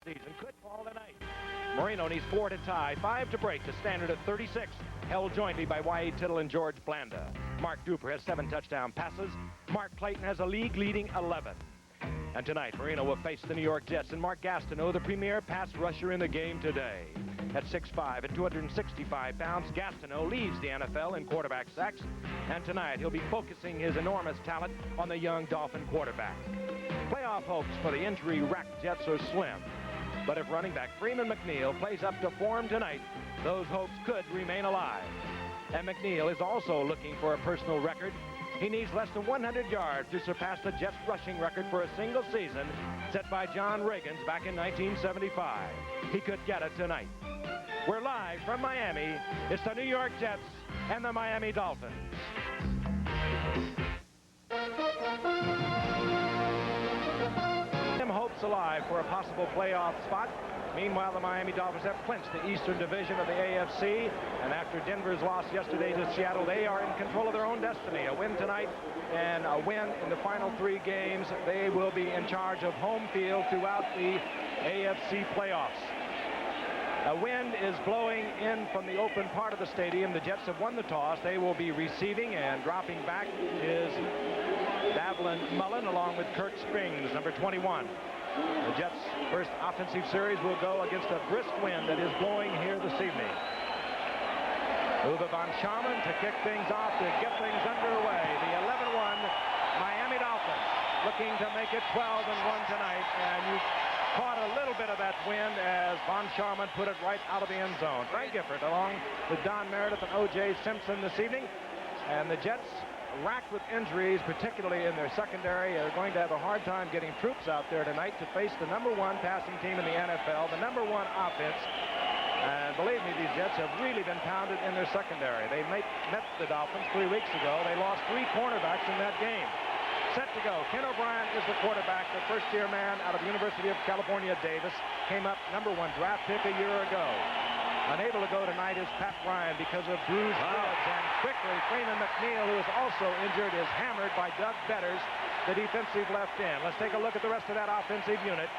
season could fall tonight. Marino needs 4 to tie, 5 to break, the standard at 36, held jointly by Y.A. Tittle and George Blanda. Mark Duper has 7 touchdown passes. Mark Clayton has a league-leading 11. And tonight, Marino will face the New York Jets and Mark Gastineau, the premier pass rusher in the game today. At 6'5" and 265 pounds, Gastineau leads the NFL in quarterback sacks. And tonight, he'll be focusing his enormous talent on the young Dolphin quarterback. Playoff hopes for the injury-racked Jets are slim. But if running back Freeman McNeil plays up to form tonight, those hopes could remain alive. And McNeil is also looking for a personal record. He needs less than 100 yards to surpass the Jets' rushing record for a single season set by John Riggins back in 1975. He could get it tonight. We're live from Miami. It's the New York Jets and the Miami Dolphins. Hopes alive for a possible playoff spot. Meanwhile, the Miami Dolphins have clinched the Eastern Division of the AFC, and after Denver's loss yesterday to Seattle, they are in control of their own destiny. A win tonight and a win in the final 3 games. They will be in charge of home field throughout the AFC playoffs. A wind is blowing in from the open part of the stadium. The Jets have won the toss. They will be receiving, and dropping back is Davlin Mullen along with Kirk Springs, number 21. The Jets' first offensive series will go against a brisk wind that is blowing here this evening. Uwe von Schamann to kick things off to get things underway. The 11-1 Miami Dolphins looking to make it 12-1 tonight, and you caught a little bit of that wind as von Schamann put it right out of the end zone. Frank Gifford along with Don Meredith and O.J. Simpson this evening, and the Jets racked with injuries, particularly in their secondary. They're going to have a hard time getting troops out there tonight to face the #1 passing team in the NFL, the #1 offense. And believe me, these Jets have really been pounded in their secondary. They met the Dolphins 3 weeks ago. They lost 3 cornerbacks in that game. Set to go. Ken O'Brien is the quarterback. The first-year man out of the University of California, Davis, came up #1 draft pick a year ago. Unable to go tonight is Pat Ryan because of bruised ribs, and quickly Freeman McNeil, who is also injured, is hammered by Doug Betters, the defensive left end. Let's take a look at the rest of that offensive unit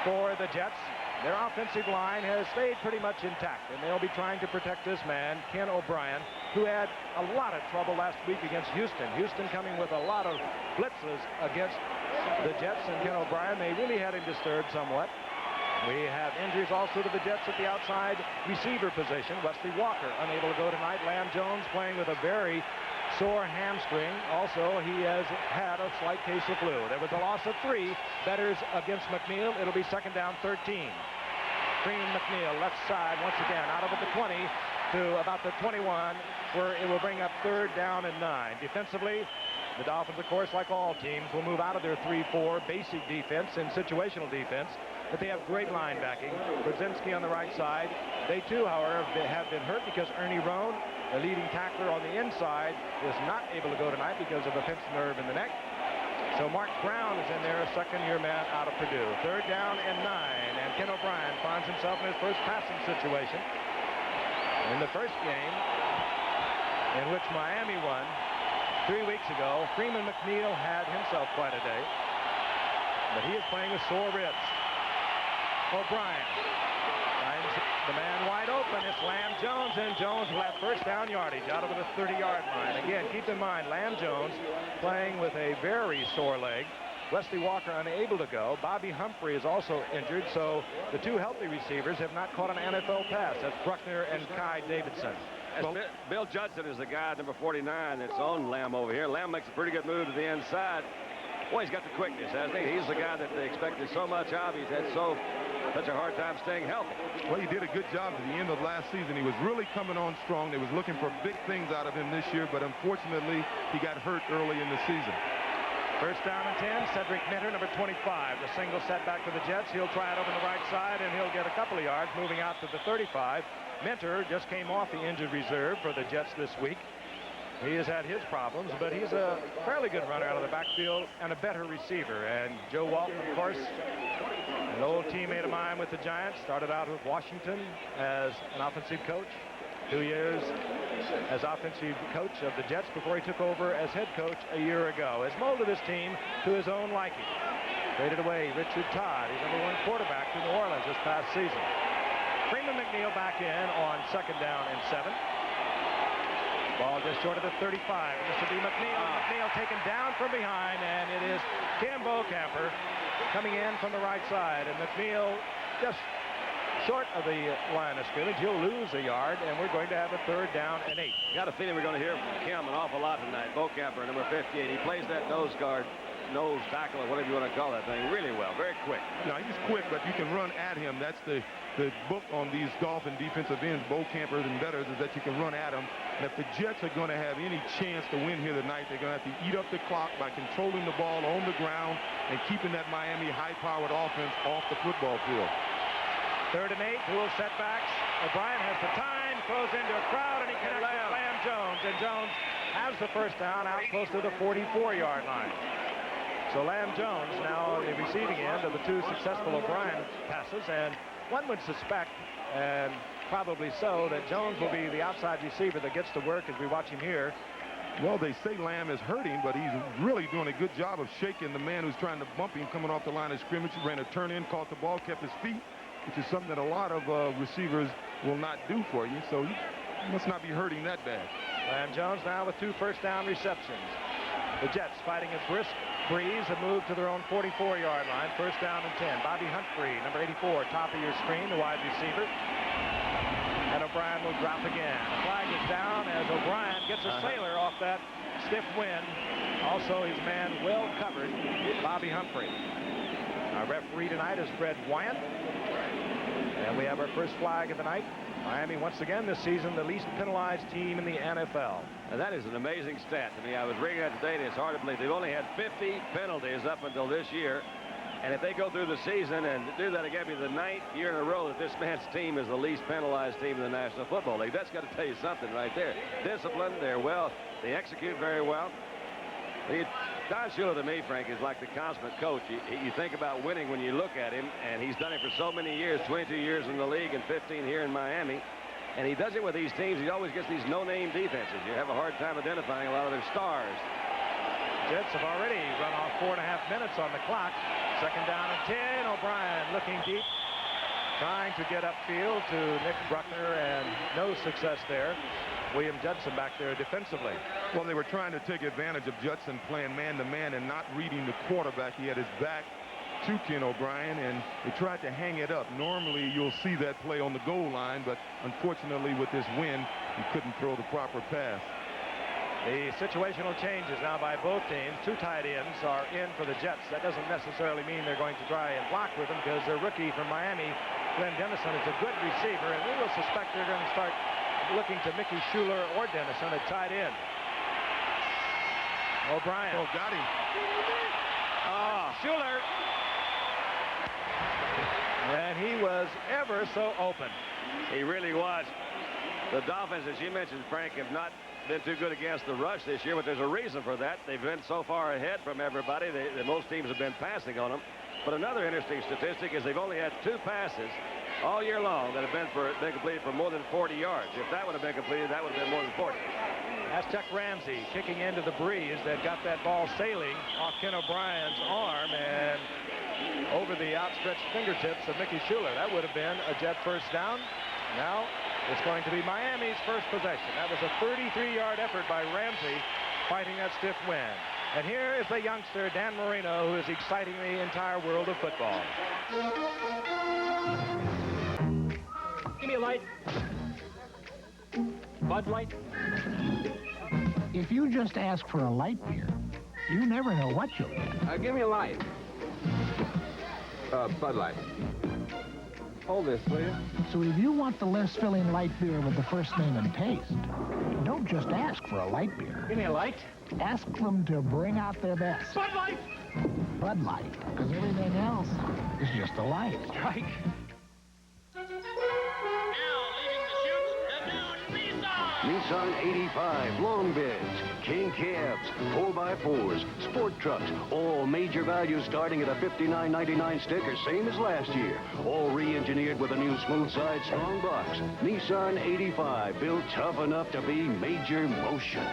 for the Jets. Their offensive line has stayed pretty much intact, and they'll be trying to protect this man, Ken O'Brien, who had a lot of trouble last week against Houston. Houston coming with a lot of blitzes against the Jets, and Ken O'Brien, they really had him disturbed somewhat. We have injuries also to the Jets at the outside receiver position. Wesley Walker unable to go tonight. Lamb Jones playing with a very sore hamstring. Also, he has had a slight case of flu. There was a loss of 3. Betters against McNeil. It'll be second down 13. Freeman McNeil left side once again out of the 20 to about the 21, where it will bring up 3rd down and 9. Defensively, the Dolphins, of course, like all teams, will move out of their 3-4 basic defense and situational defense. But they have great line backing. Brzezinski on the right side. They, too, however, have been hurt because Ernie Roan, the leading tackler on the inside, is not able to go tonight because of a pinched nerve in the neck. So Mark Brown is in there, a second-year man out of Purdue. 3rd down and 9. And Ken O'Brien finds himself in his first passing situation. In the first game, in which Miami won 3 weeks ago, Freeman McNeil had himself quite a day. But he is playing with sore ribs. O'Brien finds the man wide open. It's Lamb Jones, and Jones will have first down yardage out over the 30-yard line. Again, keep in mind, Lamb Jones playing with a very sore leg. Wesley Walker unable to go. Bobby Humphrey is also injured, so the 2 healthy receivers have not caught an NFL pass. That's Bruckner and Kai Davidson. Bill Judson is the guy, number 49, that's on Lamb over here. Lamb makes a pretty good move to the inside. Boy, he's got the quickness, hasn't he? He's the guy that they expected so much of. He's had such a hard time staying healthy. Well, he did a good job at the end of last season. He was really coming on strong. They was looking for big things out of him this year, but unfortunately, he got hurt early in the season. First down and 10, Cedric Minter, number 25. The single setback for the Jets. He'll try it over the right side, and he'll get a couple of yards moving out to the 35. Minter just came off the injured reserve for the Jets this week. He has had his problems, but he's a fairly good runner out of the backfield and a better receiver. And Joe Walton, of course, an old teammate of mine with the Giants, started out with Washington as an offensive coach. 2 years as offensive coach of the Jets before he took over as head coach a year ago. Has molded his team to his own liking. Traded away Richard Todd, his #1 quarterback to New Orleans. this past season. Freeman McNeil back in on 2nd down and 7. Ball just short of the 35. And this will be McNeil. McNeil taken down from behind, and it is Kim Bocamper coming in from the right side. And McNeil just short of the line of scrimmage. He'll lose a yard, and we're going to have a 3rd down and 8. Got a feeling we're going to hear from Kim an awful lot tonight. Bocamper, number 58. He plays that nose tackle, or whatever you want to call that thing, really well. Very quick. No, he's quick, but you can run at him. That's the book on these Dolphin defensive ends, Bocampers and betters, is that you can run at them. And if the Jets are going to have any chance to win here tonight, they're going to have to eat up the clock by controlling the ball on the ground and keeping that Miami high-powered offense off the football field. 3rd and 8, dual setbacks. O'Brien has the time, throws into a crowd, and he connects with Lamb Jones. And Jones has the 1st down out close to the 44-yard line. So Lamb Jones now on the receiving end of the 2 successful O'Brien passes, and one would suspect, and probably so, that Jones will be the outside receiver that gets to work as we watch him here. Well, they say Lamb is hurting, but he's really doing a good job of shaking the man who's trying to bump him coming off the line of scrimmage. He ran a turn-in, caught the ball, kept his feet, which is something that a lot of receivers will not do for you. So he must not be hurting that bad. Lamb Jones now with 2 first down receptions. The Jets fighting a brisk breeze have moved to their own 44-yard line. 1st down and 10. Bobby Humphrey, number 84, top of your screen, the wide receiver. And O'Brien will drop again. The flag is down as O'Brien gets a sailor off that stiff wind. Also, his man well covered, Bobby Humphrey. Our referee tonight is Fred Wyant. And we have our first flag of the night. Miami, once again this season, the least penalized team in the NFL. And that is an amazing stat to me. I was reading that today, and it's hard to believe. They've only had 50 penalties up until this year. And if they go through the season and do that again, it'll be the 9th year in a row that this man's team is the least penalized team in the National Football League. That's got to tell you something right there. Disciplined, they execute very well. Don Shula, to me, Frank, is like the consummate coach. You think about winning when you look at him, and he's done it for so many years, 22 years in the league and 15 here in Miami. And he does it with these teams. He always gets these no-name defenses. You have a hard time identifying a lot of their stars. Jets have already run off 4.5 minutes on the clock. 2nd down and 10. O'Brien looking deep, trying to get upfield to Nick Bruckner, and no success there. William Judson back there defensively. Well, they were trying to take advantage of Judson playing man-to-man and not reading the quarterback. He had his back to Ken O'Brien, and they tried to hang it up. Normally, you'll see that play on the goal line, but unfortunately, with this wind, he couldn't throw the proper pass. The situational changes now by both teams. 2 tight ends are in for the Jets. That doesn't necessarily mean they're going to try and block with them, because their rookie from Miami, Glenn Dennison, is a good receiver, and we will suspect they're going to start looking to Mickey Schuler or Dennison at tight end. O'Brien. Oh, got him. Schuler. And he was ever so open. He really was. The Dolphins, as you mentioned, Frank, have not been too good against the rush this year, but there's a reason for that. They've been so far ahead from everybody. Most teams have been passing on them. But another interesting statistic is they've only had 2 passes all year long that have been completed for more than 40 yards. If that would have been completed, that would have been more than 40. That's Chuck Ramsey kicking into the breeze that got that ball sailing off Ken O'Brien's arm and over the outstretched fingertips of Mickey Schuler. That would have been a Jet 1st down. Now it's going to be Miami's first possession. That was a 33-yard effort by Ramsey fighting that stiff wind. And here is the youngster, Dan Marino, who is exciting the entire world of football. Give me a light. Bud Light. If you just ask for a light beer, you never know what you'll get. Give me a light. Bud Light. Hold this, will you? So if you want the less filling light beer with the first name and taste, don't just ask for a light beer. Give me a light. Ask them to bring out their best. Bud Light. Bud Light, because everything else is just a light. Strike. Nissan 85, long beds, king cabs, 4x4s, sport trucks, all major values starting at a $59.99 sticker, same as last year. All re-engineered with a new smooth side, strong box. Nissan 85, built tough enough to be major motion.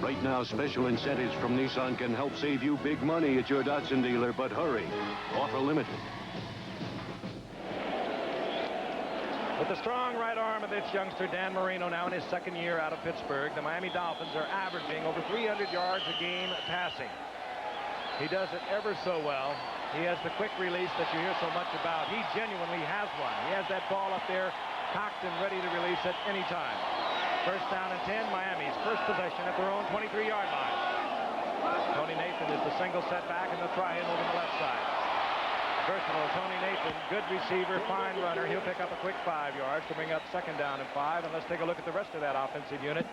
Right now, special incentives from Nissan can help save you big money at your Datsun dealer, but hurry. Offer limited. With the strong right arm of this youngster, Dan Marino, now in his second year out of Pittsburgh, the Miami Dolphins are averaging over 300 yards a game passing. He does it ever so well. He has the quick release that you hear so much about. He genuinely has one. He has that ball up there, cocked and ready to release at any time. First down and 10, Miami's first possession at their own 23-yard line. Tony Nathan is the single setback and the try-in over the left side. Versatile Tony Nathan, good receiver, fine runner. He'll pick up a quick 5 yards to bring up second down and 5. And let's take a look at the rest of that offensive unit.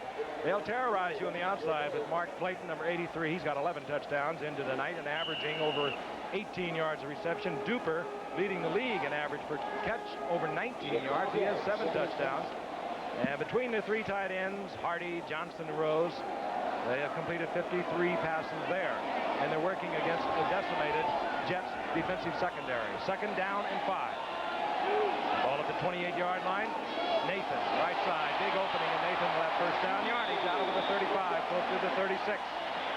They'll terrorize you on the outside with Mark Clayton, number 83. He's got 11 touchdowns into the night and averaging over 18 yards of reception. Duper leading the league in average per catch over 19 yards. He has 7 touchdowns. And between the 3 tight ends, Hardy, Johnston, and Rose, they have completed 53 passes there. And they're working against the decimated Jets defensive secondary. Second down and 5. Ball at the 28-yard line. Nathan, right side, big opening, and Nathan will have first down yardage out over the 35, close to the 36.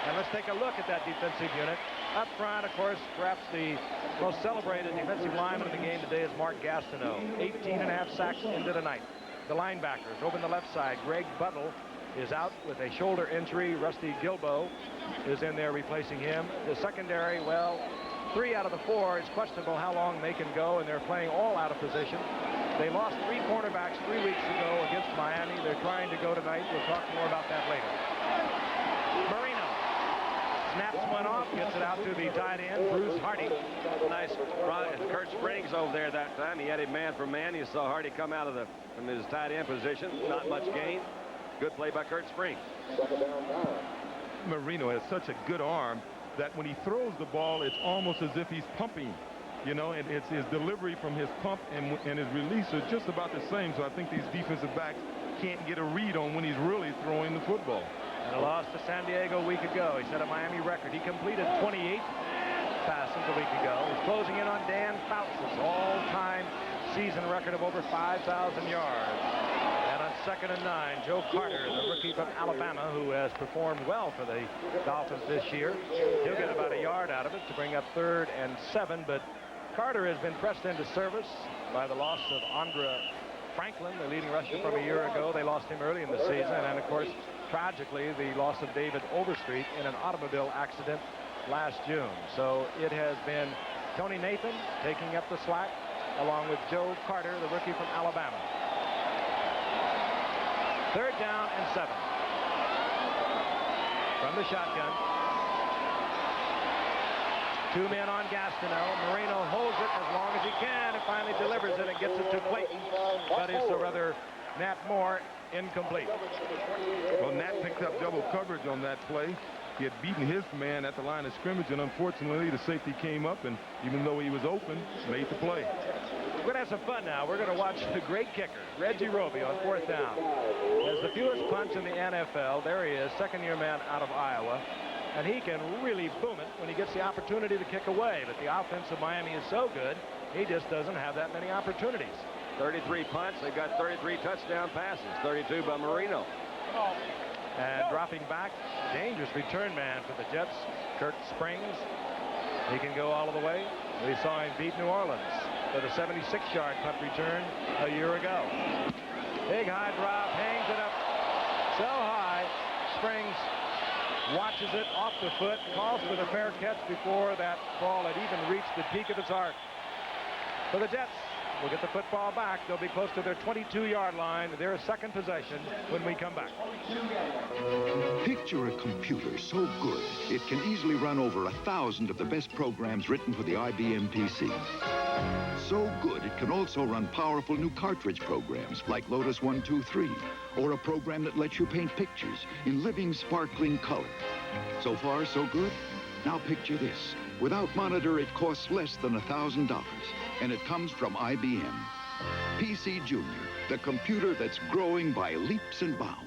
And let's take a look at that defensive unit. Up front, of course, perhaps the most celebrated defensive lineman in the game today is Mark Gastineau. 18.5 sacks into the night. The linebackers over on the left side, Greg Buttle is out with a shoulder injury. Rusty Gilbo is in there replacing him. The secondary, well, 3 out of the 4 is questionable how long they can go, and they're playing all out of position. They lost 3 cornerbacks 3 weeks ago against Miami. They're trying to go tonight. We'll talk more about that later. Marino snaps one off, gets it out to the tight end, Bruce Hardy. Nice run. Kurt Springs over there that time. He had him man for man. You saw Hardy come out of from his tight end position. Not much gain. Good play by Kurt Springs. Marino has such a good arm that when he throws the ball, it's almost as if he's pumping, you know, and it's his delivery from his pump and his release are just about the same. So I think these defensive backs can't get a read on when he's really throwing the football. And a loss to San Diego a week ago. He set a Miami record. He completed 28 passes a week ago. He's closing in on Dan Fouts' all-time season record of over 5,000 yards. And on second and 9, Joe Carter, the rookie from Alabama, who has performed well for the Dolphins this year. He'll get about a yard out of it to bring up third and 7, but Carter has been pressed into service by the loss of Andra Franklin, the leading rusher from a year ago. They lost him early in the season, and of course, tragically, the loss of David Overstreet in an automobile accident last June. So it has been Tony Nathan taking up the slack, along with Joe Carter, the rookie from Alabama. Third down and 7. From the shotgun. 2 men on Gastineau. Marino holds it as long as he can and finally delivers it and gets it to Clayton. But it's a rather Nat Moore incomplete. Well, Nat picked up double coverage on that play. He had beaten his man at the line of scrimmage, and unfortunately the safety came up, and even though he was open, made the play. We're going to have some fun now. We're going to watch the great kicker, Reggie Roby, on 4th down. Has the fewest punts in the NFL. There he is, second-year man out of Iowa. And he can really boom it when he gets the opportunity to kick away. But the offense of Miami is so good, he just doesn't have that many opportunities. 33 punts. They've got 33 touchdown passes. 32 by Marino. And dropping back, dangerous return man for the Jets, Kurt Springs. He can go all of the way. We saw him beat New Orleans with a 76-yard punt return a year ago. Big high drop, hangs it up so high. Springs watches it off the foot, calls for the fair catch before that ball had even reached the peak of its arc. For the Jets, will get the football back. They'll be close to their 22-yard line. Their second possession when we come back. Picture a computer so good it can easily run over 1,000 of the best programs written for the IBM PC. So good it can also run powerful new cartridge programs like Lotus 123, or a program that lets you paint pictures in living, sparkling color. So far, so good. Now picture this. Without monitor, it costs less than $1,000, and it comes from IBM. PC Junior, the computer that's growing by leaps and bounds.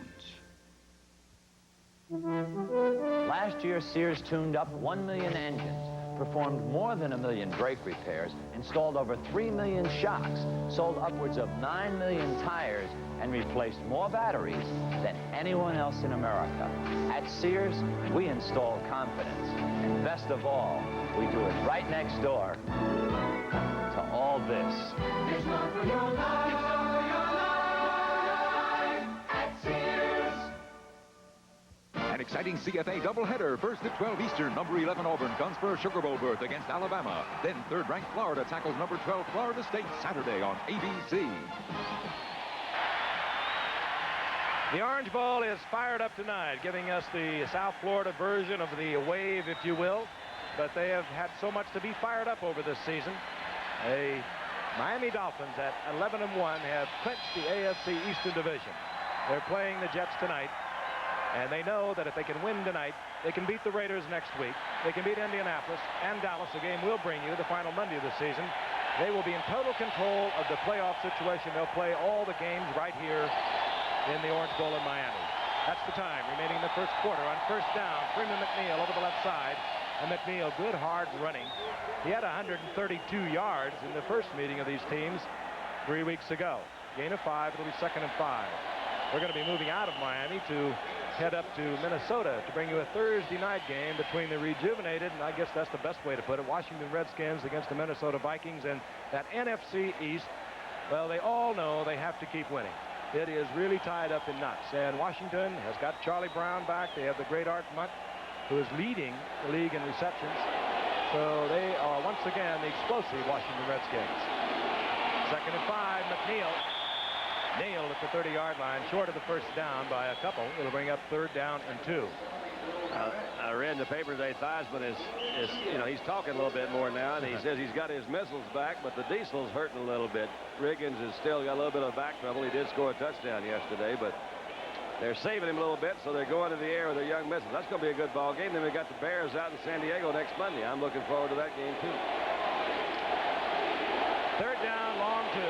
Last year, Sears tuned up 1 million engines, performed more than 1 million brake repairs, installed over 3 million shocks, sold upwards of 9 million tires, and replaced more batteries than anyone else in America. At Sears, we install confidence. And best of all, we do it right next door to all this. It's not for your life, it's not for your exciting CFA doubleheader. First at 12 Eastern, number 11 Auburn guns for a Sugar Bowl berth against Alabama. Then third-ranked Florida tackles number 12 Florida State Saturday on ABC. The Orange Bowl is fired up tonight, giving us the South Florida version of the wave, if you will. But they have had so much to be fired up over this season. The Miami Dolphins at 11-1 have clinched the AFC Eastern Division. They're playing the Jets tonight, and they know that if they can win tonight, they can beat the Raiders next week. They can beat Indianapolis and Dallas, a game we'll bring you the final Monday of the season. They will be in total control of the playoff situation. They'll play all the games right here in the Orange Bowl in Miami. That's the time remaining in the first quarter. On first down, Freeman McNeil over the left side. And McNeil, good hard running. He had 132 yards in the first meeting of these teams 3 weeks ago. Gain of 5. It'll be 2nd and 5. We're going to be moving out of Miami to head up to Minnesota to bring you a Thursday night game between the rejuvenated, and I guess that's the best way to put it, Washington Redskins against the Minnesota Vikings. And that NFC East, well, they all know they have to keep winning. It is really tied up in knots. And Washington has got Charlie Brown back. They have the great Art Munt, who is leading the league in receptions. So they are once again the explosive Washington Redskins. 2nd and 5, McNeil nailed at the 30-yard line, short of the first down by a couple. It'll bring up 3rd down and 2. I read in the paper today, Theismann is he's talking a little bit more now, and he says he's got his missiles back, but the diesel's hurting a little bit. Riggins has still got a little bit of back trouble. He did score a touchdown yesterday, but they're saving him a little bit, so they're going to the air with their young missiles. That's going to be a good ball game. Then we got the Bears out in San Diego next Monday. I'm looking forward to that game, too. 3rd down, long 2.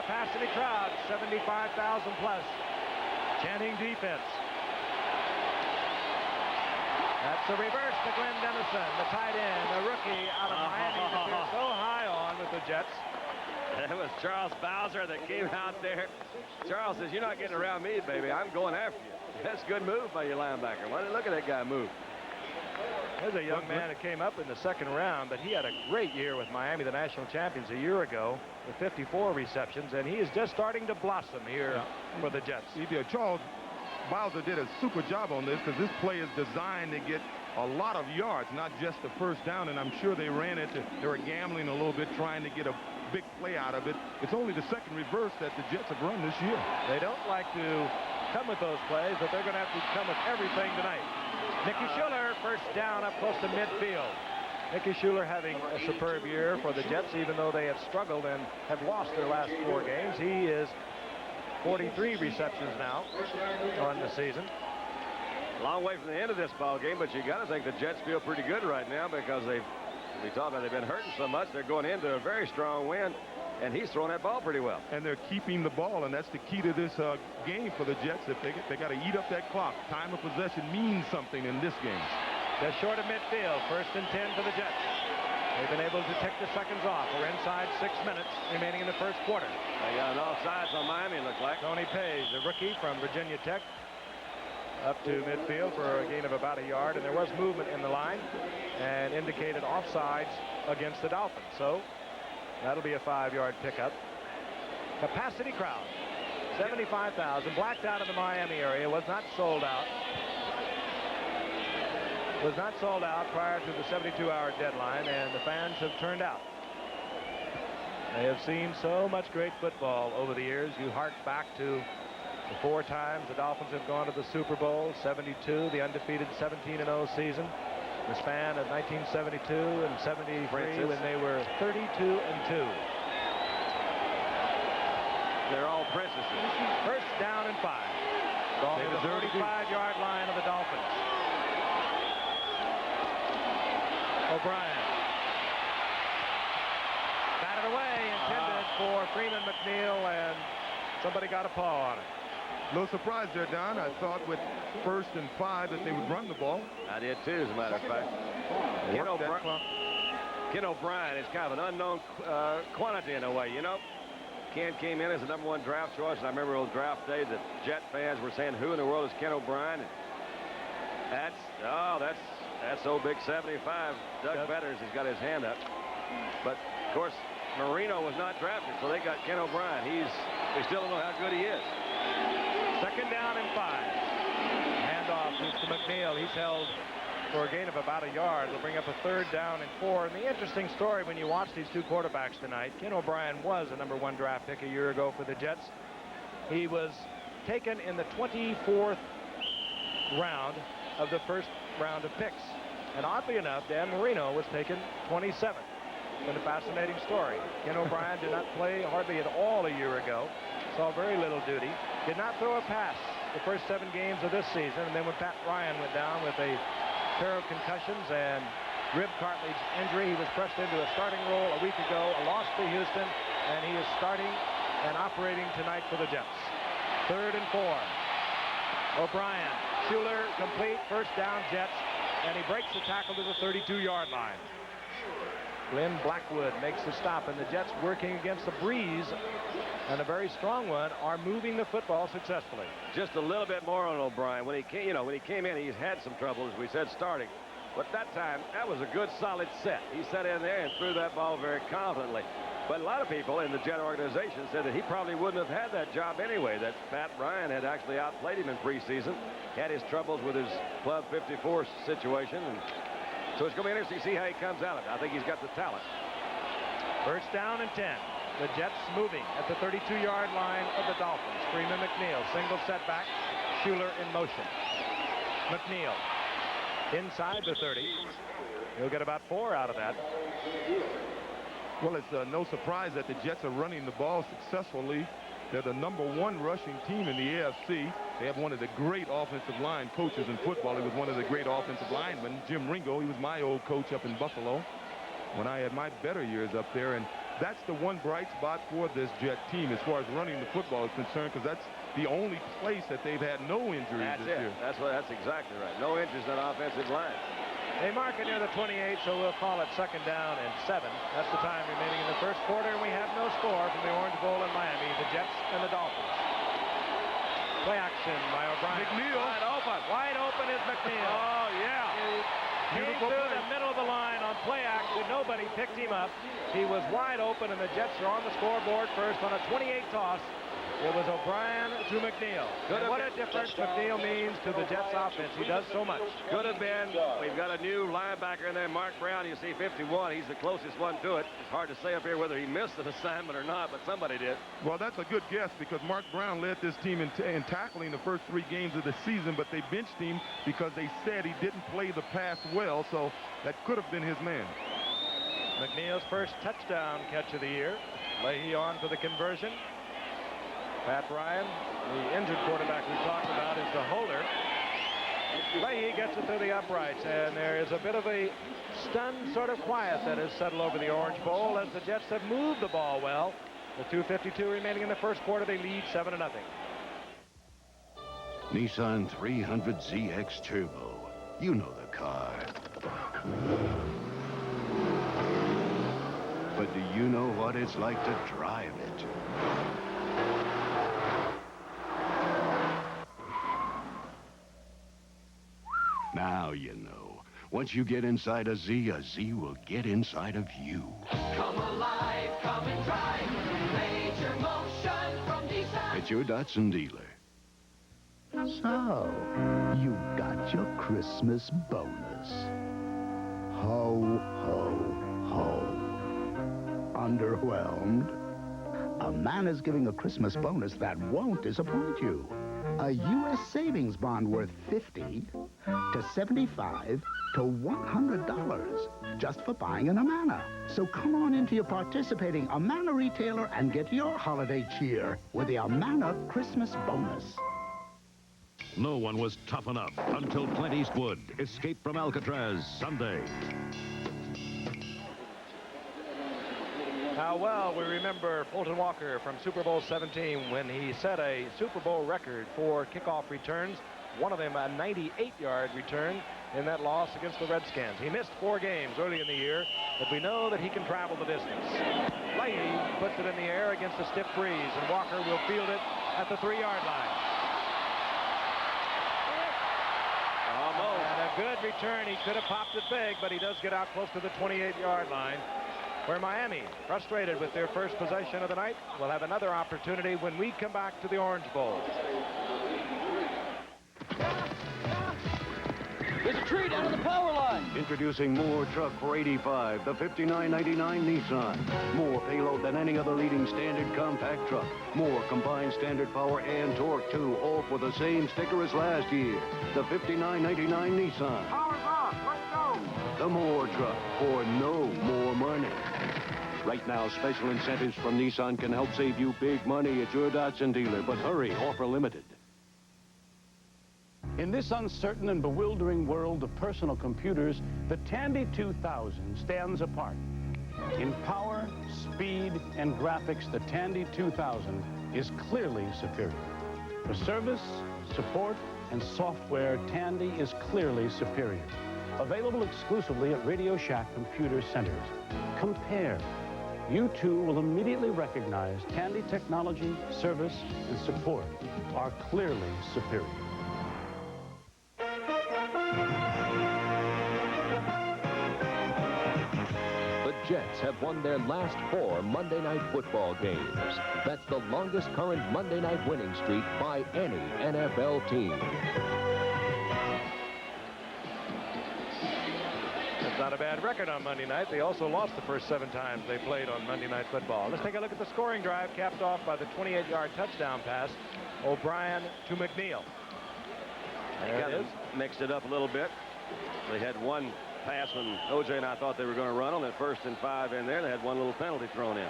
Capacity crowd, 75,000 plus, chanting defense. That's a reverse to Glenn Dennison, the tight end, the rookie out of Miami that they're so high on with the Jets. That was Charles Bowser that came out there. Charles says, "You're not getting around me, baby. I'm going after you." That's a good move by your linebacker. Why don't you look at that guy move? There's a young man that came up in the 2nd round, but he had a great year with Miami, the national champions, a year ago, with 54 receptions, and he is just starting to blossom here for the Jets. He did. Charles Bowser did a super job on this because this play is designed to get a lot of yards, not just the first down, and I'm sure they ran it. They were gambling a little bit, trying to get a big play out of it. It's only the 2nd reverse that the Jets have run this year. They don't like to come with those plays, but they're going to have to come with everything tonight. Nicky Schuler, first down up close to midfield. Nicky Schuler having a superb year for the Jets, even though they have struggled and have lost their last 4 games. He is 43 receptions now on the season. A long way from the end of this ball game, but you got to think the Jets feel pretty good right now because they've been hurting so much. They're going into a very strong win, and he's throwing that ball pretty well. And they're keeping the ball, and that's the key to this game for the Jets. If they got to eat up that clock. Time of possession means something in this game. Just short of midfield, 1st and 10 for the Jets. They've been able to take the seconds off. We're inside 6 minutes remaining in the first quarter. They got an offsides on Miami, it looked like. Tony Page, the rookie from Virginia Tech, up to midfield for a gain of about a yard, and there was movement in the line and indicated offsides against the Dolphins. So that'll be a 5-yard pickup. Capacity crowd, 75,000, blacked out of the Miami area, was not sold out. Was not sold out prior to the 72-hour deadline, and the fans have turned out. They have seen so much great football over the years. You hark back to the 4 times the Dolphins have gone to the Super Bowl, 72, the undefeated 17-0 season, the span of 1972 and 73 when they were 32-2. They're all princesses. First down and 5. Ball to the 35-yard line of the Dolphins. O'Brien. Batted away, intended for Freeman McNeil, and somebody got a paw on it. A little surprised there, Don. I thought with 1st and 5 that they would run the ball. I did too, as a matter of fact. Ken O'Brien is kind of an unknown quantity in a way, you know. Ken came in as the #1 draft choice, and I remember on draft day that Jet fans were saying, "Who in the world is Ken O'Brien?" And that's old big 75. Doug Betters has got his hand up. But of course, Marino was not drafted, so they got Ken O'Brien. We still don't know how good he is. 2nd down and 5. Handoff is to McNeil. He's held for a gain of about a yard. They'll bring up a 3rd down and 4. And the interesting story when you watch these two quarterbacks tonight, Ken O'Brien was a #1 draft pick a year ago for the Jets. He was taken in the 24th round of the first round of picks. And oddly enough, Dan Marino was taken 27th. It's been a fascinating story. Ken O'Brien did not play hardly at all a year ago. Saw very little duty. Did not throw a pass the first 7 games of this season. And then when Pat Ryan went down with a pair of concussions and rib cartilage injury, he was pressed into a starting role a week ago, a loss to Houston, and he is starting and operating tonight for the Jets. 3rd and 4. O'Brien, Schuler, complete, 1st down, Jets, and he breaks the tackle to the 32-yard line. Glenn Blackwood makes the stop, and the Jets, working against the breeze, and a very strong one, are moving the football successfully. Just a little bit more on O'Brien. When he came in, he's had some trouble, as we said, starting. But that time, that was a good, solid set. He sat in there and threw that ball very confidently. But a lot of people in the Jet organization said that he probably wouldn't have had that job anyway, that Pat Ryan had actually outplayed him in preseason, had his troubles with his Club 54 situation. And so it's going to be interesting to see how he comes out of it. I think he's got the talent. 1st down and 10. The Jets moving at the 32-yard line of the Dolphins. Freeman McNeil, single setback. Schuler in motion. McNeil inside the 30. He'll get about 4 out of that. Well, it's no surprise that the Jets are running the ball successfully. They're the #1 rushing team in the AFC. They have one of the great offensive line coaches in football. He was one of the great offensive linemen, Jim Ringo. He was my old coach up in Buffalo when I had my better years up there. And that's the one bright spot for this Jet team as far as running the football is concerned, because that's the only place that they've had no injuries this year. That's exactly right. No injuries on offensive line. They mark it near the 28, so we'll call it 2nd down and 7. That's the time remaining in the first quarter, and we have no score from the Orange Bowl in Miami, the Jets and the Dolphins. Play action by O'Brien. McNeil. Wide open is McNeil. Oh, yeah. Came through the middle of the line on play action. Nobody picked him up. He was wide open, and the Jets are on the scoreboard first on a 28 toss. It was O'Brien to McNeil. And what a difference McNeil means to the Jets offense. He does so much. Could have been. We've got a new linebacker in there, Mark Brown. You see 51. He's the closest one to it. It's hard to say up here whether he missed an assignment or not, but somebody did. Well, that's a good guess, because Mark Brown led this team in tackling the first 3 games of the season, but they benched him because they said he didn't play the pass well, so that could have been his man. McNeil's first touchdown catch of the year. Leahy on for the conversion. Pat Ryan, the injured quarterback we talked about, is the holder. Leahy gets it through the uprights, and there is a bit of a stunned sort of quiet that has settled over the Orange Bowl as the Jets have moved the ball well. With 2:52 remaining in the first quarter, they lead 7-0. Nissan 300ZX Turbo. You know the car. But do you know what it's like to drive it? Now you know. Once you get inside a Z will get inside of you. Come alive, come and drive. Major motion from Nissan. It's your Datsun dealer. So, you got your Christmas bonus. Ho, ho, ho. Underwhelmed? A man is giving a Christmas bonus that won't disappoint you. A U.S. savings bond worth $50 to $75 to $100 just for buying an Amana. So come on into your participating Amana retailer and get your holiday cheer with the Amana Christmas bonus. No one was tough enough until Clint Eastwood escaped from Alcatraz Sunday. How well we remember Fulton Walker from Super Bowl 17 when he set a Super Bowl record for kickoff returns. One of them a 98-yard return in that loss against the Redskins. He missed 4 games early in the year, but we know that he can travel the distance. Leahy puts it in the air against a stiff breeze, and Walker will field it at the 3-yard line. Almost. And a good return. He could have popped it big, but he does get out close to the 28-yard line, where Miami, frustrated with their first possession of the night, will have another opportunity when we come back to the Orange Bowl. There's a tree down on the power line. Introducing more truck for 85, the 5999 Nissan. More payload than any other leading standard compact truck. More combined standard power and torque, too, all for the same sticker as last year. The 5999 Nissan. Power's off. Let's go. The more truck for no more money. Right now, special incentives from Nissan can help save you big money at your Datsun dealer. But hurry, offer limited. In this uncertain and bewildering world of personal computers, the Tandy 2000 stands apart. In power, speed, and graphics, the Tandy 2000 is clearly superior. For service, support, and software, Tandy is clearly superior. Available exclusively at Radio Shack Computer Centers. Compare. You too will immediately recognize Tandy technology, service, and support are clearly superior. The Jets have won their last 4 Monday Night Football games. That's the longest current Monday night winning streak by any NFL team. That's not a bad record on Monday night. They also lost the first 7 times they played on Monday Night Football. Let's take a look at the scoring drive, capped off by the 28-yard touchdown pass, O'Brien to McNeil. There it is. Mixed it up a little bit. They had one pass when O.J. and I thought they were going to run on that 1st and 5 in there. They had one little penalty thrown in.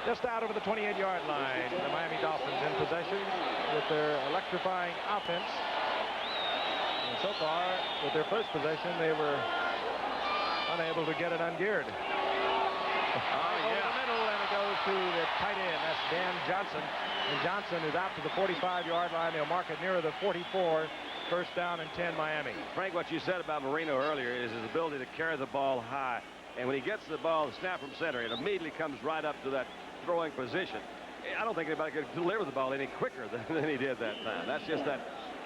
Just out over the 28-yard line, the Miami Dolphins in possession with their electrifying offense. And so far, with their first possession, they were unable to get it ungeared. Over the middle, and it goes to the tight end. That's Dan Johnson. And Johnson is out to the 45-yard line. They'll mark it nearer the 44. First down and 10, Miami. Frank, what you said about Marino earlier is his ability to carry the ball high. And when he gets the ball, snap from center, it immediately comes right up to that throwing position. I don't think anybody could deliver the ball any quicker than he did that time. That's just that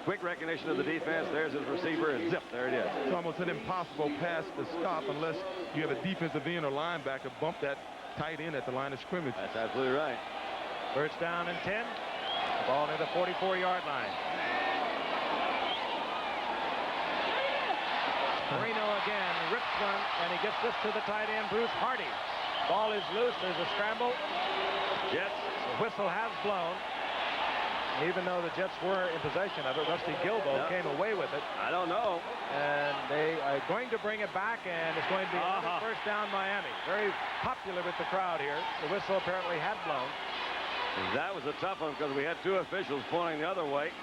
quick recognition of the defense. There's his receiver, and zip, there it is. It's almost an impossible pass to stop unless you have a defensive end or linebacker bump that tight end at the line of scrimmage. That's absolutely right. First down and 10. The ball near the 44-yard line. Marino again rips one, and he gets this to the tight end, Bruce Hardy. Ball is loose. There's a scramble. Jets. The whistle has blown. Even though the Jets were in possession of it, Rusty Gilbo came away with it. I don't know. And they are going to bring it back, and it's going to be another first down Miami. Very popular with the crowd here. The whistle apparently had blown. That was a tough one because we had 2 officials pointing the other way.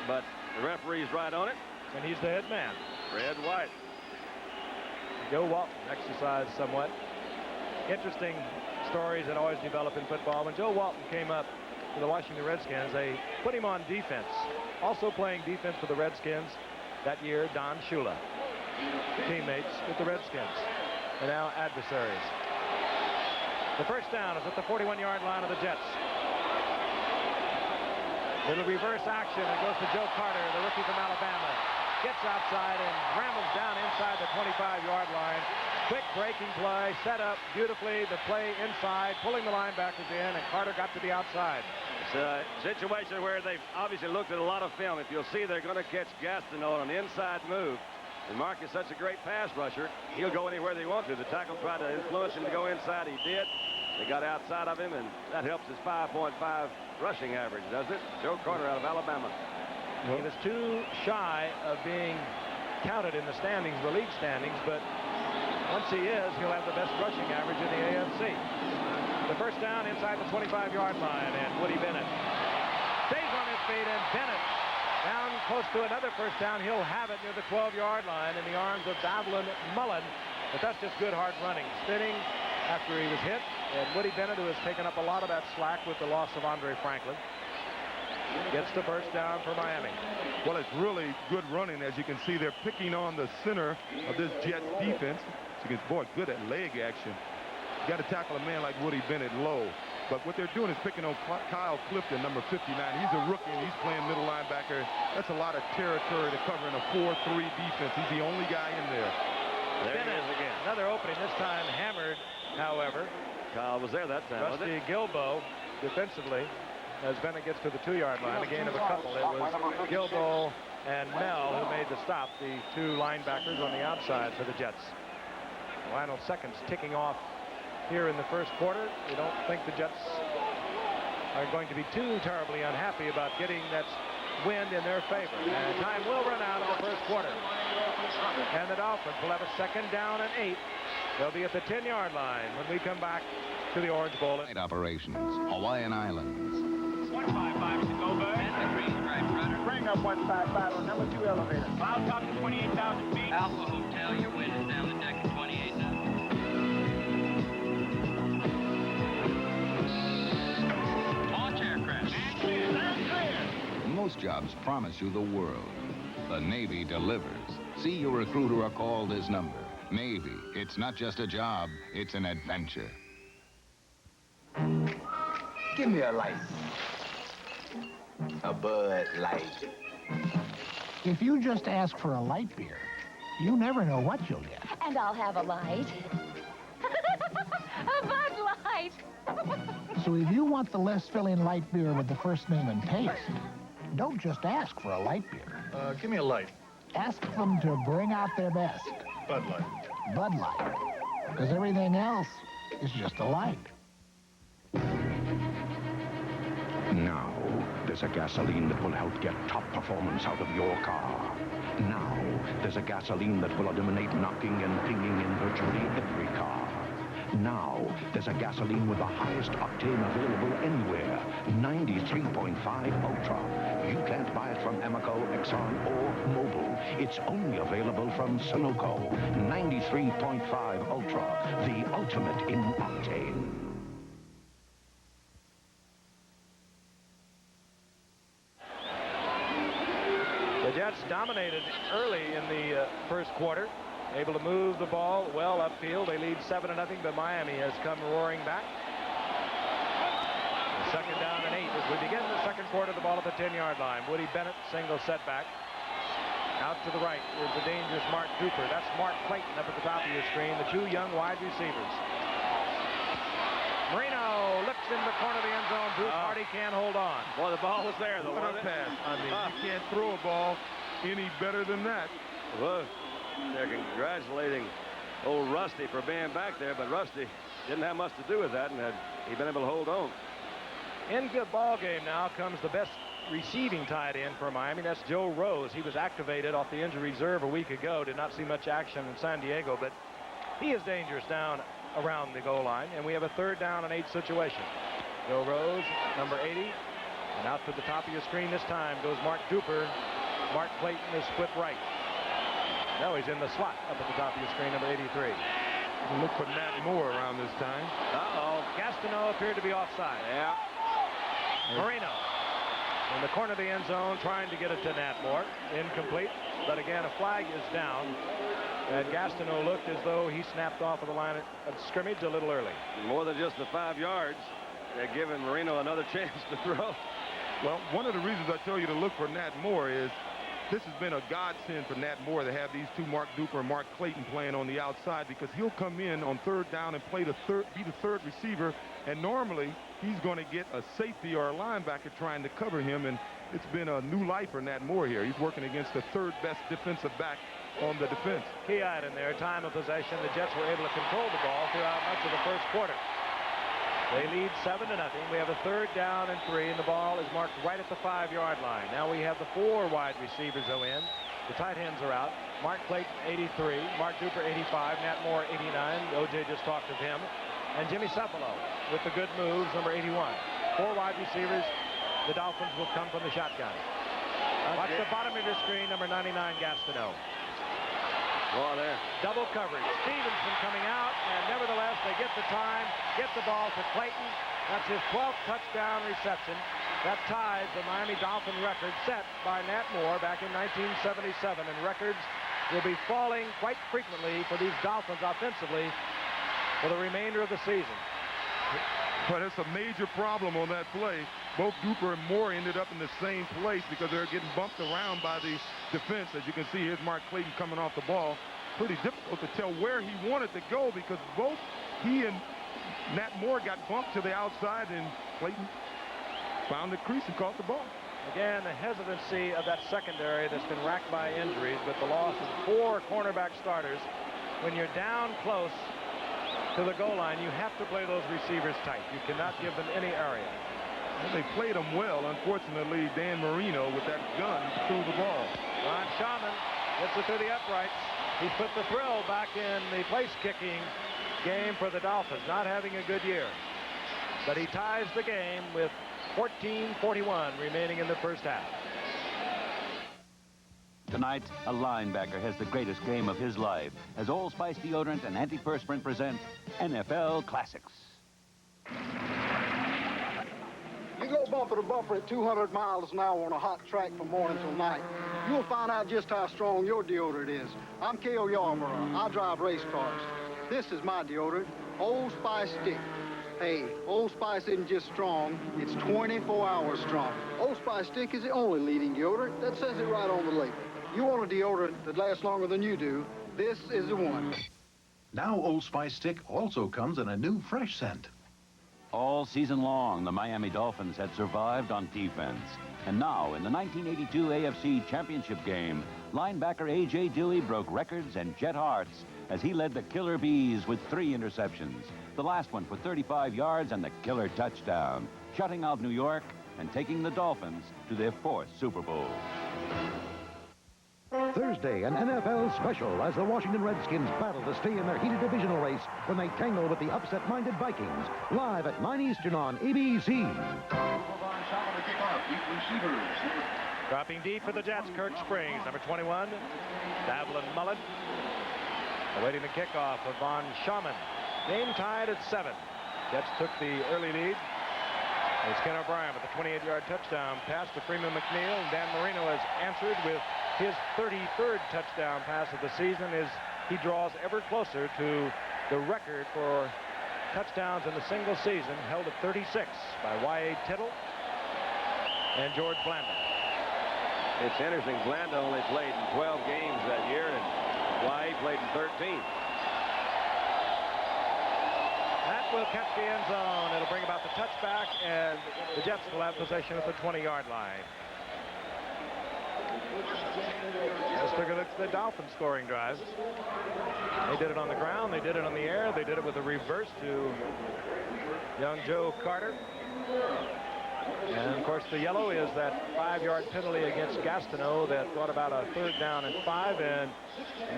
But the referee's right on it. And he's the head man. Red White. Joe Walton exercised somewhat. Interesting stories that always develop in football. When Joe Walton came up to the Washington Redskins, they put him on defense. Also playing defense for the Redskins that year, Don Shula. Teammates with the Redskins. And now adversaries. The first down is at the 41-yard line of the Jets. Little reverse action. It goes to Joe Carter, the rookie from Alabama. Gets outside and rambles down inside the 25-yard line. Quick breaking play, set up beautifully. The play inside, pulling the linebackers in, and Carter got to the outside. It's a situation where they've obviously looked at a lot of film. If you'll see, they're going to catch Gastineau on an inside move. And Mark is such a great pass rusher, he'll go anywhere they want to. The tackle tried to influence him to go inside. He did. They got outside of him, and that helps his 5.5 rushing average, doesn't it? Joe Carter out of Alabama. He was too shy of being counted in the standings, the league standings, but once he is, he'll have the best rushing average in the AFC. The first down inside the 25-yard line, and Woody Bennett stays on his feet, and Bennett down close to another first down. He'll have it near the 12-yard line in the arms of Davlin Mullen, but that's just good hard running. Spinning after he was hit, and Woody Bennett, who has taken up a lot of that slack with the loss of Andre Franklin, gets the first down for Miami. Well, it's really good running. As you can see, they're picking on the center of this Jets defense. So you can, boy, good at leg action. You got to tackle a man like Woody Bennett low. But what they're doing is picking on Kyle Clifton, number 59. He's a rookie, and he's playing middle linebacker. That's a lot of territory to cover in a 4-3 defense. He's the only guy in there. There he is again. Another opening, this time hammered, however. Kyle was there that time, Rusty Gilbo defensively as Bennett gets to the 2-yard line, a gain of a couple. It was Gilbo and Mel, who made the stop, the two linebackers on the outside for the Jets. Final seconds ticking off here in the first quarter. We don't think the Jets are going to be too terribly unhappy about getting that wind in their favor. And time will run out in the first quarter. And the Dolphins will have a 2nd down and 8. They'll be at the 10-yard line when we come back to the Orange Bowl. Night operations, Hawaiian Islands. 155 to go, Bird. And the green stripe runner. Bring up 155 on number 2 elevator. Cloud top to 28,000 feet. Alpha Hotel, your wind is down the deck at 28 now. Launch aircraft. And clear. And clear. Most jobs promise you the world. The Navy delivers. See your recruiter or call this number. Navy, it's not just a job, it's an adventure. Give me a light. A Bud Light. If you just ask for a light beer, you never know what you'll get. And I'll have a light. A Bud Light. So if you want the less filling light beer with the first name and taste, don't just ask for a light beer. Give me a light. Ask them to bring out their best. Bud Light. Bud Light. Because everything else is just a light. Now, there's a gasoline that will help get top performance out of your car. Now, there's a gasoline that will eliminate knocking and pinging in virtually every car. Now, there's a gasoline with the highest octane available anywhere, 93.5 Ultra. You can't buy it from Amoco, Exxon, or Mobil. It's only available from Sunoco, 93.5 Ultra, the ultimate in octane. The Jets dominated early in the first quarter, able to move the ball well upfield. They lead 7-0, but Miami has come roaring back. The 2nd down and 8 as we begin the second quarter. The ball at the 10-yard line. Woody Bennett, single setback. Out to the right is the dangerous Mark Duper. That's Mark Clayton up at the top of your screen, the two young wide receivers. Marino looks in the corner of the end zone. Bruce Hardy can't hold on. Well, the ball was there, though. What a pass. I mean, you can't throw a ball any better than that. Well, they're congratulating old Rusty for being back there, but Rusty didn't have much to do with that, and had he been able to hold on. In the ball game now comes the best receiving tight end for Miami. That's Joe Rose. He was activated off the injury reserve a week ago. Did not see much action in San Diego, but he is dangerous down around the goal line, and we have a 3rd down and 8 situation. Joe Rose, number 80, and out to the top of your screen this time goes Mark Duper. Mark Clayton is split right. Now he's in the slot up at the top of your screen, number 83. Look for Nat Moore around this time. Uh-oh. Gastineau appeared to be offside. Yeah. Marino in the corner of the end zone trying to get it to Nat Moore. Incomplete, but again a flag is down. And Gastineau looked as though he snapped off of the line of scrimmage a little early. More than just the 5 yards. They're giving Marino another chance to throw. Well, one of the reasons I tell you to look for Nat Moore is this has been a godsend for Nat Moore to have these two, Mark Duper and Mark Clayton, playing on the outside, because he'll come in on 3rd down and be the third receiver, and normally he's going to get a safety or a linebacker trying to cover him, and it's been a new life for Nat Moore here. He's working against the 3rd best defensive back on the defense. Key item there, time of possession. The Jets were able to control the ball throughout much of the first quarter. They lead 7-0. We have a 3rd down and 3, and the ball is marked right at the 5-yard line. Now we have the 4 wide receivers go in. The tight ends are out. Mark Clayton, 83. Mark Duper, 85. Nat Moore, 89. O.J. just talked of him. And Jimmy Cephalo with the good moves, number 81. 4 wide receivers. The Dolphins will come from the shotgun. Watch the bottom of your screen, number 99, Gastineau. Well, there. Double coverage. Stevenson coming out, and nevertheless, they get the time, get the ball to Clayton. That's his 12th touchdown reception. That ties the Miami Dolphin record set by Nat Moore back in 1977, and records will be falling quite frequently for these Dolphins offensively for the remainder of the season. But it's a major problem on that play. Both Duper and Moore ended up in the same place because they're getting bumped around by the defense. As you can see, here's Mark Clayton coming off the ball. Pretty difficult to tell where he wanted to go because both he and Nat Moore got bumped to the outside, and Clayton found the crease and caught the ball. Again, the hesitancy of that secondary that's been racked by injuries with the loss of 4 cornerback starters. When you're down close to the goal line, you have to play those receivers tight. You cannot give them any area. And they played them well. Unfortunately, Dan Marino with that gun threw the ball. Ron Shaman gets it through the uprights. He's put the thrill back in the place-kicking game for the Dolphins, not having a good year. But he ties the game with 14:41 remaining in the first half. Tonight, a linebacker has the greatest game of his life as Old Spice deodorant and antiperspirant present NFL Classics. You go bumper to bumper at 200 miles an hour on a hot track from morning till night. You'll find out just how strong your deodorant is. I'm K.O. Yarmouth. I drive race cars. This is my deodorant, Old Spice Stick. Hey, Old Spice isn't just strong, it's 24 hours strong. Old Spice Stick is the only leading deodorant that says it right on the label. You want a deodorant that lasts longer than you do, this is the one. Now Old Spice Stick also comes in a new fresh scent. All season long, the Miami Dolphins had survived on defense. And now, in the 1982 AFC Championship game, linebacker A.J. Dewey broke records and jet hearts as he led the Killer Bees with 3 interceptions. The last one for 35 yards and the killer touchdown, shutting out New York and taking the Dolphins to their 4th Super Bowl. Thursday, an NFL special as the Washington Redskins battle to stay in their heated divisional race when they tangle with the upset-minded Vikings. Live at 9 Eastern on ABC. Dropping deep for the Jets, Kirk Springs, number 21. Davlin Mullen awaiting the kickoff of Von Schaman. Game tied at 7. Jets took the early lead. It's Ken O'Brien with a 28-yard touchdown pass to Freeman McNeil. And Dan Marino has answered with his 33rd touchdown pass of the season as he draws ever closer to the record for touchdowns in a single season, held at 36 by Y.A. Tittle and George Blanda. It's interesting. Blanda only played in 12 games that year, and Y.A. played in 13. That will catch the end zone. It'll bring about the touchback, and the Jets will have possession at the 20-yard line. Let's take a look at the Dolphins scoring drive. They did it on the ground. They did it on the air. They did it with a reverse to young Joe Carter. And, of course, the yellow is that 5-yard penalty against Gastineau that brought about a 3rd down and 5, and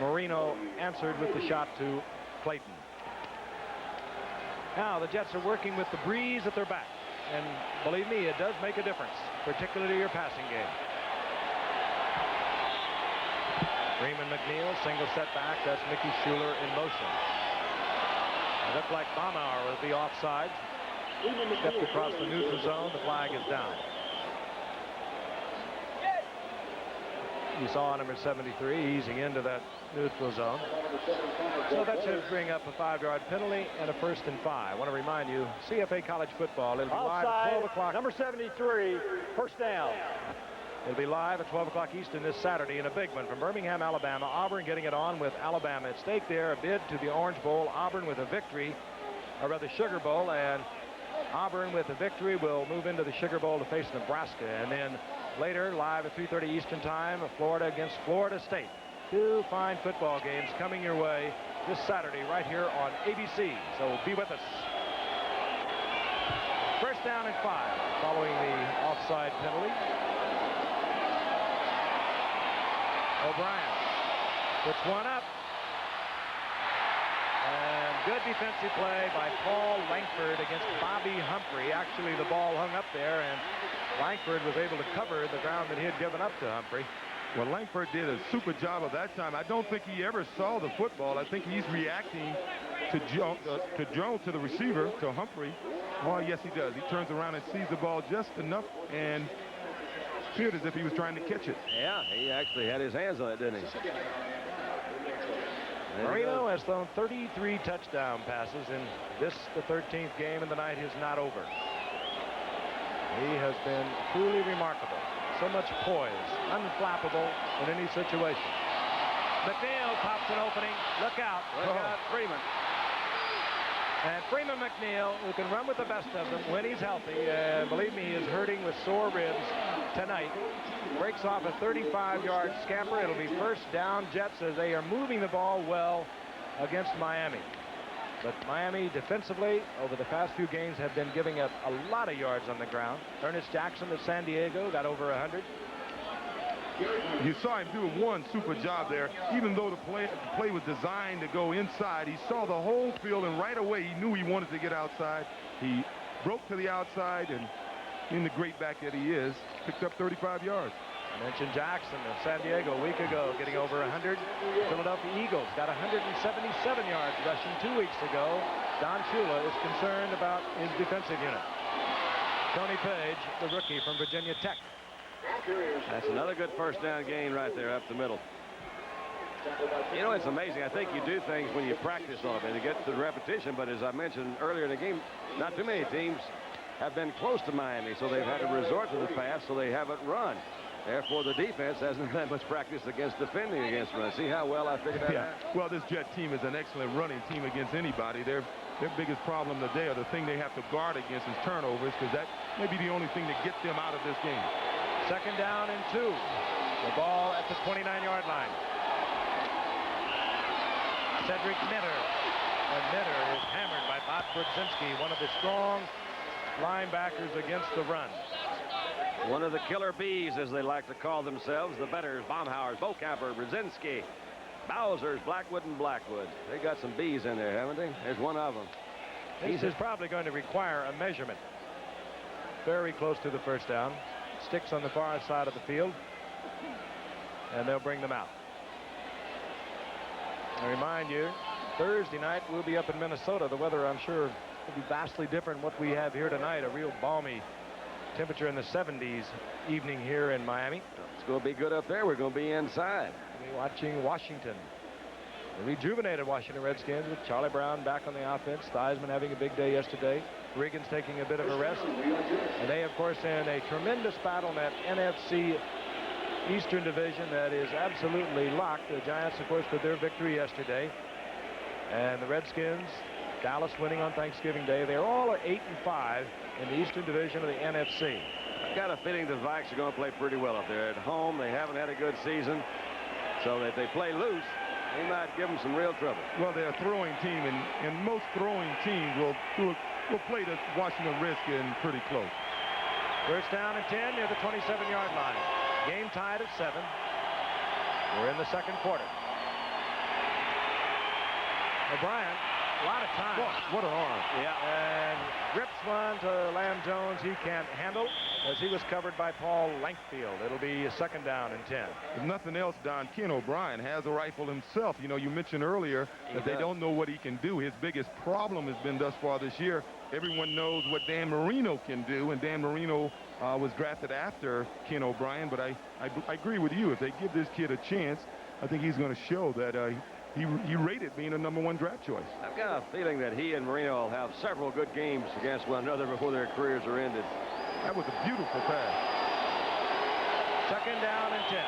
Marino answered with the shot to Clayton. Now, the Jets are working with the breeze at their back. And believe me, it does make a difference, particularly your passing game. Freeman McNeil, single setback. That's Mickey Schuler in motion. It looked like Baumauer would be offside. Stepped across the neutral zone. The flag is down. You saw number 73 easing into that neutral zone. So that should bring up a 5-yard penalty and a 1st and 5. I want to remind you, CFA college football, it'll be live at 12 o'clock. Number 73, 1st down. It'll be live at 12 o'clock Eastern this Saturday in a big one from Birmingham, Alabama. Auburn getting it on with Alabama at stake there. A bid to the Orange Bowl. Auburn with a victory, or rather Sugar Bowl, and Auburn with a victory will move into the Sugar Bowl to face Nebraska. And then later, live at 3:30 Eastern time, Florida against Florida State. 2 fine football games coming your way this Saturday right here on ABC. So be with us. 1st down and 5 following the offside penalty. O'Brien puts one up. And good defensive play by Paul Langford against Bobby Humphrey. Actually, the ball hung up there, and Langford was able to cover the ground that he had given up to Humphrey. Well, Langford did a super job of that time. I don't think he ever saw the football. I think he's reacting to Jones, to the receiver, to Humphrey. Oh, yes, he does. He turns around and sees the ball just enough and appeared as if he was trying to catch it. Yeah, he actually had his hands on it, didn't he? Marino has thrown 33 touchdown passes, and this, the 13th game of the night, is not over. He has been truly remarkable. So much poise, unflappable in any situation. McNeil pops an opening. Look out. Look out, Freeman. And Freeman McNeil, who can run with the best of them when he's healthy, and believe me, he is hurting with sore ribs tonight, breaks off a 35-yard scamper. It'll be first down, Jets, as they are moving the ball well against Miami. But Miami defensively over the past few games have been giving up a lot of yards on the ground. Ernest Jackson of San Diego got over 100. You saw him do one super job there. Even though the play was designed to go inside, he saw the whole field, and right away he knew he wanted to get outside. He broke to the outside, and in the great back that he is, picked up 35 yards. I mentioned Jackson of San Diego a week ago getting over 100. Philadelphia Eagles got 177 yards rushing 2 weeks ago. Don Shula is concerned about his defensive unit. Tony Page, the rookie from Virginia Tech. That's another good first down gain right there up the middle. You know, it's amazing. I think you do things when you practice on them and you get the repetition. But as I mentioned earlier in the game, not too many teams have been close to Miami, so they've had to resort to the pass, so they haven't run. Therefore, the defense hasn't had much practice against defending against run. See how well I figured that out? Well, this Jet team is an excellent running team against anybody. Their biggest problem today, or the thing they have to guard against, is turnovers, because that may be the only thing to get them out of this game. Second down and 2. The ball at the 29-yard line. Cedric Mitter. And Mitter is hammered by Bob Brzezinski, one of the strong linebackers against the run. One of the killer bees, as they like to call themselves, the Betters, Baumhauers, Bocamper, Brzezinski, Bowser's, Blackwood, and Blackwood. They got some bees in there, haven't they? There's one of them. This is probably going to require a measurement. Very close to the first down. Sticks on the far side of the field, and they'll bring them out. I remind you, Thursday night we'll be up in Minnesota. The weather, I'm sure, will be vastly different from what we have here tonight. A real balmy temperature in the 70s evening here in Miami. It's going to be good up there. We're going to be inside. We'll be watching Washington. The rejuvenated Washington Redskins with Charlie Brown back on the offense. Theismann having a big day yesterday. Riggins taking a bit of a rest. And they, of course, in a tremendous battle in that NFC Eastern Division that is absolutely locked. The Giants, of course, with their victory yesterday. And the Redskins, Dallas winning on Thanksgiving Day. They're all 8-5 in the Eastern Division of the NFC. I've got a feeling the Vikes are going to play pretty well up there. At home, they haven't had a good season. So if they play loose, they might give them some real trouble. Well, they're a throwing team, and most throwing teams will play the Washington Redskins pretty close. First down and 10 near the 27-yard line. Game tied at 7. We're in the second quarter. O'Brien, a lot of time. Oh, what an arm. Yeah, and rips one to Lamb Jones. He can't handle as he was covered by Paul Lankfield. It'll be a second down and 10. If nothing else, Don, Ken O'Brien has a rifle himself. You know, you mentioned earlier that they don't know what he can do. His biggest problem has been thus far this year. Everyone knows what Dan Marino can do, and Dan Marino was drafted after Ken O'Brien. But I agree with you. If they give this kid a chance, I think he's going to show that he rated being a #1 draft choice. I've got a feeling that he and Marino will have several good games against one another before their careers are ended. That was a beautiful pass. Second down and 10.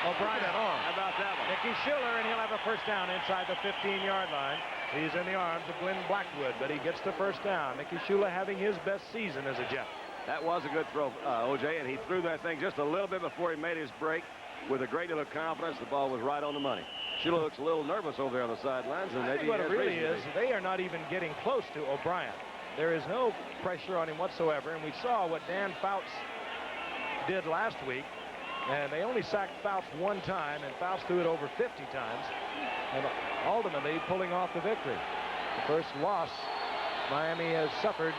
O'Brien. How about that one? Nicky Schiller, and he'll have a first down inside the 15-yard line. He's in the arms of Glenn Blackwood, but he gets the first down. Nicky Schiller having his best season as a Jet. That was a good throw, O.J., and he threw that thing just a little bit before he made his break. With a great deal of confidence, the ball was right on the money. Schiller looks a little nervous over there on the sidelines, and maybe what it really is, they are not even getting close to O'Brien. There is no pressure on him whatsoever, and we saw what Dan Fouts did last week, and they only sacked Fouts one time, and Fouts threw it over 50 times, and ultimately pulling off the victory. The first loss Miami has suffered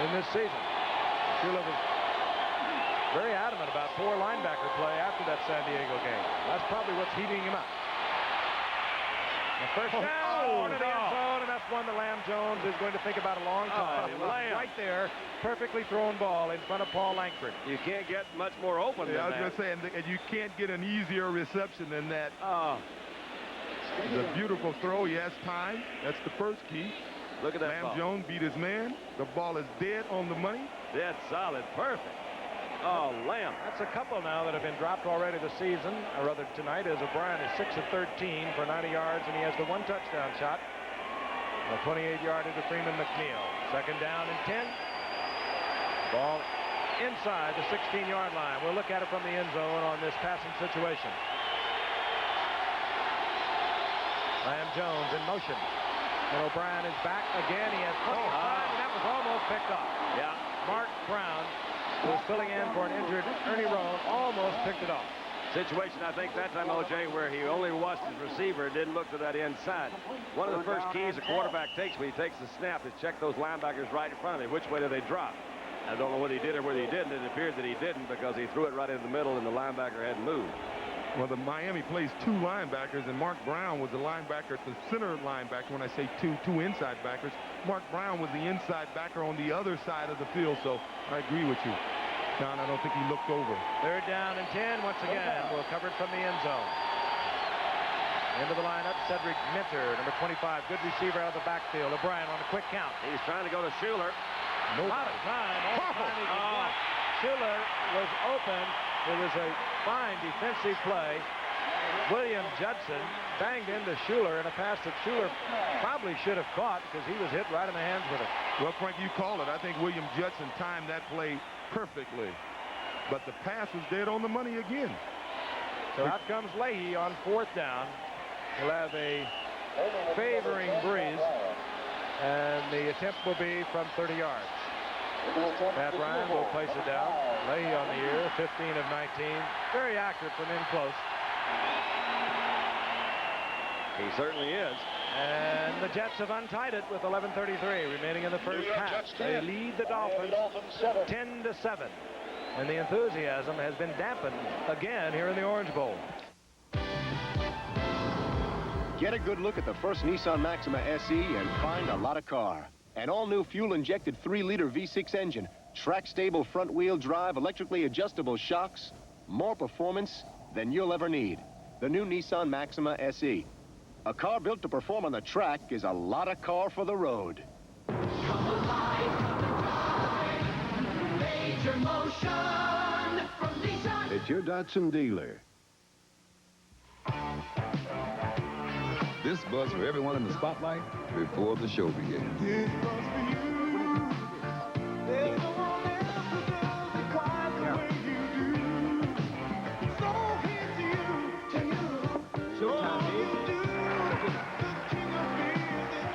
in this season. Schiller was very adamant about poor linebacker play after that San Diego game. That's probably what's heating him up. The first down to the end zone, and that's one that Lamb Jones is going to think about a long time. It was right there, perfectly thrown ball in front of Paul Langford. You can't get much more open than I was that. going to say, and you can't get an easier reception than that. It's a beautiful throw. He has time. That's the first key. Look at that Lamb ball. Jones beat his man. The ball is dead on the money. Dead solid. Perfect. Oh, Lamb. That's a couple now that have been dropped already this season, or rather tonight, as O'Brien is 6 of 13 for 90 yards, and he has the 1 touchdown shot. A 28-yarder to Freeman McNeil. Second down and 10. Ball inside the 16-yard line. We'll look at it from the end zone on this passing situation. Lamb Jones in motion. And O'Brien is back again. He has plenty of time, and that was almost picked off. Yeah. Mark Brown, who was filling in for an injured Ernie Roan, almost picked it off. Situation, I think, that time, O.J., where he only watched his receiver, didn't look to that inside. One of the first keys a quarterback takes when he takes the snap is check those linebackers right in front of him. Which way do they drop? I don't know whether he did or whether he didn't. It appeared that he didn't because he threw it right into the middle and the linebacker hadn't moved. Well, the Miami plays 2 linebackers, and Mark Brown was the linebacker, the center linebacker. When I say two inside backers, Mark Brown was the inside backer on the other side of the field, so I agree with you. Don, I don't think he looked over. Third down and 10 once again. We'll cover it from the end zone. Into the lineup, Cedric Minter, number 25, good receiver out of the backfield. O'Brien on a quick count. He's trying to go to Schuler. A lot of time. All the time he could block. Schuler was open. It was a fine defensive play. William Judson banged into Schuler in a pass that Schuler probably should have caught because he was hit right in the hands with it. Well, Frank, you call it. I think William Judson timed that play perfectly. But the pass was dead on the money again. So out comes Leahy on 4th down. He'll have a favoring breeze, and the attempt will be from 30 yards. Pat Ryan will place it down. Leahy on the year, 15 of 19. Very accurate from in close. He certainly is. And the Jets have untied it with 11:33 remaining in the first half. They lead the Dolphins 10-7. And the enthusiasm has been dampened again here in the Orange Bowl. Get a good look at the first Nissan Maxima SE and find a lot of car. An all-new fuel-injected 3-liter V6 engine, track-stable front-wheel drive, electrically adjustable shocks, more performance than you'll ever need. The new Nissan Maxima SE. A car built to perform on the track is a lot of car for the road. Come alive, major motion from Nissan. It's your Datsun dealer. This buzz for everyone in the spotlight before the show begins.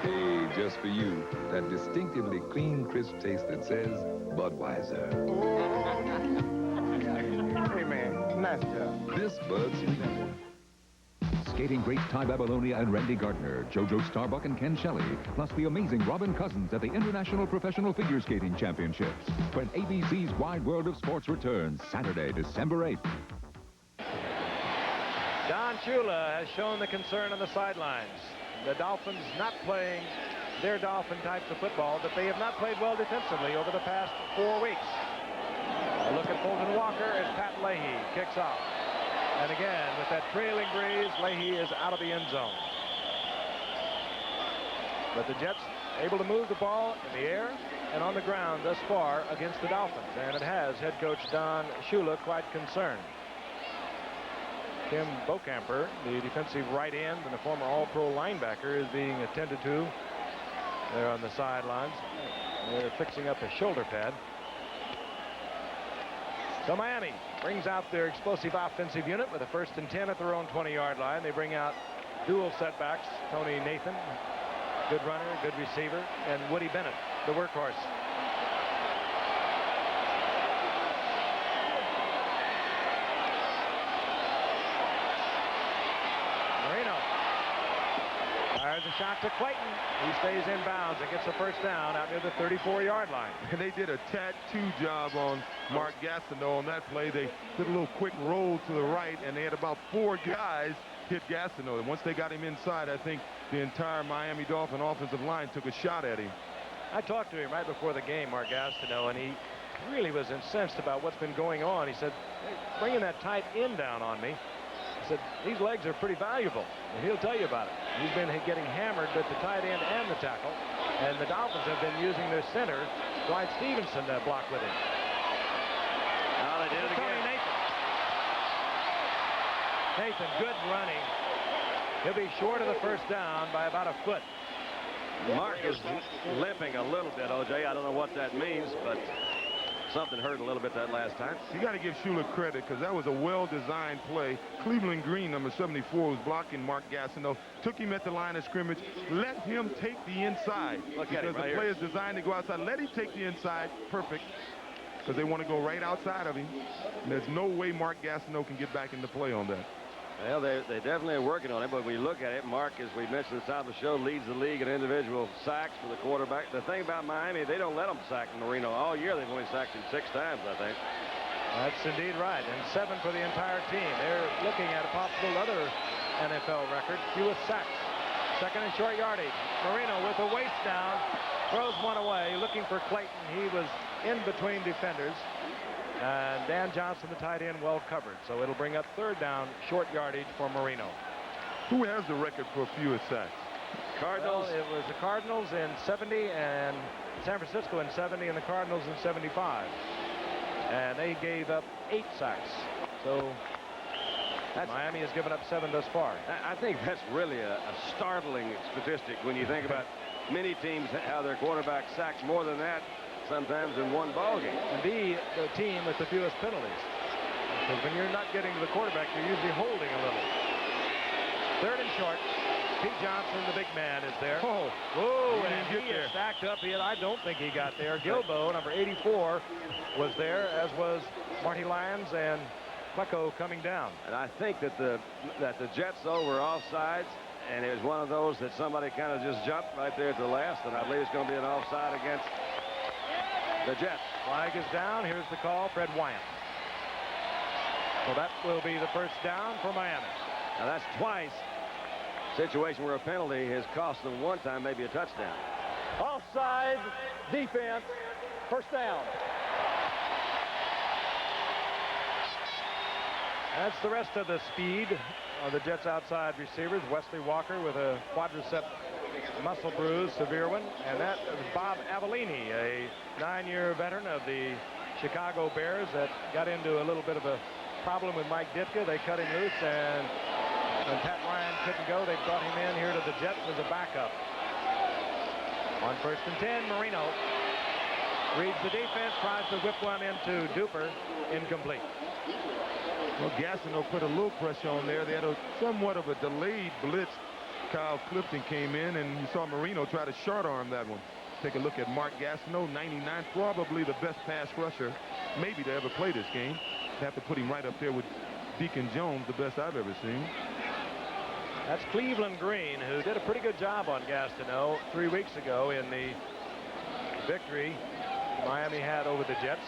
Hey, just for you, that distinctively clean, crisp taste that says Budweiser. Hey, man, nice job. This Bud's sweet. Skating greats Ty Babylonia and Randy Gardner, JoJo Starbuck and Ken Shelley, plus the amazing Robin Cousins at the International Professional Figure Skating Championships, when ABC's Wide World of Sports returns Saturday, December 8th. Don Shula has shown the concern on the sidelines. The Dolphins not playing their Dolphin types of football, but they have not played well defensively over the past 4 weeks. A look at Fulton Walker as Pat Leahy kicks off. And again, with that trailing breeze, Leahy is out of the end zone. But the Jets able to move the ball in the air and on the ground thus far against the Dolphins. And it has head coach Don Shula quite concerned. Tim Bocamper, the defensive right end and the former All-Pro linebacker, is being attended to there on the sidelines. They're fixing up a shoulder pad. So Miami brings out their explosive offensive unit with a 1st and 10 at their own 20-yard line. They bring out dual setbacks. Tony Nathan, good runner, good receiver, and Woody Bennett, the workhorse. Marino fires a shot to Clayton. He stays in bounds and gets a 1st down out near the 34-yard line. And they did a tattoo job on Mark Gastineau on that play. They did a little quick roll to the right, and they had about 4 guys hit Gastineau. And once they got him inside, I think the entire Miami Dolphin offensive line took a shot at him. I talked to him right before the game, Mark Gastineau, and he really was incensed about what's been going on. He said, hey, bringing that tight end down on me. He said, these legs are pretty valuable, and he'll tell you about it. He's been getting hammered at the tight end and the tackle, and the Dolphins have been using their center, Dwight Stevenson, to block with him. Now did it Tony again. Nathan, good running. He'll be short of the first down by about a foot. Mark is limping a little bit, O.J. I don't know what that means, but something hurt a little bit that last time. You got to give Schuler credit because that was a well-designed play. Cleveland Green, number 74, was blocking Mark Gastineau. Took him at the line of scrimmage. Let him take the inside. Look at him because right the play here. is designed to go outside. Let him take the inside. Perfect. Because they want to go right outside of him. And there's no way Mark Gastineau can get back into play on that. Well, they definitely are working on it, but when you look at it, Mark, as we mentioned at the top of the show, leads the league in individual sacks for the quarterback. The thing about Miami, they don't let them sack Marino. All year, they've only sacked him 6 times, I think. That's indeed right, and 7 for the entire team. They're looking at a possible other NFL record, fewest sacks. Second and short yardage. Marino with a waist down, throws one away, looking for Clayton. He was in between defenders. And Dan Johnson, the tight end, well covered. So it'll bring up third down, short yardage for Marino. Who has the record for fewest sacks? Cardinals. Well, it was the Cardinals in 70 and San Francisco in 70 and the Cardinals in 75. And they gave up 8 sacks. So Miami has given up 7 thus far. I think that's really a startling statistic when you think about many teams, how their quarterback sacks more than that sometimes in one ball game. And be the team with the fewest penalties. Because when you're not getting to the quarterback, you're usually holding a little. Third and short. Pete Johnson, the big man, is there. Oh, and he is stacked up. I don't think he got there. Gilbo, number 84, was there, as was Marty Lyons and Plecko coming down. And I think that the Jets, though, were offsides, and it was one of those that somebody kind of just jumped right there at the last, and I believe it's going to be an offside against the Jets. Flag is down. Here's the call, Fred Wyant. So that will be the first down for Miami. Now that's twice. Situation where a penalty has cost them one time, maybe a touchdown. Offside, defense, first down. That's the rest of the speed of the Jets' outside receivers. Wesley Walker with a quadricep muscle bruise, severe one. And that was Bob Avellini, a 9-year veteran of the Chicago Bears that got into a little bit of a problem with Mike Ditka. They cut him loose, and when Pat Ryan couldn't go, they brought him in here to the Jets as a backup. On first and 10, Marino reads the defense, tries to whip one into Duper, incomplete. Well, Gastineau put a little pressure on there. They had somewhat of a delayed blitz. Kyle Clifton came in, and you saw Marino try to short arm that one. Take a look at Mark Gastineau, 99, probably the best pass rusher maybe to ever play this game. Have to put him right up there with Deacon Jones, the best I've ever seen. That's Cleveland Green, who did a pretty good job on Gastineau 3 weeks ago in the victory Miami had over the Jets.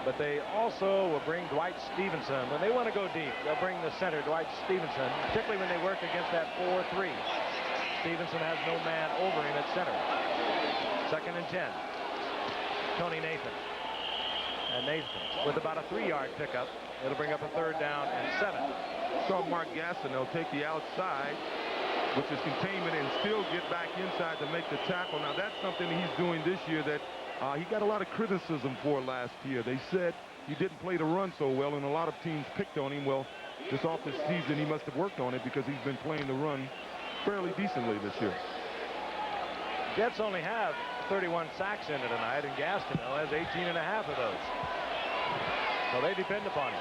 But they also will bring Dwight Stevenson. When they want to go deep, they'll bring the center, Dwight Stevenson, particularly when they work against that 4-3. Stevenson has no man over him at center. Second and 10. Tony Nathan. And Nathan with about a 3-yard pickup. It'll bring up a third down and 7. Saw Mark Gastineau take the outside, which is containment, and still get back inside to make the tackle. Now, that's something he's doing this year that he got a lot of criticism for last year. They said he didn't play the run so well, and a lot of teams picked on him. Well, this off the season, he must have worked on it because he's been playing the run fairly decently this year. Jets only have 31 sacks in it tonight, and Gastineau has 18.5 of those. So they depend upon him.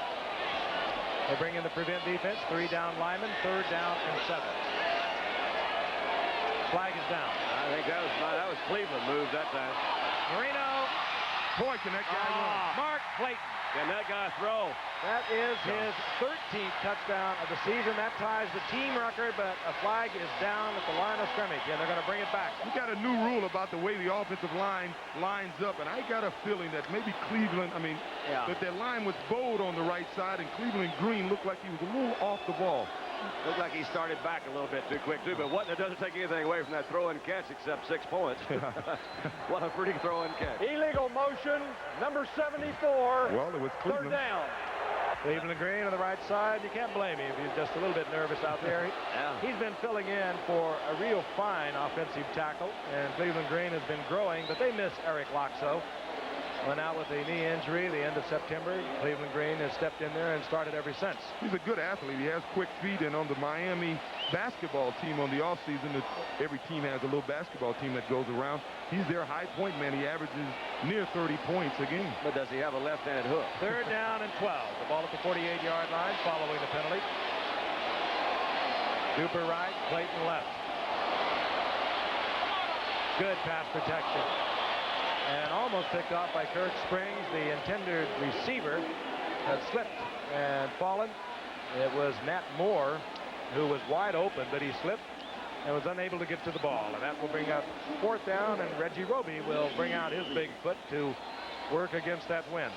They bring in the prevent defense, 3 down linemen, third down and 7. Flag is down. I think that was Cleveland moved that time. Marino. Boy, can that guy run. Mark Clayton. Can that guy throw? That is his 13th touchdown of the season. That ties the team record, but a flag is down at the line of scrimmage, and they're going to bring it back. We got a new rule about the way the offensive line lines up, and I got a feeling that maybe Cleveland, that their line was bold on the right side, and Cleveland Green looked like he was a little off the ball. Looked like he started back a little bit too quick, too, but it doesn't take anything away from that throw and catch except 6 points. What a pretty throw and catch. Illegal motion, number 74. Well, it was Cleveland. Third down. Cleveland Green on the right side. You can't blame him if he's just a little bit nervous out there. He's been filling in for a real fine offensive tackle, and Cleveland Green has been growing, but they miss Eric Loxo. went out with a knee injury the end of September. Cleveland Green has stepped in there and started ever since. He's a good athlete. He has quick feet, and on the Miami basketball team on the offseason, every team has a little basketball team that goes around. He's their high point man. He averages near 30 points a game. But does he have a left-handed hook? 3rd down and 12. The ball at the 48-yard line following the penalty. Cooper right, Clayton left. Good pass protection. And almost picked off by Kirk Springs. The intended receiver had slipped and fallen. It was Nat Moore who was wide open, but he slipped and was unable to get to the ball. And that will bring up 4th down, and Reggie Roby will bring out his big foot to work against that wind.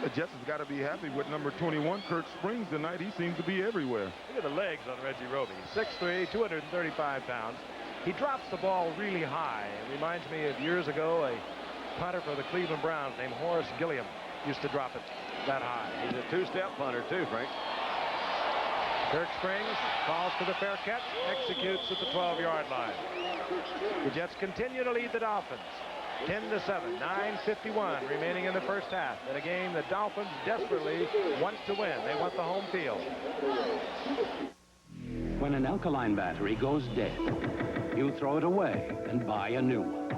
The Jets has got to be happy with number 21, Kirk Springs, tonight. He seems to be everywhere. Look at the legs on Reggie Roby. 6'3", 235 pounds. He drops the ball really high. It reminds me of years ago, a punter for the Cleveland Browns named Horace Gilliam used to drop it that high. He's a 2-step punter, too, Frank. Kirk Springs calls for the fair catch, executes at the 12-yard line. The Jets continue to lead the Dolphins. 10-7, 9:51 remaining in the first half. In a game the Dolphins desperately want to win. They want the home field. When an alkaline battery goes dead, you throw it away and buy a new one.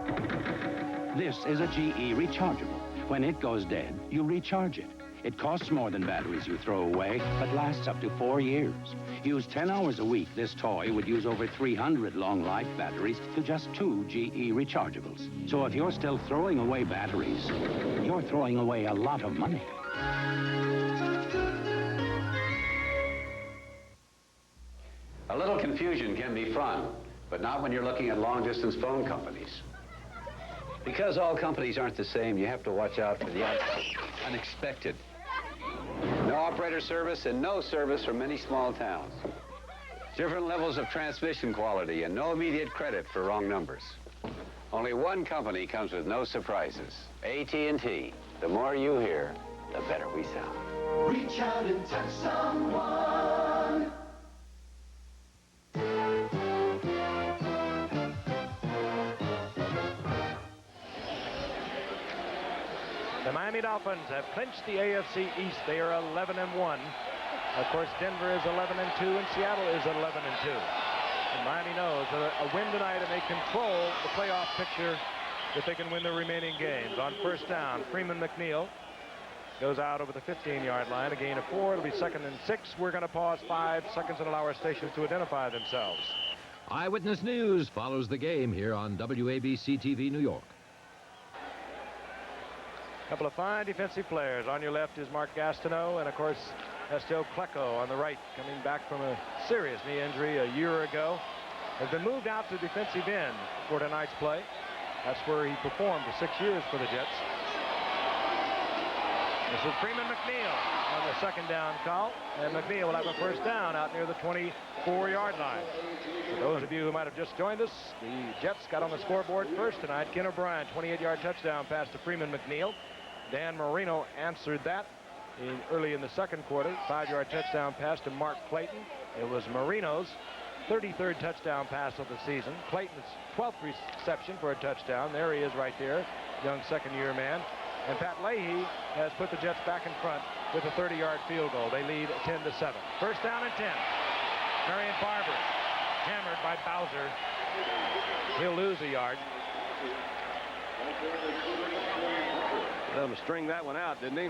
This is a GE rechargeable. When it goes dead, you recharge it. It costs more than batteries you throw away, but lasts up to 4 years. Used 10 hours a week, this toy would use over 300 long-life batteries to just 2 GE rechargeables. So if you're still throwing away batteries, you're throwing away a lot of money. A little confusion can be fun, but not when you're looking at long-distance phone companies. Because all companies aren't the same, you have to watch out for the unexpected. No operator service and no service from many small towns. Different levels of transmission quality and no immediate credit for wrong numbers. Only one company comes with no surprises. AT&T. The more you hear, the better we sound. Reach out and touch someone. The Miami Dolphins have clinched the AFC East. They are 11-1. Of course, Denver is 11-2, and Seattle is 11-2. And Miami knows that a win tonight, and they control the playoff picture if they can win the remaining games. On 1st down, Freeman McNeil goes out over the 15-yard line. A gain of 4. It'll be 2nd and 6. We're going to pause 5 seconds and allow our stations to identify themselves. Eyewitness News follows the game here on WABC-TV New York. Couple of fine defensive players. On your left is Mark Gastineau, and of course Estelle Klecko on the right, coming back from a serious knee injury a year ago. Has been moved out to defensive end for tonight's play. That's where he performed for 6 years for the Jets. This is Freeman McNeil on the 2nd down call, and McNeil will have a 1st down out near the 24-yard line. For those of you who might have just joined us, the Jets got on the scoreboard first tonight. Ken O'Brien, 28-yard touchdown pass to Freeman McNeil. Dan Marino answered that early in the 2nd quarter. 5-yard touchdown pass to Mark Clayton. It was Marino's 33rd touchdown pass of the season. Clayton's 12th reception for a touchdown. There he is right there, young 2nd-year man. And Pat Leahy has put the Jets back in front with a 30-yard field goal. They lead 10-7. 1st down and 10. Marion Barber hammered by Bowser. He'll lose a yard. Let him string that one out, didn't he?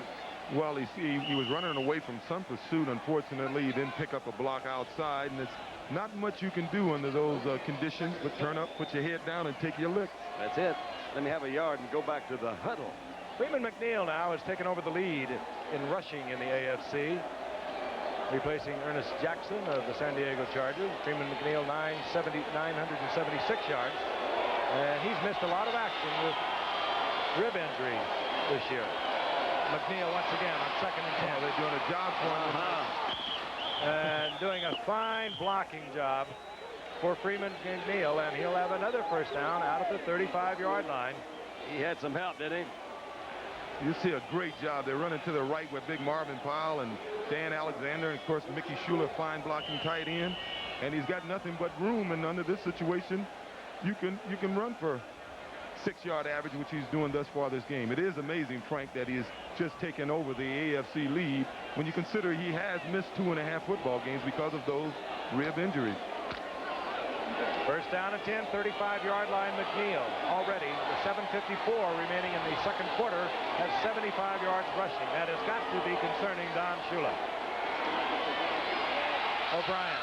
Well, he was running away from some pursuit. Unfortunately, he didn't pick up a block outside, and it's not much you can do under those conditions but turn up, put your head down, and take your lick. That's it. Let me have a yard and go back to the huddle. Freeman McNeil now has taken over the lead in rushing in the AFC, replacing Ernest Jackson of the San Diego Chargers. Freeman McNeil 976 yards, and he's missed a lot of action with rib injury this year. McNeil once again on 2nd and 10. Oh, they're doing a job for him. And doing a fine blocking job for Freeman McNeil, and he'll have another 1st down out of the 35-yard line. He had some help, didn't he? You see a great job. They're running to the right with Big Marvin Powell and Dan Alexander, and of course Mickey Schuler, fine blocking tight end. And he's got nothing but room, and under this situation, you can run for 6-yard average, which he's doing thus far this game. It is amazing, Frank, that he has just taken over the AFC lead when you consider he has missed 2.5 football games because of those rib injuries. First down and 10, 35-yard line. McNeil already with 7:54 remaining in the second quarter has 75 yards rushing. That has got to be concerning Don Shula. O'Brien.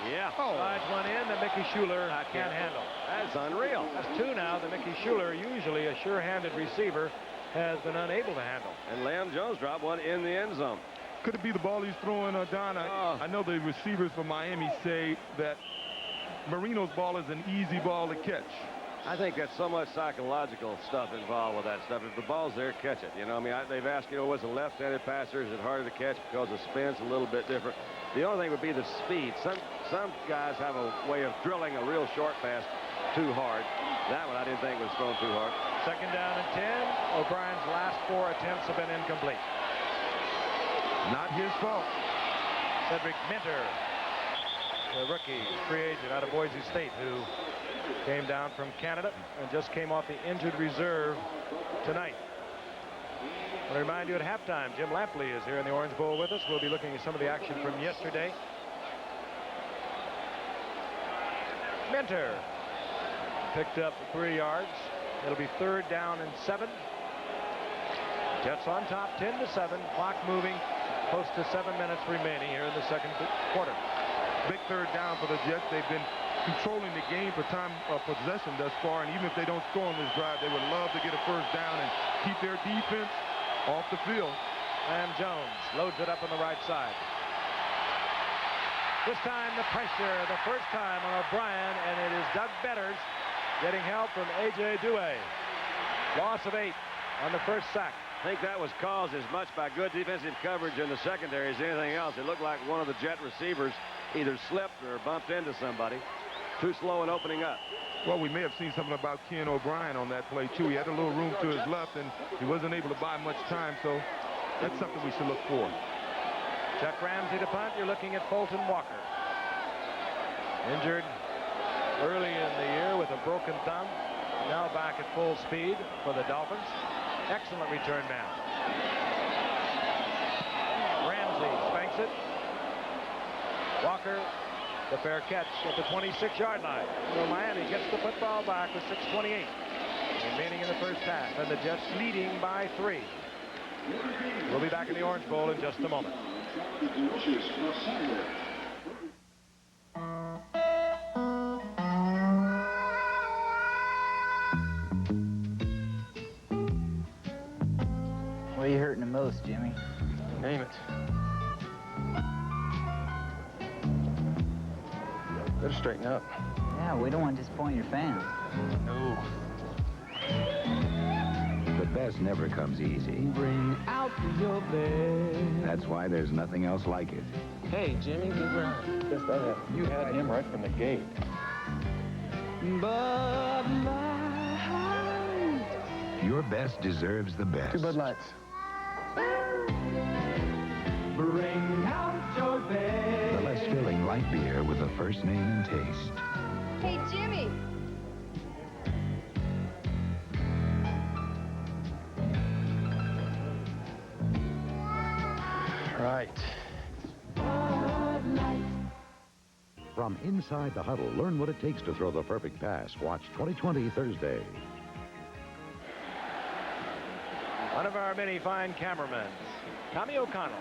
Yeah. Slides one in that Mickey Schuler can't handle. That's unreal. That's two now that Mickey Schuler, usually a sure-handed receiver, has been unable to handle. And Lamb Jones dropped one in the end zone. Could it be the ball he's throwing, Don? I know the receivers for Miami say that Marino's ball is an easy ball to catch. I think that's so much psychological stuff involved with that stuff. If the ball's there, catch it. You know, I mean, they've asked, was a left-handed passer, is it harder to catch because the spin's a little bit different? The only thing would be the speed. Some guys have a way of drilling a real short pass too hard. That one I didn't think was thrown too hard. Second down and 10. O'Brien's last 4 attempts have been incomplete. Not his fault. Cedric Minter, the rookie free agent out of Boise State, who came down from Canada and just came off the injured reserve tonight. I want to remind you at halftime, Jim Lampley is here in the Orange Bowl with us. We'll be looking at some of the action from yesterday. Minter picked up 3 yards. It'll be third down and 7. Jets on top, 10-7. Clock moving, close to 7 minutes remaining here in the second quarter. Big third down for the Jets. They've been controlling the game for time of possession thus far, and even if they don't score on this drive, they would love to get a first down and keep their defense off the field. Lamb Jones loads it up on the right side. This time the pressure, the first time on O'Brien, and it is Doug Betters getting help from A.J. Douay. Loss of 8 on the first sack. I think that was caused as much by good defensive coverage in the secondary as anything else. It looked like one of the Jet receivers either slipped or bumped into somebody. Too slow in opening up. Well, we may have seen something about Ken O'Brien on that play, too. He had a little room to his left, and he wasn't able to buy much time, so that's something we should look for. Chuck Ramsey to punt. You're looking at Fulton Walker. Injured early in the year with a broken thumb. Now back at full speed for the Dolphins. Excellent return man. Ramsey spanks it. Walker, the fair catch at the 26-yard line. So Miami gets the football back with 6:28 remaining in the first half, and the Jets leading by 3. We'll be back in the Orange Bowl in just a moment. Where are you hurting the most, Jimmy? Name it. Better straighten up. Yeah, we don't want to disappoint your fans. No. The best never comes easy. Bring out your best. That's why there's nothing else like it. Hey, Jimmy, good run. Guess that happened. You had him right from the gate. Bud Light. Your best deserves the best. 2 Bud Lights. Bring out your best. The less filling light beer with a first name and taste. Hey, Jimmy. Right. From inside the huddle, learn what it takes to throw the perfect pass. Watch 2020 Thursday. One of our many fine cameramen, Tommy O'Connell,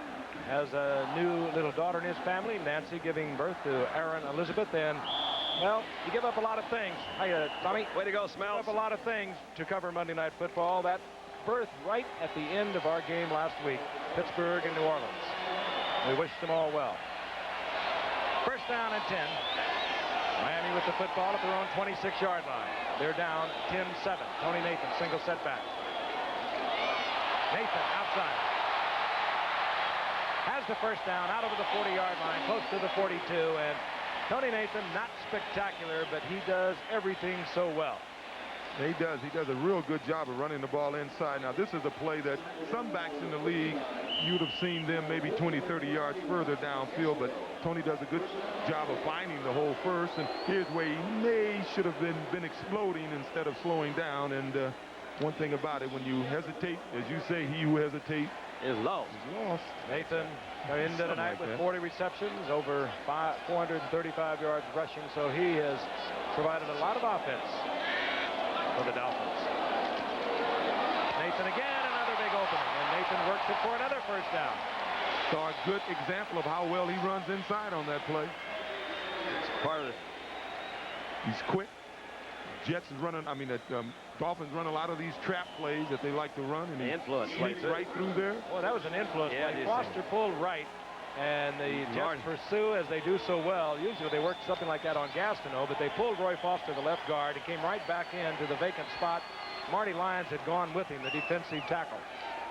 has a new little daughter in his family, Nancy, giving birth to Aaron Elizabeth. And, well, you give up a lot of things. Hiya, Tommy. Way to go, Smells. Give up a lot of things to cover Monday Night Football. That birth right at the end of our game last week, Pittsburgh and New Orleans. We wish them all well. First down and 10. Miami with the football at their own 26-yard line. They're down 10-7. Tony Nathan, single setback. Nathan outside. Has the first down out over the 40-yard line, close to the 42. And Tony Nathan, not spectacular, but he does everything so well. He does. He does a real good job of running the ball inside. Now, this is a play that some backs in the league, you'd have seen them maybe 20, 30 yards further downfield, but Tony does a good job of finding the hole first, and here's where he should have been exploding instead of slowing down. And one thing about it, when you hesitate, as you say, he who hesitates is lost. Nathan into tonight with 40 receptions, over 435 yards rushing, so he has provided a lot of offense for the Dolphins. Nathan again, another big opening, and Nathan works it for another first down. So a good example of how well he runs inside on that play. It's part of it. He's quick. Jets is running, Dolphins run a lot of these trap plays that they like to run, and he sneaks right through there. Well, that was an influence play. Foster pulled right, and the Jets pursue as they do so well. Usually they work something like that on Gastineau, but they pulled Roy Foster, the left guard, and came right back into the vacant spot. Marty Lyons had gone with him, the defensive tackle.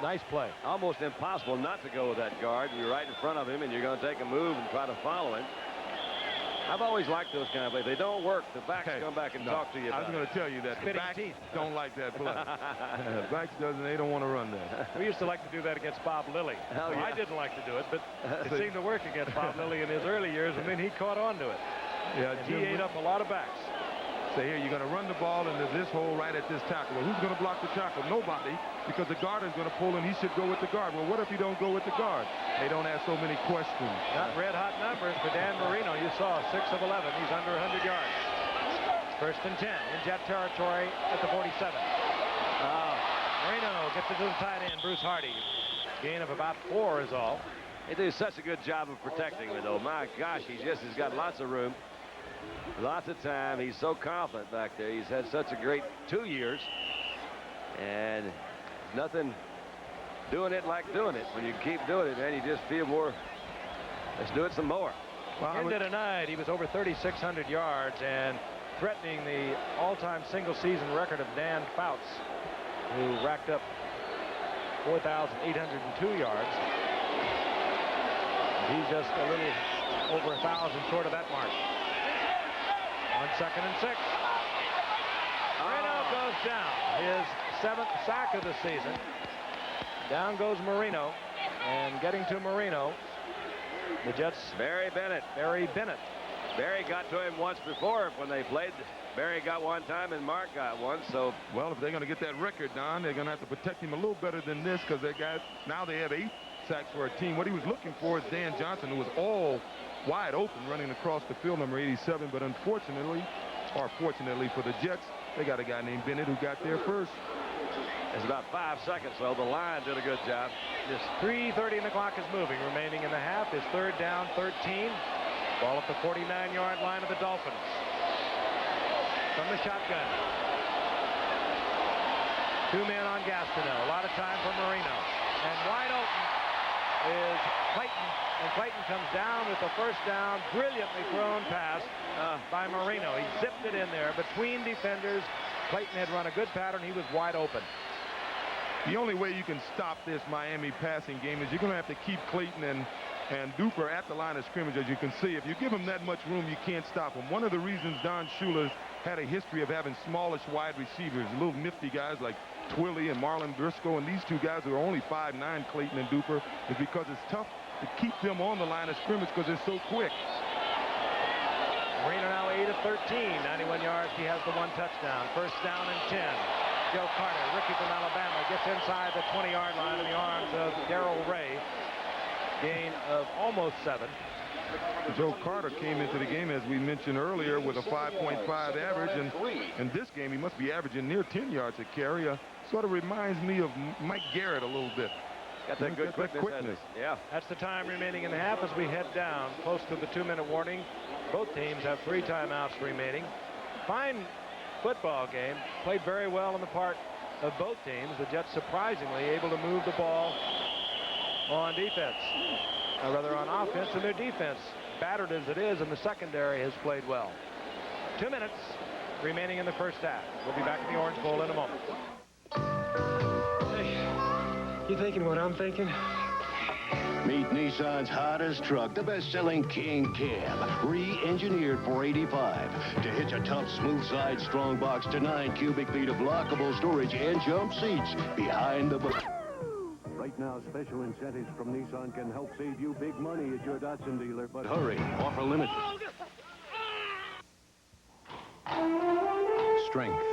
Nice play. Almost impossible not to go with that guard. You're right in front of him, and you're going to take a move and try to follow him. I've always liked those kind of plays. They don't work. The backs come back and talk to you about I was going to tell you that. The backs don't like that play. Backs they don't want to run that. We used to like to do that against Bob Lilly. Well, I didn't like to do it, but it seemed to work against Bob Lilly in his early years, and then he caught on to it. Yeah, and he ate up a lot of backs. So here, you're going to run the ball into this hole right at this tackle. Well, who's going to block the tackle? Nobody, because the guard is going to pull, and he should go with the guard. Well, what if he don't go with the guard? They don't ask so many questions. Not red-hot numbers for Dan Marino. You saw 6 of 11. He's under 100 yards. First and 10 in Jet territory at the 47. Marino gets it to the tight end, Bruce Hardy. Gain of about 4 is all. They do such a good job of protecting him, though. My gosh, he's got lots of room. Lots of time. He's so confident back there. He's had such a great 2 years. And nothing doing it like doing it. When you keep doing it, man, you just feel more. Let's do it some more. Well, into tonight, he was over 3,600 yards and threatening the all-time single-season record of Dan Fouts, who racked up 4,802 yards. He's just a little over 1,000 short of that mark. On 2nd and 6. Marino goes down. His 7th sack of the season. Down goes Marino. And getting to Marino, the Jets. Barry Bennett. Barry got to him once before when they played. Barry got one time and Mark got one. So, well, if they're going to get that record, Don, they're going to have to protect him a little better than this, because now they have 8 sacks for a team. What he was looking for is Dan Johnson, who was all wide open running across the field, number 87, but unfortunately, or fortunately for the Jets, they got a guy named Bennett who got there first. It's about 5 seconds, so the line did a good job. Just 3:30 and the clock is moving. Remaining in the half is 3rd down, 13. Ball at the 49-yard line of the Dolphins. From the shotgun. 2 men on Gastineau. A lot of time for Marino. And wide open is Clayton. And Clayton comes down with the first down. Brilliantly thrown pass by Marino. He zipped it in there between defenders. Clayton had run a good pattern. He was wide open. The only way you can stop this Miami passing game is you're going to have to keep Clayton and Duper at the line of scrimmage. As you can see, if you give him that much room, you can't stop him. One of the reasons Don Shula's had a history of having smallish wide receivers, little nifty guys like Twilly and Marlon Briscoe, and these two guys who are only 5'9", Clayton and Duper, is because it's tough to keep them on the line of scrimmage because they're so quick. Marino now 8 of 13, 91 yards. He has the 1 touchdown. First down and 10. Joe Carter, rookie from Alabama, gets inside the 20-yard line in the arms of Darrell Ray. Gain of almost 7. Joe Carter came into the game, as we mentioned earlier, with a 5.5 average, and in this game he must be averaging near 10 yards a carry. Sort of reminds me of Mike Garrett a little bit. Got that good quickness. Yeah. That's the time remaining in the half as we head down close to the 2-minute warning. Both teams have 3 timeouts remaining. Fine football game. Played very well on the part of both teams. The Jets surprisingly able to move the ball on defense. Or rather on offense, and their defense, battered as it is in the secondary, has played well. 2 minutes remaining in the first half. We'll be back in the Orange Bowl in a moment. Hey, you thinking what I'm thinking? Meet Nissan's hottest truck, the best-selling King Cab, re-engineered for 85 to hitch a tough, smooth-side, strong box to 9 cubic feet of lockable storage and jump seats behind the book. Right now, special incentives from Nissan can help save you big money at your Datsun dealer, but hurry, offer limited. Strength,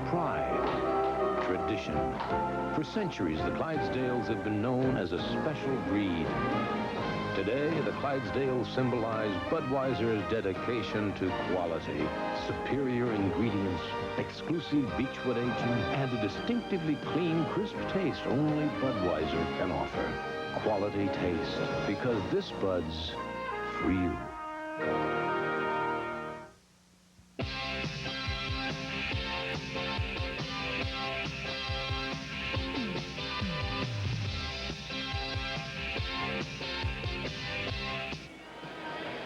pride, tradition. For centuries, the Clydesdales have been known as a special breed. Today, the Clydesdales symbolize Budweiser's dedication to quality, superior ingredients, exclusive beechwood aging, and a distinctively clean, crisp taste only Budweiser can offer. Quality taste, because this Bud's for you.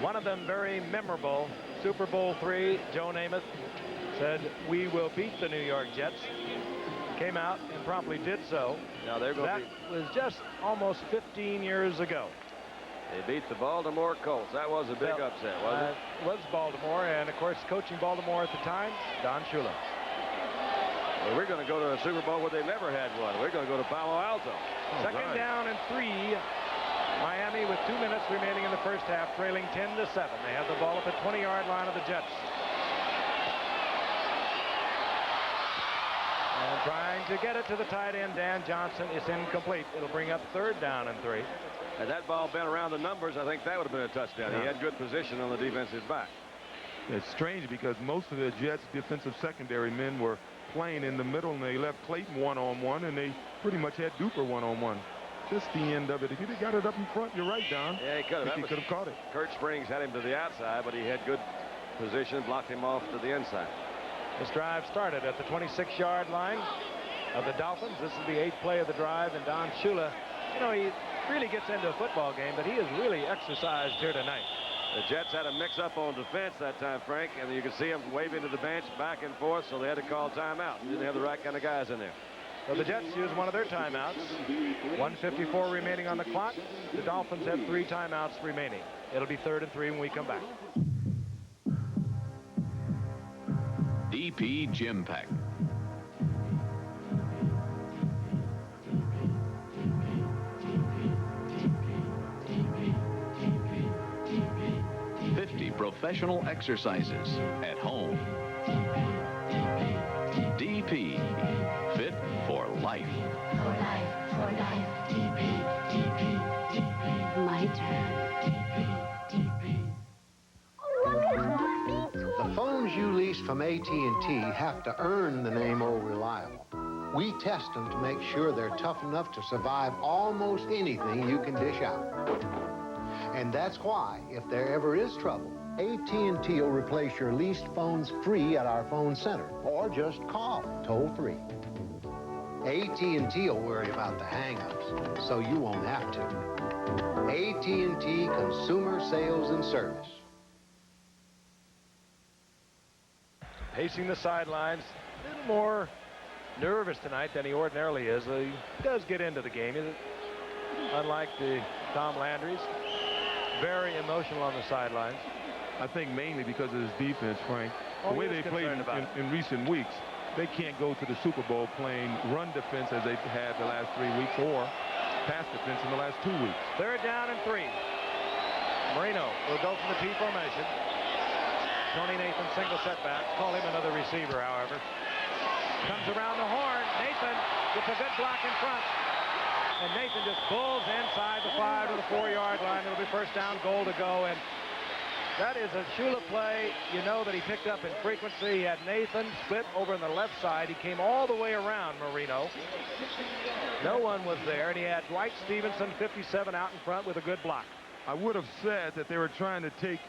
One of them very memorable, Super Bowl III, Joe Namath said, "We will beat the New York Jets." Came out and promptly did so. Now they're going that was just almost 15 years ago. They beat the Baltimore Colts. That was a big upset, wasn't it? It was Baltimore, and of course, coaching Baltimore at the time, Don Shula. Well, we're going to go to a Super Bowl where they never had one. We're going to go to Palo Alto. Second down and 3. Miami with 2 minutes remaining in the first half, trailing 10-7. They have the ball at the 20-yard line of the Jets. And trying to get it to the tight end, Dan Johnson. Is incomplete. It'll bring up 3rd down and 3. Had that ball been around the numbers, I think that would have been a touchdown. He had good position on the defensive back. It's strange because most of the Jets' defensive secondary men were playing in the middle, and they left Clayton one-on-one, and they pretty much had Duper one-on-one. Just the end of it. If he'd have got it up in front, you're right, Don. Yeah, he could have. He could have caught it. Kurt Springs had him to the outside, but he had good position, blocked him off to the inside. This drive started at the 26-yard line of the Dolphins. This is the 8th play of the drive, and Don Shula, you know, he really gets into a football game, but he is really exercised here tonight. The Jets had a mix-up on defense that time, Frank, and you can see him waving to the bench back and forth, so they had to call timeout. Didn't have the right kind of guys in there. So the Jets use one of their timeouts. 1:54 remaining on the clock. The Dolphins have 3 timeouts remaining. It'll be 3rd and 3 when we come back. DP Gym Pack. Professional exercises at home. DP, fit for life. For life, for life. DP. My turn. DP. The phones you lease from AT&T have to earn the name Old Reliable. We test them to make sure they're tough enough to survive almost anything you can dish out. And that's why, if there ever is trouble, AT&T will replace your leased phones free at our phone center, or just call toll-free. AT&T will worry about the hang-ups, so you won't have to. AT&T Consumer Sales and Service. Pacing the sidelines, a little more nervous tonight than he ordinarily is. He does get into the game, unlike the Tom Landry's. Very emotional on the sidelines. I think mainly because of his defense, Frank. Oh, the way they played in recent weeks, they can't go to the Super Bowl playing run defense as they've had the last 3 weeks or pass defense in the last 2 weeks. 3rd down and 3. Marino will go from the T formation. Tony Nathan single setback. Call him another receiver, however. Comes around the horn. Nathan gets a good block in front. And Nathan just pulls inside the 5 to the 4-yard line. It'll be 1st down, goal to go. And that is a Shula play. You know that he picked up in frequency. He had Nathan split over on the left side. He came all the way around Marino. No one was there. And he had Dwight Stevenson, 57, out in front with a good block. I would have said that they were trying to take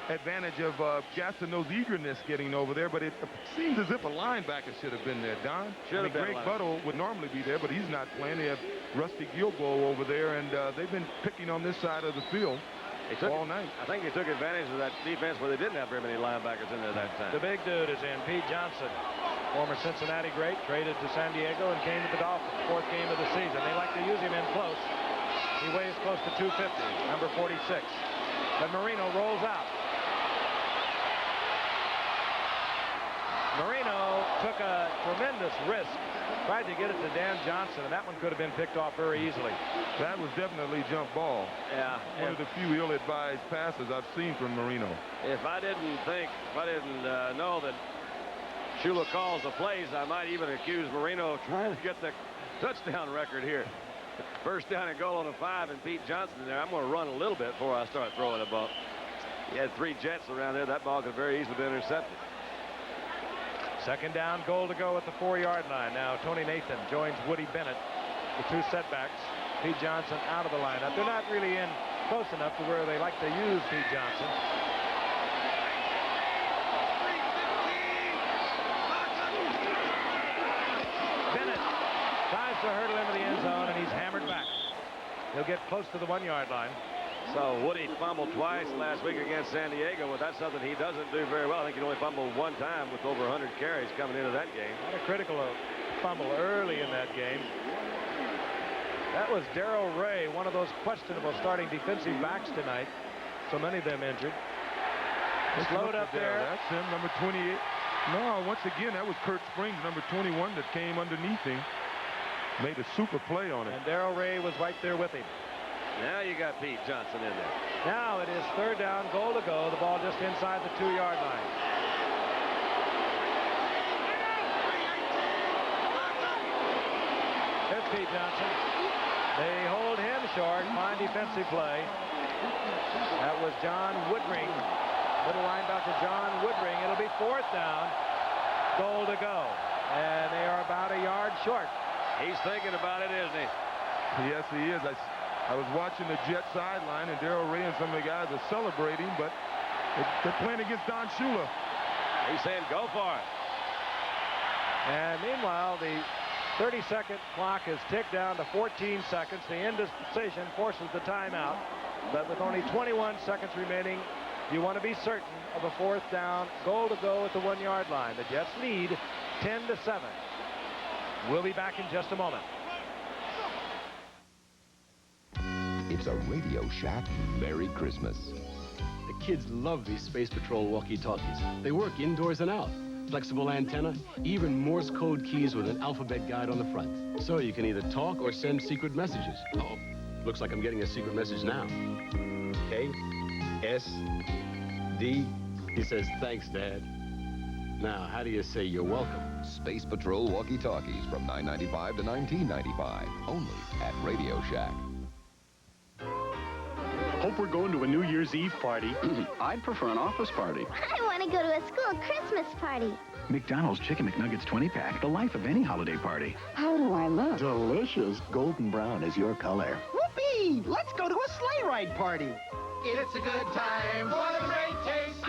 advantage of Gastineau's eagerness getting over there, but it seems as if a linebacker should have been there, Don. Should have been. Greg Buttle would normally be there, but he's not playing. They have Rusty Gilbo over there, and they've been picking on this side of the field all night. I think they took advantage of that defense where they didn't have very many linebackers in there that time. The big dude is in, Pete Johnson. Former Cincinnati great, traded to San Diego and came to the Dolphins. 4th game of the season. They like to use him in close. He weighs close to 250, number 46. But Marino rolls out. Marino took a tremendous risk. Tried to get it to Dan Johnson, and that one could have been picked off very easily. That was definitely jump ball. Yeah. One of the few ill-advised passes I've seen from Marino. If I didn't know that Shula calls the plays, I might even accuse Marino of trying to get the touchdown record here. First down and goal on a 5, and Pete Johnson there. I'm going to run a little bit before I start throwing the ball. He had 3 Jets around there. That ball could very easily be intercepted. Second down, goal to go at the 4-yard line. Now Tony Nathan joins Woody Bennett. The 2 setbacks. Pete Johnson out of the lineup. They're not really in close enough to where they like to use Pete Johnson. Bennett tries to hurdle into the end zone, and he's hammered back. He'll get close to the 1-yard line. So Woody fumbled twice last week against San Diego, but that's something he doesn't do very well. I think he only fumbled 1 time with over 100 carries coming into that game. Had a critical fumble early in that game. That was Darrell Ray, one of those questionable starting defensive backs tonight. So many of them injured. Slowed up there. That's him, number 28. No, once again, that was Kurt Springs, number 21, that came underneath him. Made a super play on it. And Darrell Ray was right there with him. Now you got Pete Johnson in there. Now it is third down, goal to go. The ball just inside the 2-yard line. There's Pete Johnson. They hold him short. Fine defensive play. That was John Woodring. Middle linebacker John Woodring. It'll be 4th down. Goal to go. And they are about a yard short. He's thinking about it, isn't he? Yes, he is. I was watching the Jet sideline, and Darrell Ray and some of the guys are celebrating, but they're playing against Don Shula. He's saying go for it. And meanwhile, the 30-second clock is ticked down to 14 seconds. The indecision forces the timeout. But with only 21 seconds remaining, you want to be certain of a 4th down, goal to go at the 1-yard line. The Jets lead 10-7. We'll be back in just a moment. It's a Radio Shack Merry Christmas. The kids love these Space Patrol walkie-talkies. They work indoors and out. Flexible antenna, even Morse code keys with an alphabet guide on the front. So you can either talk or send secret messages. Oh, looks like I'm getting a secret message now. K, S, D. He says, thanks, Dad. Now, how do you say you're welcome? Space Patrol walkie-talkies from $9.95 to $19.95. Only at Radio Shack. Hope we're going to a New Year's Eve party. I'd prefer an office party. I want to go to a school Christmas party. McDonald's Chicken McNuggets 20-pack, the life of any holiday party. How do I look? Delicious. Golden brown is your color. Whoopee! Let's go to a sleigh ride party. It's a good time for the great taste.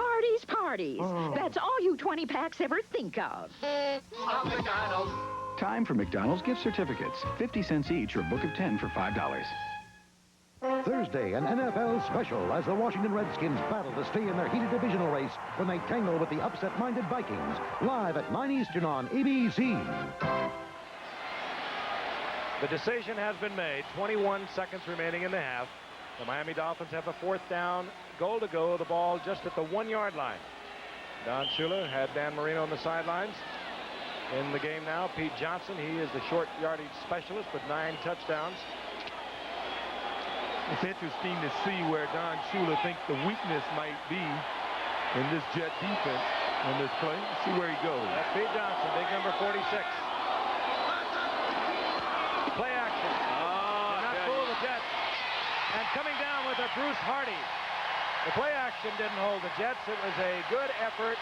Parties. That's all you 20-packs ever think of. Of McDonald's. Time for McDonald's gift certificates. 50 cents each or book of 10 for $5. Thursday, an NFL special as the Washington Redskins battle to stay in their heated divisional race when they tangle with the upset-minded Vikings. Live at 9 Eastern on ABC. The decision has been made. 21 seconds remaining in the half. The Miami Dolphins have a 4th down, goal to go. The ball just at the 1-yard line. Don Shula had Dan Marino on the sidelines. In the game now, Pete Johnson. He is the short yardage specialist with 9 touchdowns. It's interesting to see where Don Shula thinks the weakness might be in this Jet defense on this play. Let's see where he goes. That's Pete Johnson, big number 46. Play action. Not fool the Jets. And coming down with it, Bruce Hardy. The play action didn't hold the Jets. It was a good effort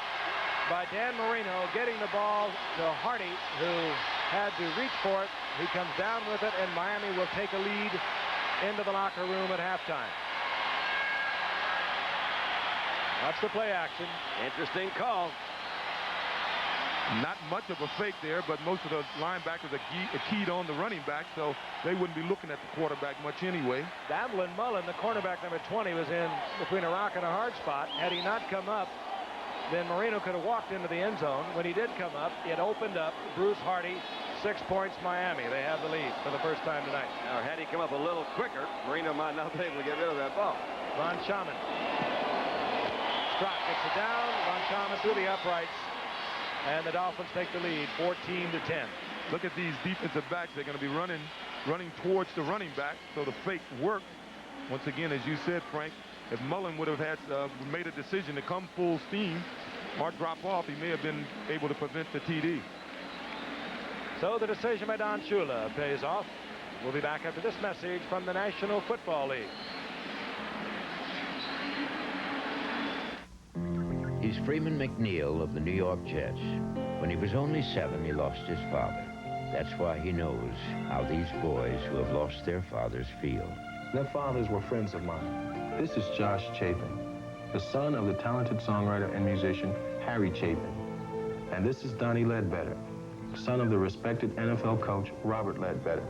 by Dan Marino getting the ball to Hardy, who had to reach for it. He comes down with it, and Miami will take a lead into the locker room at halftime. That's the play action. Interesting call. Not much of a fake there, but most of the linebackers are keyed on the running back, so they wouldn't be looking at the quarterback much anyway. Davlin Mullen, the cornerback number 20, was in between a rock and a hard spot. Had he not come up, then Marino could have walked into the end zone. When he did come up, it opened up. Bruce Hardy 6 points, Miami. They have the lead for the first time tonight. Now, had he come up a little quicker, Marino might not be able to get rid of that ball. Von Schaman. Strock gets it down. Von Schaman through the uprights. And the Dolphins take the lead, 14-10. Look at these defensive backs. They're going to be running towards the running back, so the fake worked. Once again, as you said, Frank, if Mullen would have made a decision to come full steam or drop off, he may have been able to prevent the TD. So the decision by Don Shula pays off. We'll be back after this message from the National Football League. He's Freeman McNeil of the New York Jets. When he was only 7, he lost his father. That's why he knows how these boys who have lost their fathers feel. Their fathers were friends of mine. This is Josh Chapin, the son of the talented songwriter and musician Harry Chapin. And this is Donnie Ledbetter, son of the respected NFL coach Robert Ledbetter.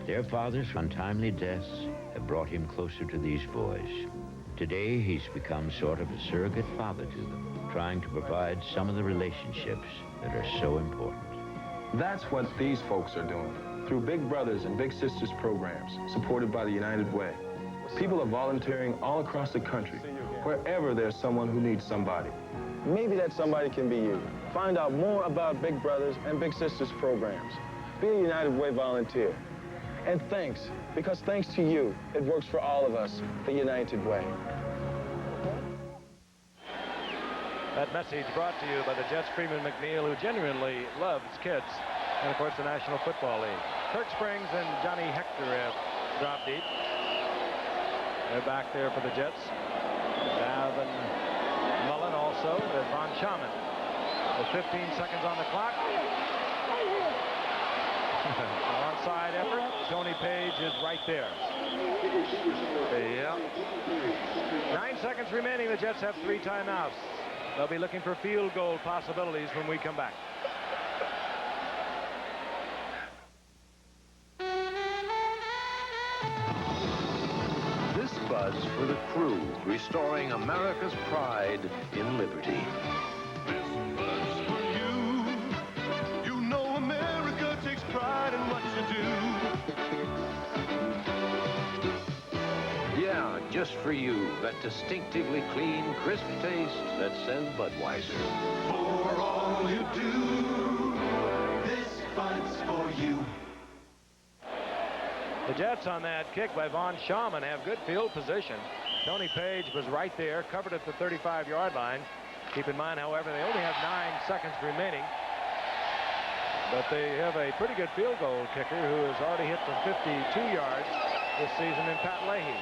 Their fathers' untimely deaths have brought him closer to these boys. Today, he's become sort of a surrogate father to them, trying to provide some of the relationships that are so important. That's what these folks are doing through Big Brothers and Big Sisters programs supported by the United Way. People are volunteering all across the country, wherever there's someone who needs somebody. Maybe that somebody can be you. Find out more about Big Brothers and Big Sisters programs. Be a United Way volunteer. And thanks, because thanks to you, it works for all of us, the United Way. That message brought to you by the Jets' Freeman McNeil, who genuinely loves kids. And, of course, the National Football League. Kirk Springs and Johnny Hector have dropped deep. They're back there for the Jets. Davin Mullen also with Von Schaman. With 15 seconds on the clock. Onside effort. Tony Page is right there. Yeah. 9 seconds remaining. The Jets have 3 timeouts. They'll be looking for field goal possibilities when we come back. This buzz for the crew, restoring America's pride in liberty. You know America takes pride in what you do. Yeah, just for you, that distinctively clean, crisp taste that says Budweiser. For all you do, this buzz for you. The Jets on that kick by Von Schaman have good field position. Tony Page was right there, covered at the 35-yard line. Keep in mind, however, they only have 9 seconds remaining. But they have a pretty good field goal kicker who has already hit from 52 yards this season in Pat Leahy.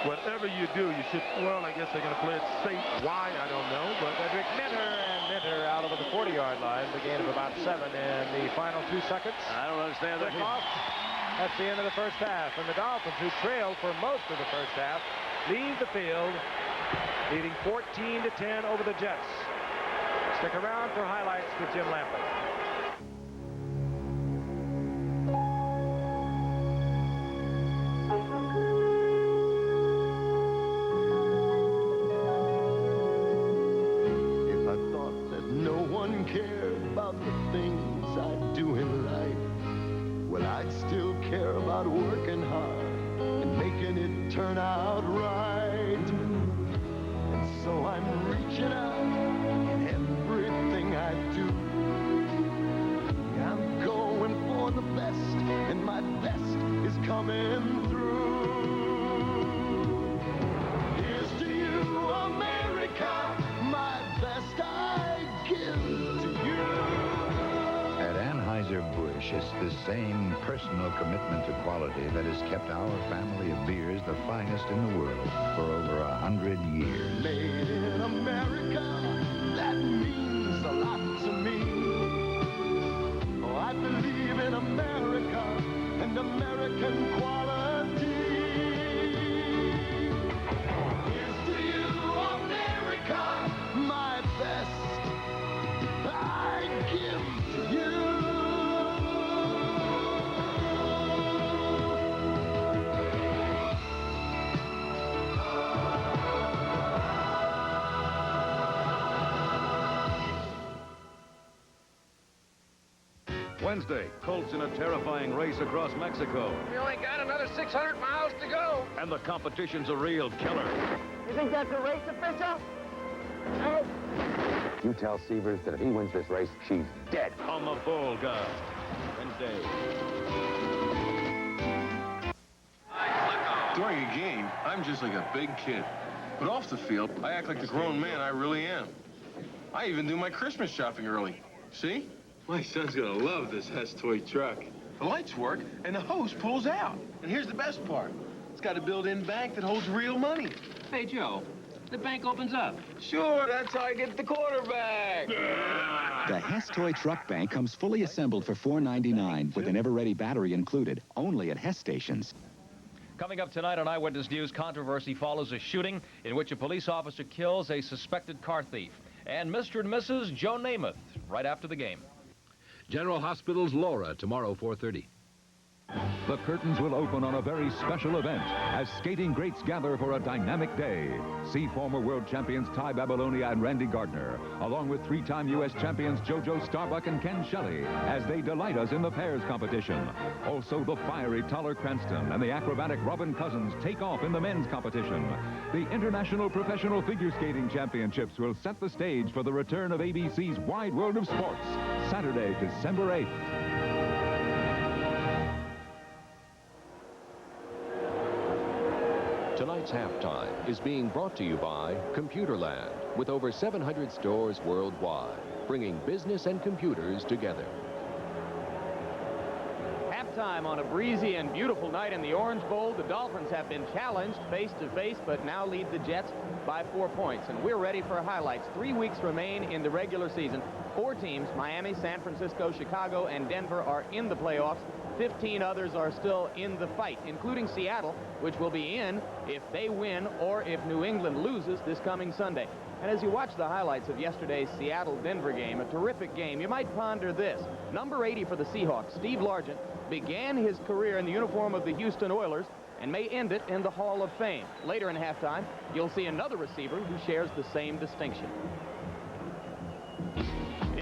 Whatever you do, you should, well, I guess they're going to play it safe. Why, I don't know. But Frederick Minter out over the 40-yard line. The gain of about 7 in the final 2 seconds. I don't understand that. That's the end of the first half. And the Dolphins, who trailed for most of the first half, leave the field, leading 14-10 over the Jets. Stick around for highlights with Jim Lampley. If I thought that no one cared about the things I do in life, well, I'd still care about working hard and making it turn out right. And so I'm reaching out in everything I do. I'm going for the best, and my best is coming through. Here's to you, America, my best I give to you. At Anheuser-Busch, it's the same personal commitment to quality that has kept our family of beers the finest in the world for over 100 years. Made in America, that means a lot to me. Oh, I believe in America and American quality. Here's to you, America, my best I give to you. Wednesday, Colts in a terrifying race across Mexico. We only got another 600 miles to go. And the competition's a real killer. You think that's a race official? No. You tell Severs that if he wins this race, she's dead. On the Volga. Wednesday. During a game, I'm just like a big kid. But off the field, I act like the grown man I really am. I even do my Christmas shopping early. See? My son's gonna love this Hess toy truck. The lights work, and the hose pulls out. And here's the best part. It's got a built-in bank that holds real money. Hey, Joe, the bank opens up. Sure, that's how I get the quarterback. The Hess Toy Truck Bank comes fully assembled for $4.99 with an ever-ready battery included, only at Hess stations. Coming up tonight on Eyewitness News, controversy follows a shooting in which a police officer kills a suspected car thief. And Mr. and Mrs. Joe Namath, right after the game. General Hospital's Laura, tomorrow, 4:30. The curtains will open on a very special event as skating greats gather for a dynamic day. See former world champions Ty Babylonia and Randy Gardner, along with three-time U.S. champions JoJo Starbuck and Ken Shelley, as they delight us in the pairs competition. Also, the fiery Tyler Cranston and the acrobatic Robin Cousins take off in the men's competition. The International Professional Figure Skating Championships will set the stage for the return of ABC's Wide World of Sports, Saturday, December 8th. Tonight's halftime is being brought to you by Computerland, with over 700 stores worldwide, bringing business and computers together. Halftime on a breezy and beautiful night in the Orange Bowl. The Dolphins have been challenged face-to-face, but now lead the Jets by 4 points. And we're ready for highlights. 3 weeks remain in the regular season. 4 teams, Miami, San Francisco, Chicago, and Denver, are in the playoffs. 15 others are still in the fight, including Seattle, which will be in if they win or if New England loses this coming Sunday. And as you watch the highlights of yesterday's Seattle-Denver game, a terrific game, you might ponder this. Number 80 for the Seahawks, Steve Largent, began his career in the uniform of the Houston Oilers and may end it in the Hall of Fame. Later in halftime, you'll see another receiver who shares the same distinction.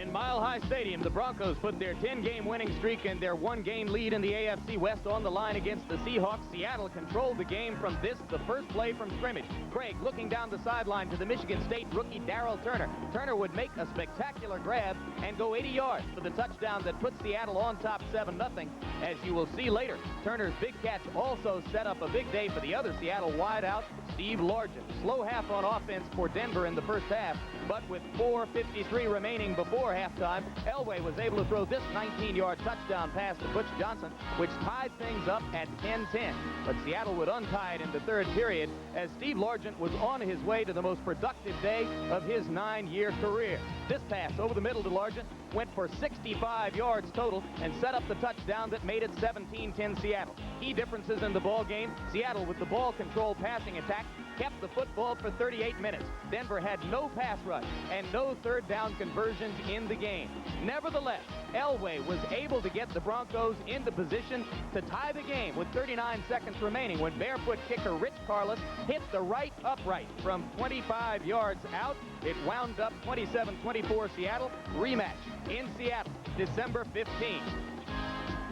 In Mile High Stadium, the Broncos put their 10-game winning streak and their 1-game lead in the AFC West on the line against the Seahawks. Seattle controlled the game from the first play from scrimmage. Craig looking down the sideline to the Michigan State rookie Darrell Turner. Turner would make a spectacular grab and go 80 yards for the touchdown that put Seattle on top 7-0. As you will see later, Turner's big catch also set up a big day for the other Seattle wideout, Steve Largent. Slow half on offense for Denver in the first half, but with 4:53 remaining before halftime, Elway was able to throw this 19-yard touchdown pass to Butch Johnson, which tied things up at 10-10. But Seattle would untie it in the third period as Steve Largent was on his way to the most productive day of his 9-year career. This pass over the middle to Largent went for 65 yards total and set up the touchdown that made it 17-10 Seattle. Key differences in the ball game: Seattle with the ball control passing attack kept the football for 38 minutes. Denver had no pass rush and no third down conversions in the game. Nevertheless, Elway was able to get the Broncos into position to tie the game with 39 seconds remaining when barefoot kicker Rich Carlos hit the right upright from 25 yards out. It wound up 27-24 Seattle. Rematch in Seattle, December 15th.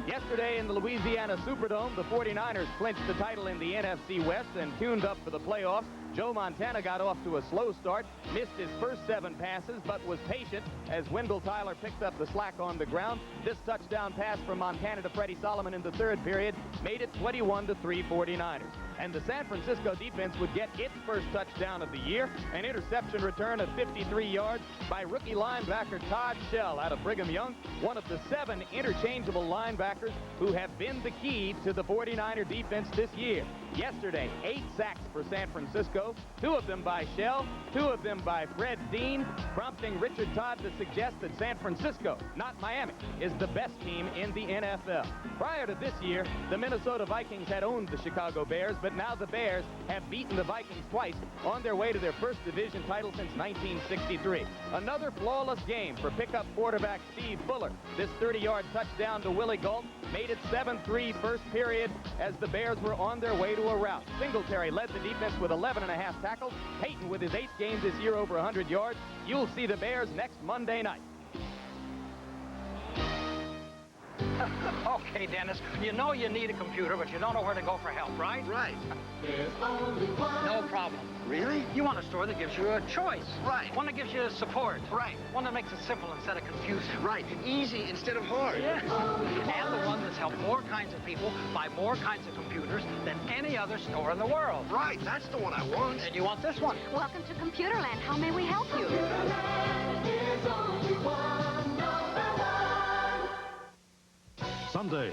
Yesterday in the Louisiana Superdome, the 49ers clinched the title in the NFC West and tuned up for the playoffs. Joe Montana got off to a slow start, missed his first 7 passes, but was patient as Wendell Tyler picked up the slack on the ground. This touchdown pass from Montana to Freddie Solomon in the third period made it 21-3 49ers. And the San Francisco defense would get its first touchdown of the year, an interception return of 53 yards by rookie linebacker Todd Shell out of Brigham Young, one of the 7 interchangeable linebackers who have been the key to the 49er defense this year. Yesterday, 8 sacks for San Francisco, 2 of them by Shell, 2 of them by Fred Dean, prompting Richard Todd to suggest that San Francisco, not Miami, is the best team in the NFL. Prior to this year, the Minnesota Vikings had owned the Chicago Bears, but now the Bears have beaten the Vikings twice on their way to their first division title since 1963. Another flawless game for pickup quarterback Steve Fuller. This 30-yard touchdown to Willie Gault made it 7-3 first period as the Bears were on their way to a rout. Singletary led the defense with 11.5 tackles. Peyton with his 8th game this year over 100 yards. You'll see the Bears next Monday night. Okay, Dennis, you know you need a computer, but you don't know where to go for help, right? Right. There's only one. No problem. Really? You want a store that gives you a choice. Right. One that gives you support. Right. One that makes it simple instead of confusing. Right. Easy instead of hard. Yeah. And the one that's helped more kinds of people buy more kinds of computers than any other store in the world. Right. That's the one I want. And you want this one. Welcome to Computerland. How may we help you? Sunday,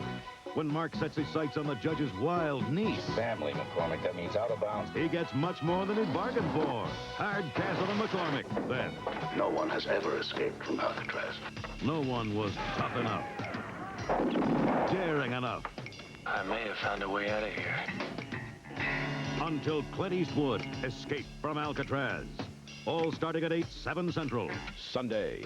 when Mark sets his sights on the judge's wild niece. Family, McCormick. That means out of bounds. He gets much more than he bargained for. Hardcastle and McCormick. Then, no one has ever escaped from Alcatraz. no one was tough enough, daring enough, I may have found a way out of here. until Clint Eastwood escaped from Alcatraz. All starting at 8, 7 Central. Sunday.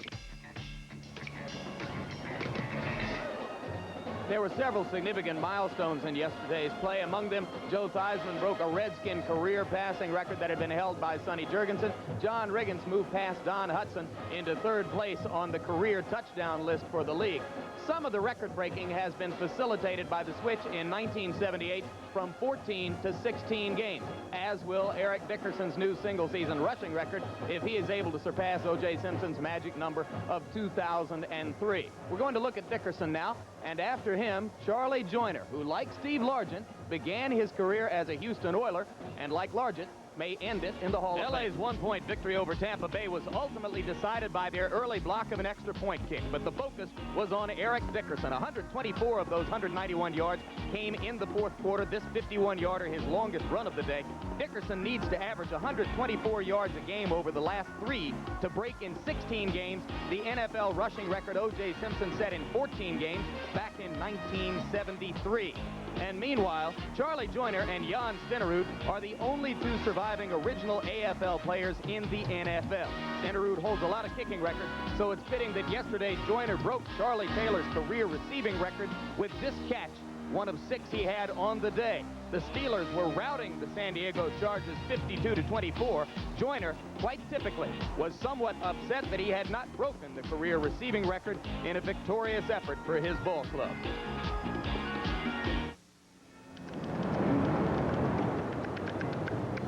There were several significant milestones in yesterday's play. Among them, Joe Theismann broke a Redskin career passing record that had been held by Sonny Jurgensen. John Riggins moved past Don Hudson into third place on the career touchdown list for the league. Some of the record breaking has been facilitated by the switch in 1978 from 14 to 16 games, as will Eric Dickerson's new single-season rushing record if he is able to surpass O.J. Simpson's magic number of 2003. We're going to look at Dickerson now, and after him, Charlie Joyner, who, like Steve Largent, began his career as a Houston Oiler, and like Largent, may end it in the Hall of Fame. LA's one-point victory over Tampa Bay was ultimately decided by their early block of an extra point kick, but the focus was on Eric Dickerson. 124 of those 191 yards came in the fourth quarter. This 51-yarder, his longest run of the day. Dickerson needs to average 124 yards a game over the last 3 to break in 16 games the NFL rushing record O.J. Simpson set in 14 games back in 1973. And meanwhile, Charlie Joyner and Jan Stenerud are the only 2 surviving original AFL players in the NFL. Stenerud holds a lot of kicking records, so it's fitting that yesterday Joyner broke Charlie Taylor's career receiving record with this catch, one of 6 he had on the day. The Steelers were routing the San Diego Chargers 52-24. Joyner, quite typically, was somewhat upset that he had not broken the career receiving record in a victorious effort for his ball club.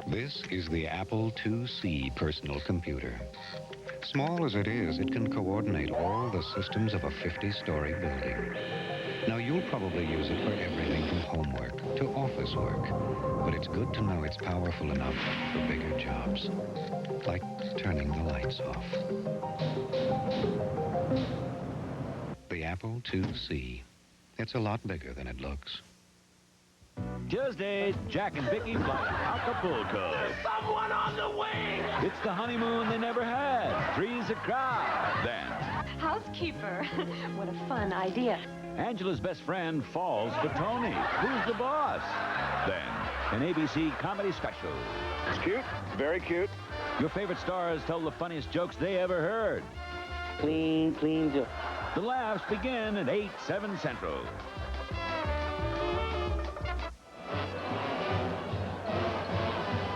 This is the Apple IIc personal computer. Small as it is, it can coordinate all the systems of a 50-story building. Now, you'll probably use it for everything from homework to office work, but it's good to know it's powerful enough for bigger jobs, like turning the lights off. The Apple IIc. It's a lot bigger than it looks. Tuesday, Jack and Vicky fly to Acapulco. There's someone on the wing! It's the honeymoon they never had. Three's a crowd. Then, Housekeeper. What a fun idea. Angela's best friend falls for Tony. Who's the boss? Then, an ABC comedy special. It's cute. Very cute. Your favorite stars tell the funniest jokes they ever heard. Clean joke. The laughs begin at 8, 7 Central.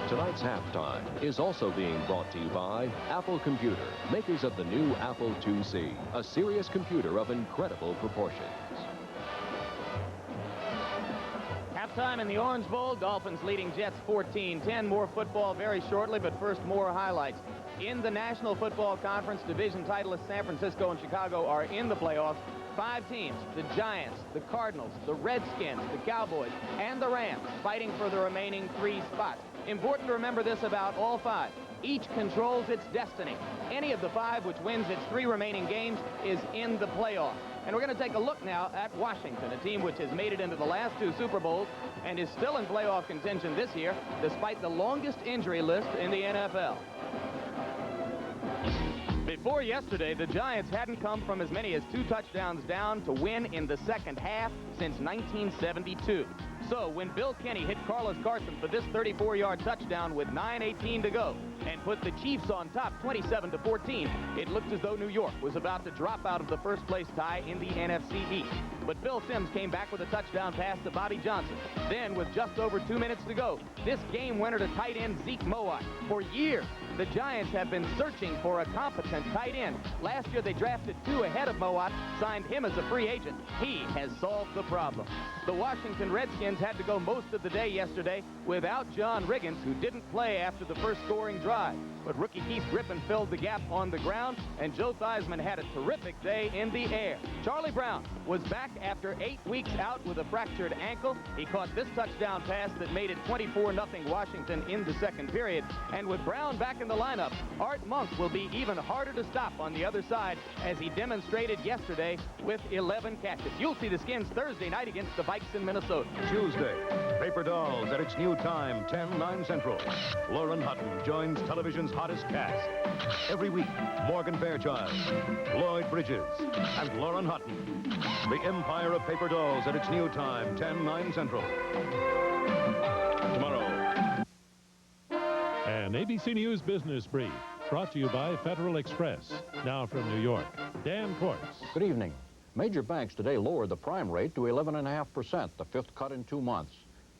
Tonight's halftime is also being brought to you by Apple Computer, makers of the new Apple IIc, a serious computer of incredible proportions. Halftime in the Orange Bowl, Dolphins leading Jets 14-10. More football very shortly, but first more highlights. In the National Football Conference, division titleists San Francisco and Chicago are in the playoffs. 5 teams, the Giants, the Cardinals, the Redskins, the Cowboys, and the Rams fighting for the remaining 3 spots. Important to remember this about all 5. Each controls its destiny. Any of the 5 which wins its 3 remaining games is in the playoffs. And we're going to take a look now at Washington, a team which has made it into the last 2 Super Bowls and is still in playoff contention this year, despite the longest injury list in the NFL. Before yesterday, the Giants hadn't come from as many as 2 touchdowns down to win in the second half since 1972. So when Bill Kenny hit Carlos Carson for this 34-yard touchdown with 9:18 to go, and put the Chiefs on top 27-14. It looked as though New York was about to drop out of the first-place tie in the NFC East. But Bill Sims came back with a touchdown pass to Bobby Johnson. Then, with just over 2 minutes to go, this game winner to tight end Zeke Mowat. For years, the Giants have been searching for a competent tight end. Last year, they drafted 2 ahead of Mowat, signed him as a free agent. He has solved the problem. The Washington Redskins had to go most of the day yesterday without John Riggins, who didn't play after the first scoring drive. But rookie Keith Griffin filled the gap on the ground, and Joe Theismann had a terrific day in the air. Charlie Brown was back after 8 weeks out with a fractured ankle. He caught this touchdown pass that made it 24-0 Washington in the second period. And with Brown back in the lineup, Art Monk will be even harder to stop on the other side, as he demonstrated yesterday with 11 catches. You'll see the Skins Thursday night against the Vikes in Minnesota. Tuesday, Paper Dolls at its new time, 10/9 Central. Lauren Hutton joins television's hottest cast. Every week, Morgan Fairchild, Lloyd Bridges, and Lauren Hutton. The Empire of Paper Dolls at its new time, 10/9 Central. Tomorrow. An ABC News Business Brief, brought to you by Federal Express. Now from New York, Dan Quartz. Good evening. Major banks today lowered the prime rate to 11.5%, the 5th cut in 2 months.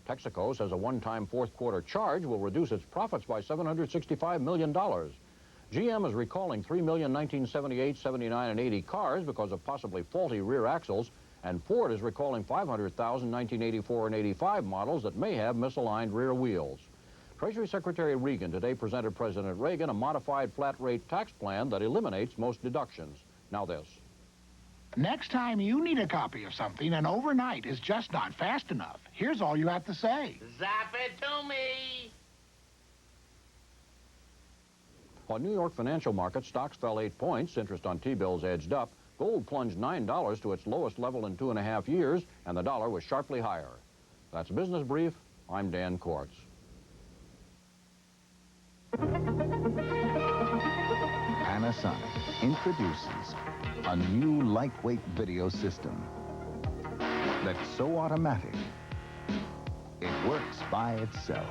Texaco says a one-time fourth-quarter charge will reduce its profits by $765 million. GM is recalling 3 million 1978, 79, and 80 cars because of possibly faulty rear axles, and Ford is recalling 500,000 1984 and 85 models that may have misaligned rear wheels. Treasury Secretary Regan today presented President Reagan a modified flat-rate tax plan that eliminates most deductions. Now this. Next time you need a copy of something and overnight is just not fast enough, here's all you have to say. Zap it to me! On New York financial markets, stocks fell 8 points, interest on T-bills edged up, gold plunged $9 to its lowest level in 2.5 years, and the dollar was sharply higher. That's Business Brief. I'm Dan Quartz. Panasonic introduces a new lightweight video system that's so automatic, it works by itself.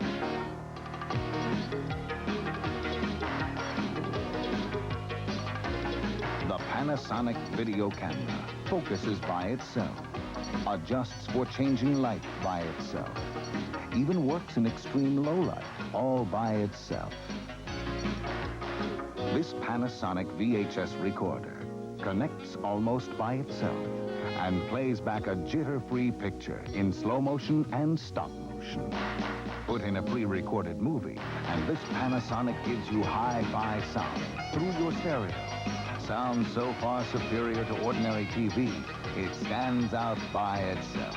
The Panasonic video camera focuses by itself, adjusts for changing light by itself, even works in extreme low light all by itself. This Panasonic VHS recorder connects almost by itself and plays back a jitter-free picture in slow motion and stop motion. Put in a pre-recorded movie, and this Panasonic gives you hi-fi sound through your stereo. Sound so far superior to ordinary TV, it stands out by itself.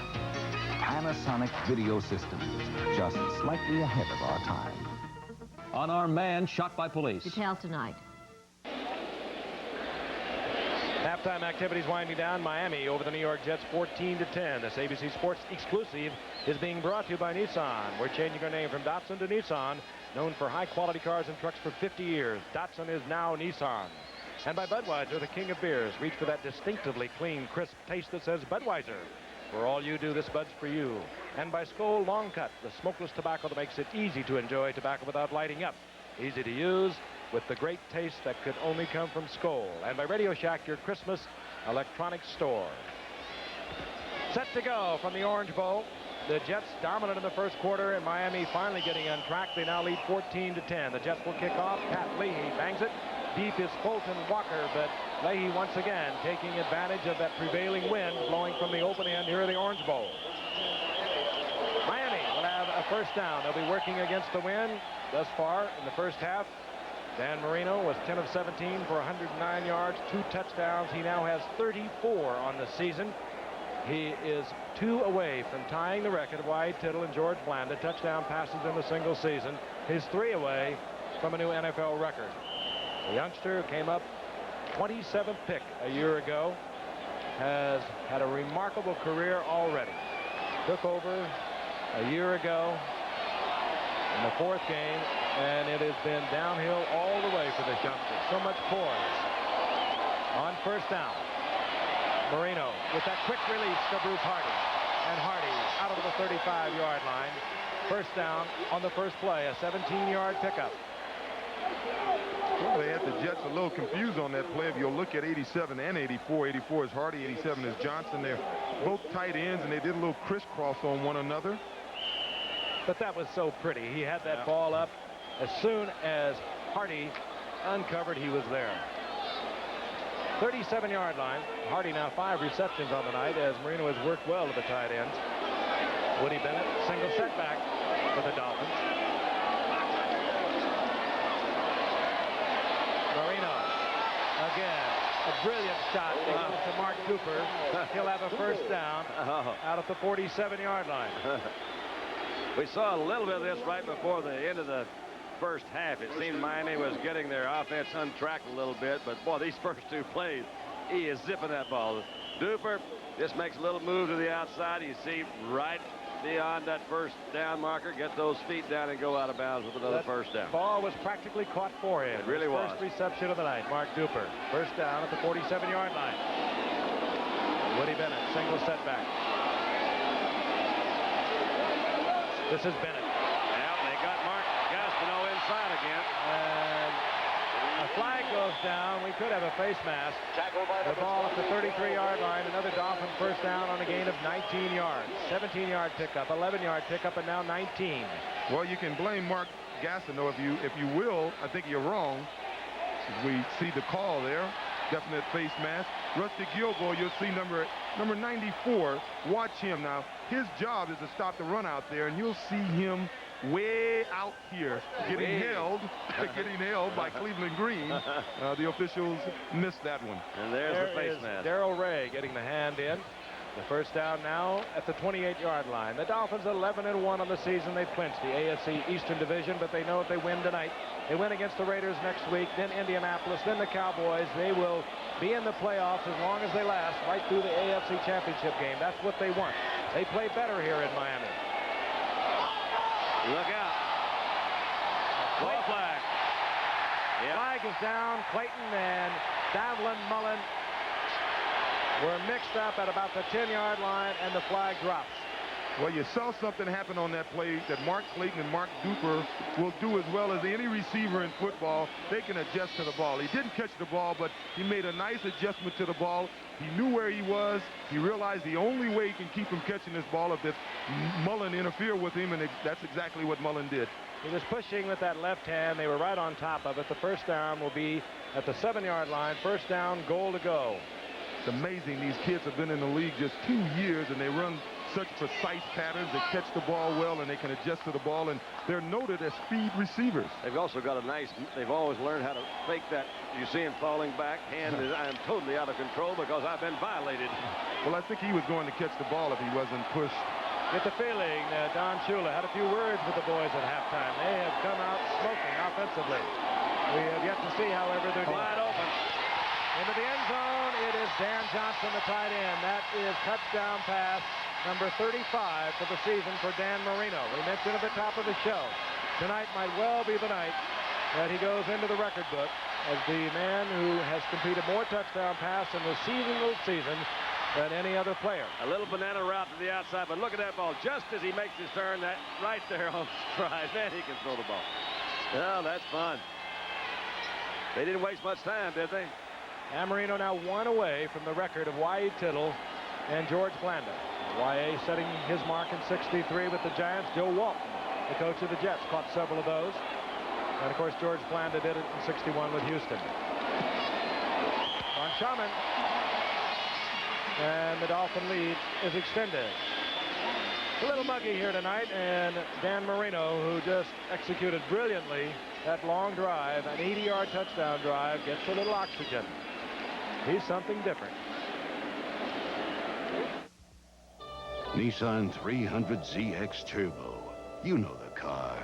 Panasonic Video Systems, just slightly ahead of our time. Unarmed man shot by police. Details tonight. Halftime activities winding down. Miami over the New York Jets 14-10. This ABC Sports exclusive is being brought to you by Nissan. We're changing our name from Datsun to Nissan, known for high-quality cars and trucks for 50 years. Datsun is now Nissan. And by Budweiser, the king of beers. Reach for that distinctively clean, crisp taste that says Budweiser. For all you do, this Bud's for you. And by Skoal Long Cut, the smokeless tobacco that makes it easy to enjoy tobacco without lighting up. Easy to use, with the great taste that could only come from Skoal. And by Radio Shack, your Christmas electronics store. Set to go from the Orange Bowl. The Jets dominant in the first quarter, and Miami finally getting on track. They now lead 14-10. The Jets will kick off. Pat Leahy bangs it. Deep is Fulton Walker, but Leahy once again taking advantage of that prevailing wind blowing from the open end here in the Orange Bowl. Miami will have a first down. They'll be working against the wind thus far in the first half. Dan Marino was 10 of 17 for 109 yards, 2 touchdowns. He now has 34 on the season. He is 2 away from tying the record of Wyatt Tittle and George Blanda touchdown passes in a single season. He's 3 away from a new NFL record. The youngster who came up 27th pick a year ago has had a remarkable career already. Took over a year ago in the 4th game, and it has been downhill all the way for this youngster. So much poise. On first down, Marino with that quick release to Bruce Hardy. And Hardy out over the 35-yard line. First down on the first play, a 17-yard pickup. Well, they had the Jets a little confused on that play. If you'll look at 87 and 84, 84 is Hardy, 87 is Johnson. They're both tight ends, and they did a little crisscross on one another. But that was so pretty. He had that ball up. As soon as Hardy uncovered, he was there. 37-yard line. Hardy now 5 receptions on the night as Marino has worked well to the tight ends. Woody Bennett, single setback for the Dolphins. Marino, again, a brilliant shot. It goes to Mark Cooper. He'll have a first down out at the 47-yard line. We saw a little bit of this right before the end of the first half. It seemed Miami was getting their offense untracked a little bit, but boy, these first 2 plays, he is zipping that ball. Duper just makes a little move to the outside. You see right beyond that first down marker, get those feet down and go out of bounds with another first down. Ball was practically caught for him. It really was. First reception of the night, Mark Duper. First down at the 47-yard line. Woody Bennett, single setback. This is Bennett. Yeah, they got Mark Gastineau inside again. And a flag goes down. We could have a face mask. The ball at the 33-yard line. Another Dolphin first down on a gain of 19 yards. 17-yard pickup, 11-yard pickup, and now 19. Well, you can blame Mark Gastineau if you will. I think you're wrong. We see the call there. Definite face mask. Rusty Gilbo, you'll see number 94. Watch him now. His job is to stop the run out there, and you'll see him way out here getting held by Cleveland Green. The officials missed that one. And there's the face mask. Darrell Ray getting the hand in. The first down now at the 28-yard line. The Dolphins 11-1 on the season. They've clinched the AFC Eastern Division, but they know if they win tonight, they win against the Raiders next week, then Indianapolis, then the Cowboys. They will be in the playoffs as long as they last, right through the AFC Championship game. That's what they want. They play better here in Miami. Look out. White flag. Yep. Flag is down. Clayton and Davlin Mullen were mixed up at about the 10-yard line, and the flag drops. Well, you saw something happen on that play that Mark Clayton and Mark Duper will do as well as any receiver in football. They can adjust to the ball. He didn't catch the ball, but he made a nice adjustment to the ball. He knew where he was. He realized the only way he can keep him catching this ball if Mullen interfered with him, and that's exactly what Mullen did. He was pushing with that left hand. They were right on top of it. The first down will be at the 7-yard line. First down, goal to go. It's amazing. These kids have been in the league just 2 years, and they run such precise patterns. They catch the ball well, and they can adjust to the ball, and they're noted as speed receivers. They've also got they've always learned how to fake that. You see him falling back. Hand is, I'm totally out of control because I've been violated. Well, I think he was going to catch the ball if he wasn't pushed. Get the feeling Don Shula had a few words with the boys at halftime. They have come out smoking offensively. We have yet to see, however, they're wide open. Into the end zone, it is Dan Johnson, the tight end. That is touchdown pass number 35 for the season for Dan Marino. We mentioned at the top of the show, tonight might well be the night that he goes into the record book as the man who has completed more touchdown pass in the single season than any other player. A little banana route to the outside, but look at that ball. Just as he makes his turn, that right there on stride, man, he can throw the ball. Oh, that's fun. They didn't waste much time, did they? Dan Marino now one away from the record of Y.A. Tittle and George Blanda. Y.A. setting his mark in '63 with the Giants. Joe Walton, the coach of the Jets, caught several of those. And, of course, George Blanda did it in '61 with Houston. Von Schaman. And the Dolphin lead is extended. A little muggy here tonight, and Dan Marino, who just executed brilliantly that long drive, an 80-yard touchdown drive, gets a little oxygen. He's something different. Nissan 300ZX Turbo. You know the car.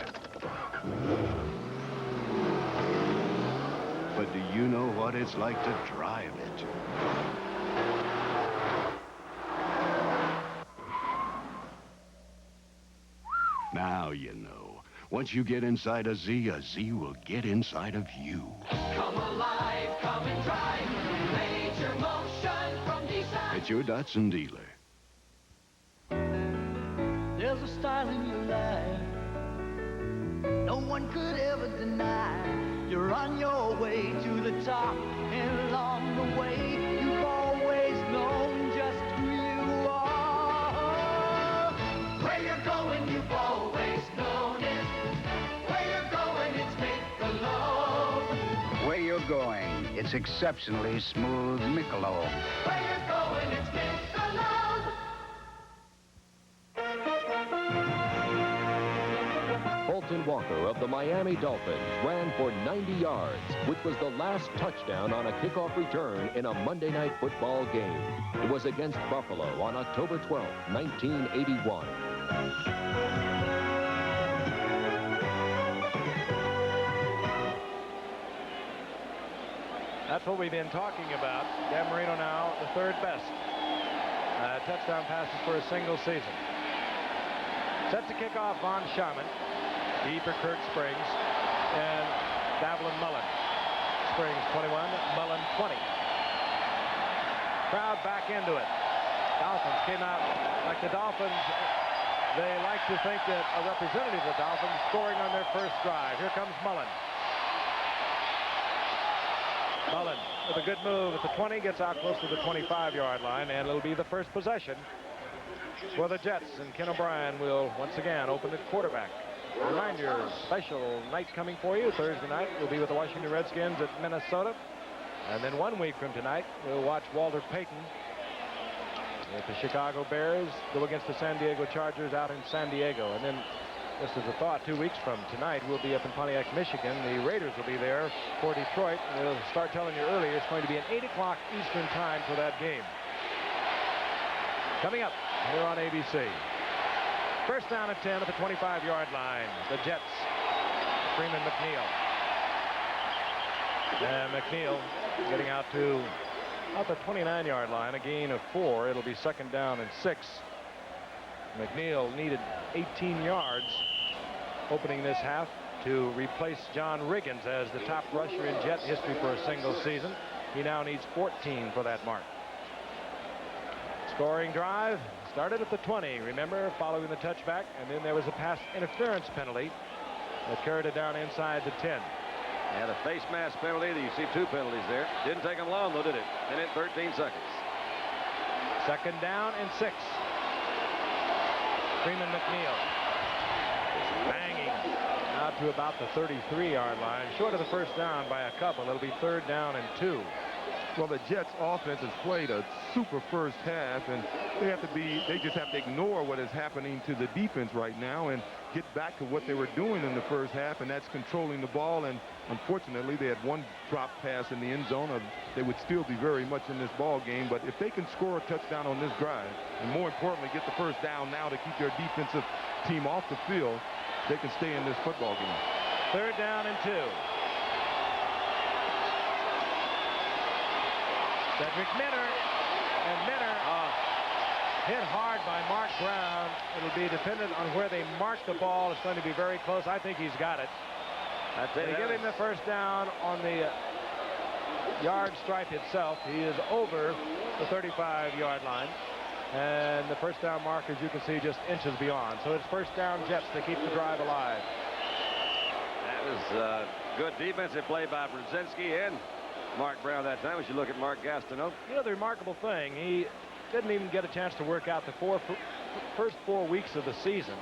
But do you know what it's like to drive it? Now you know. Once you get inside a Z will get inside of you. Come alive, come and drive. Major motion from Nissan. It's your Datsun dealer. There's a style in your life no one could ever deny. You're on your way to the top, and along the way, you've always known just who you are. Where you're going, you've always known it. Where you're going, it's make a love. Where you're going, it's exceptionally smooth Michelob. Where you're going, it's make a love. Fulton Walker of the Miami Dolphins ran for 90 yards, which was the last touchdown on a kickoff return in a Monday Night Football game. It was against Buffalo on October 12, 1981. That's what we've been talking about. Dan Marino now the third best touchdown passes for a single season. Set to kick off Von Schaman. Deep for Kurt Springs and Davlin Mullen. Springs 21, Mullen 20. Crowd back into it. Dolphins came out like the Dolphins. They like to think that a representative of the Dolphins scoring on their first drive. Here comes Mullen. Mullen with a good move at the 20, gets out close to the 25-yard line, and it'll be the first possession for the Jets. And Ken O'Brien will once again open at quarterback. Reminder, special night coming for you. Thursday night, we'll be with the Washington Redskins at Minnesota. And then 1 week from tonight, we'll watch Walter Payton with the Chicago Bears go against the San Diego Chargers out in San Diego. And then, just as a thought, 2 weeks from tonight, we'll be up in Pontiac, Michigan. The Raiders will be there for Detroit. And we'll start telling you earlier, it's going to be an 8 o'clock Eastern time for that game. Coming up here on ABC. First down at 10 at the 25-yard line. The Jets. Freeman McNeil. And McNeil getting out to about the 29-yard line. A gain of 4. It'll be second down and 6. McNeil needed 18 yards opening this half to replace John Riggins as the top rusher in Jet history for a single season. He now needs 14 for that mark. Scoring drive started at the 20, remember, following the touchback, and then there was a pass interference penalty that carried it down inside the 10. Yeah, the face mask penalty. You see 2 penalties there. Didn't take them long, though, did it? Minute 13 seconds. Second down and 6. Freeman McNeil is banging out to about the 33-yard line, short of the first down by a couple. It'll be third down and 2. Well, the Jets offense has played a super first half, and they just have to ignore what is happening to the defense right now and get back to what they were doing in the first half, and that's controlling the ball. And unfortunately, they had 1 drop pass in the end zone. They would still be very much in this ball game, but if they can score a touchdown on this drive, and more importantly, get the first down now to keep their defensive team off the field, they can stay in this football game. Third down and 2. Cedric Minner, and Minner hit hard by Mark Brown. It'll be dependent on where they mark the ball. It's going to be very close. I think he's got it. They give him the first down on the yard stripe itself. He is over the 35-yard line. And the first down mark, as you can see, just inches beyond. So it's first down Jets to keep the drive alive. That was good defensive play by Brzezinski and Mark Brown that time. As you look at Mark Gastineau. You know, the remarkable thing, he didn't even get a chance to work out the first 4 weeks of the season.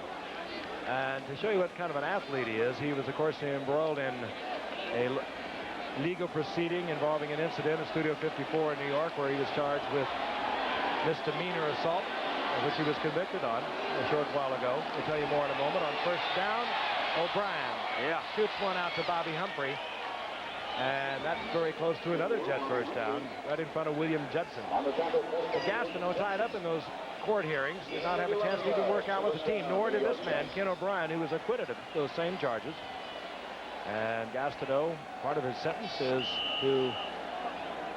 And to show you what kind of an athlete he is, he was, of course, embroiled in a legal proceeding involving an incident at Studio 54 in New York, where he was charged with misdemeanor assault, which he was convicted on a short while ago. We'll tell you more in a moment. On first down, O'Brien shoots one out to Bobby Humphrey. And that's very close to another Jet first down, right in front of William Judson. Gastineau, tied up in those court hearings, did not have a chance to even work out with the team, nor did this man, Ken O'Brien, who was acquitted of those same charges. And Gastineau, part of his sentence is to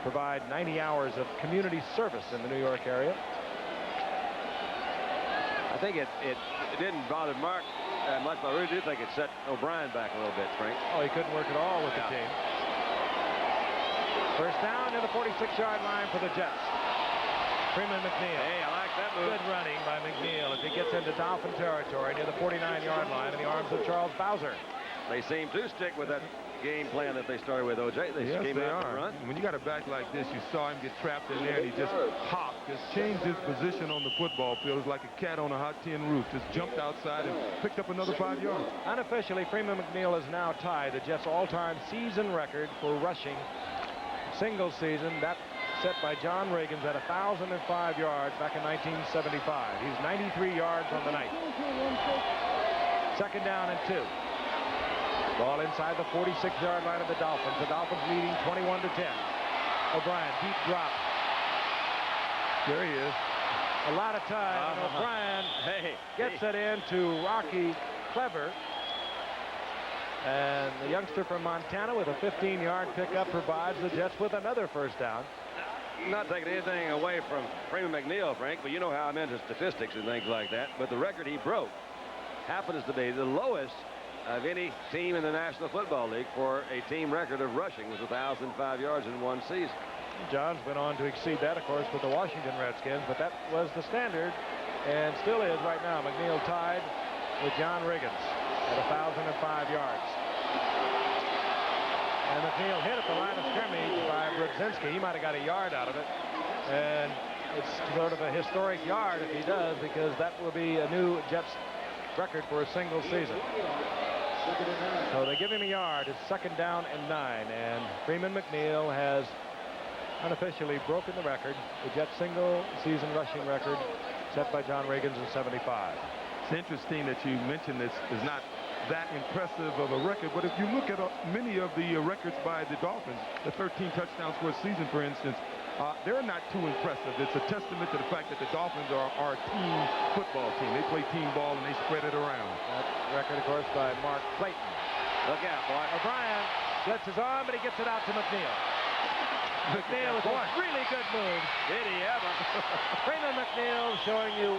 provide 90 hours of community service in the New York area. I think it didn't bother Mark much, but I really do think it set O'Brien back a little bit, Frank. Oh, he couldn't work at all with the team. First down to the 46-yard line for the Jets. Freeman McNeil. Hey, I like that move. Good running by McNeil as he gets into Dolphin territory near the 49-yard line in the arms of Charles Bowser. They seem to stick with that game plan that they started with, O.J. They Yes, came they out are. to run. When you got a back like this, you saw him get trapped in there, and he just hopped, just changed his position on the football field. It was like a cat on a hot tin roof. Just jumped outside and picked up another 5 yards. Unofficially, Freeman McNeil has now tied the Jets' all-time season record for rushing single season. That set by John Reagans at 1,005 yards back in 1975. He's 93 yards on the night. Second down and 2. Ball inside the 46-yard line of the Dolphins. The Dolphins leading 21-10. O'Brien, deep drop. There he is. A lot of time. And O'Brien gets it into Rocky Clever. And the youngster from Montana with a 15-yard pickup provides the Jets with another first down. Not taking anything away from Freeman McNeil, Frank, but you know how I'm into statistics and things like that. But the record he broke happens to be the lowest of any team in the National Football League for a team record of rushing. It was 1,005 yards in one season. Johns went on to exceed that, of course, with the Washington Redskins, but that was the standard and still is right now. McNeil tied with John Riggins at 1,005 yards. And McNeil hit at the line of scrimmage by Brudzinski. He might have got a yard out of it. And it's sort of a historic yard if he does, because that will be a new Jets record for a single season. So they give him a yard. It's second down and 9. And Freeman McNeil has unofficially broken the record, the Jets single season rushing record set by John Reagans in 75. It's interesting that you mentioned this is not that impressive of a record, but if you look at many of the records by the Dolphins, the 13 touchdowns for a season, for instance, they're not too impressive. It's a testament to the fact that the Dolphins are a team football team. They play team ball and they spread it around. That record, of course, by Mark Clayton. Look out, boy. O'Brien lets his arm, but he gets it out to McNeil. McNeil with a really good move. Did he ever? Freeman McNeil showing you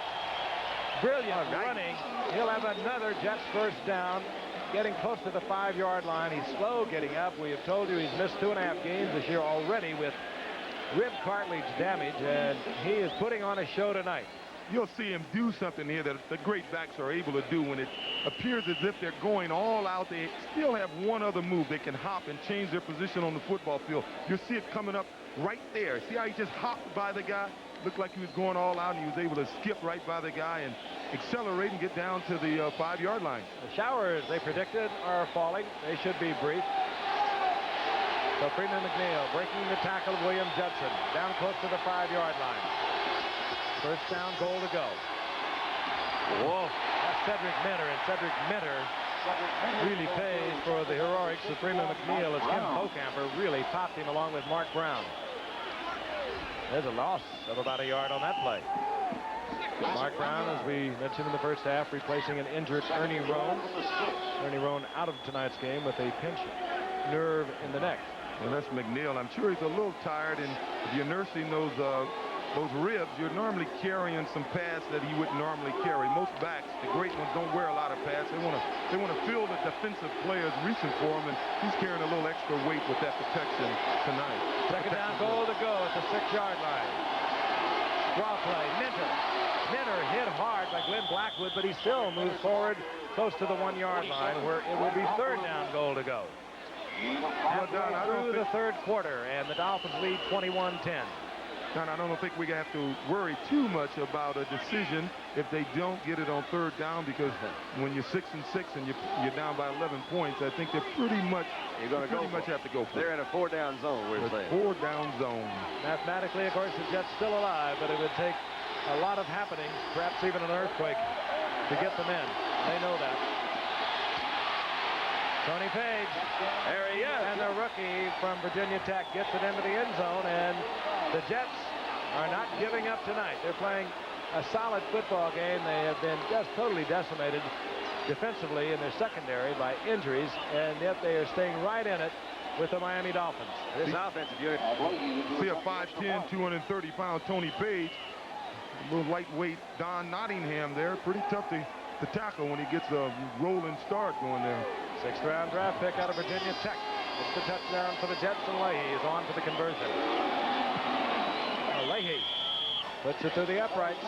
brilliant running. He'll have another Jets first down, getting close to the 5-yard line. He's slow getting up. We have told you he's missed 2.5 games this year already with rib cartilage damage, and he is putting on a show tonight. You'll see him do something here that the great backs are able to do when it appears as if they're going all out. They still have one other move. They can hop and change their position on the football field. You'll see it coming up right there. See how he just hopped by the guy? Looked like he was going all out, and he was able to skip right by the guy and accelerate and get down to the 5-yard line. The showers they predicted are falling. They should be brief. So Freeman McNeil breaking the tackle of William Judson down close to the 5-yard line. First down, goal to go. Whoa. That's Cedric Minter, and Cedric Minter really pays for the heroics of Freeman McNeil as Kim Bocamper really popped him along with Mark Brown. There's a loss of about a yard on that play. Mark Brown, as we mentioned in the first half, replacing an injured Ernie Roan. Ernie Roan out of tonight's game with a pinched nerve in the neck. And that's McNeil. I'm sure he's a little tired, and if you're nursing those ribs, you're normally carrying some pads that he wouldn't normally carry. Most backs, the great ones, don't wear a lot of pads. They want to feel the defensive players reaching for him, and he's carrying a little extra weight with that protection tonight. Second down, goal to go at the 6-yard line. Draw play, Minter. Minter hit hard by Glenn Blackwood, but he still moves forward close to the 1-yard line, where it will be third down, goal to go. Halfway through the third quarter, and the Dolphins lead 21-10. Now, I don't think we have to worry too much about a decision if they don't get it on third down, because when you're 6-6 and you're down by 11 points, I think they're pretty much have to go for it. They're in a 4-down zone, we're saying. 4-down zone. Mathematically, of course, the Jets still alive, but it would take a lot of happenings, perhaps even an earthquake, to get them in. They know that. Tony Page. There he is. And the rookie from Virginia Tech gets it into the end zone, and the Jets are not giving up tonight. They're playing a solid football game. They have been just totally decimated defensively in their secondary by injuries, and yet they are staying right in it with the Miami Dolphins. This offensive unit. See a 5'10", 230-pound Tony Page. A little lightweight Don Nottingham there. Pretty tough to tackle when he gets a rolling start going there. 6th-round draft pick out of Virginia Tech. It's the touchdown for the Jets, and Leahy is on for the conversion. Leahy puts it to the uprights.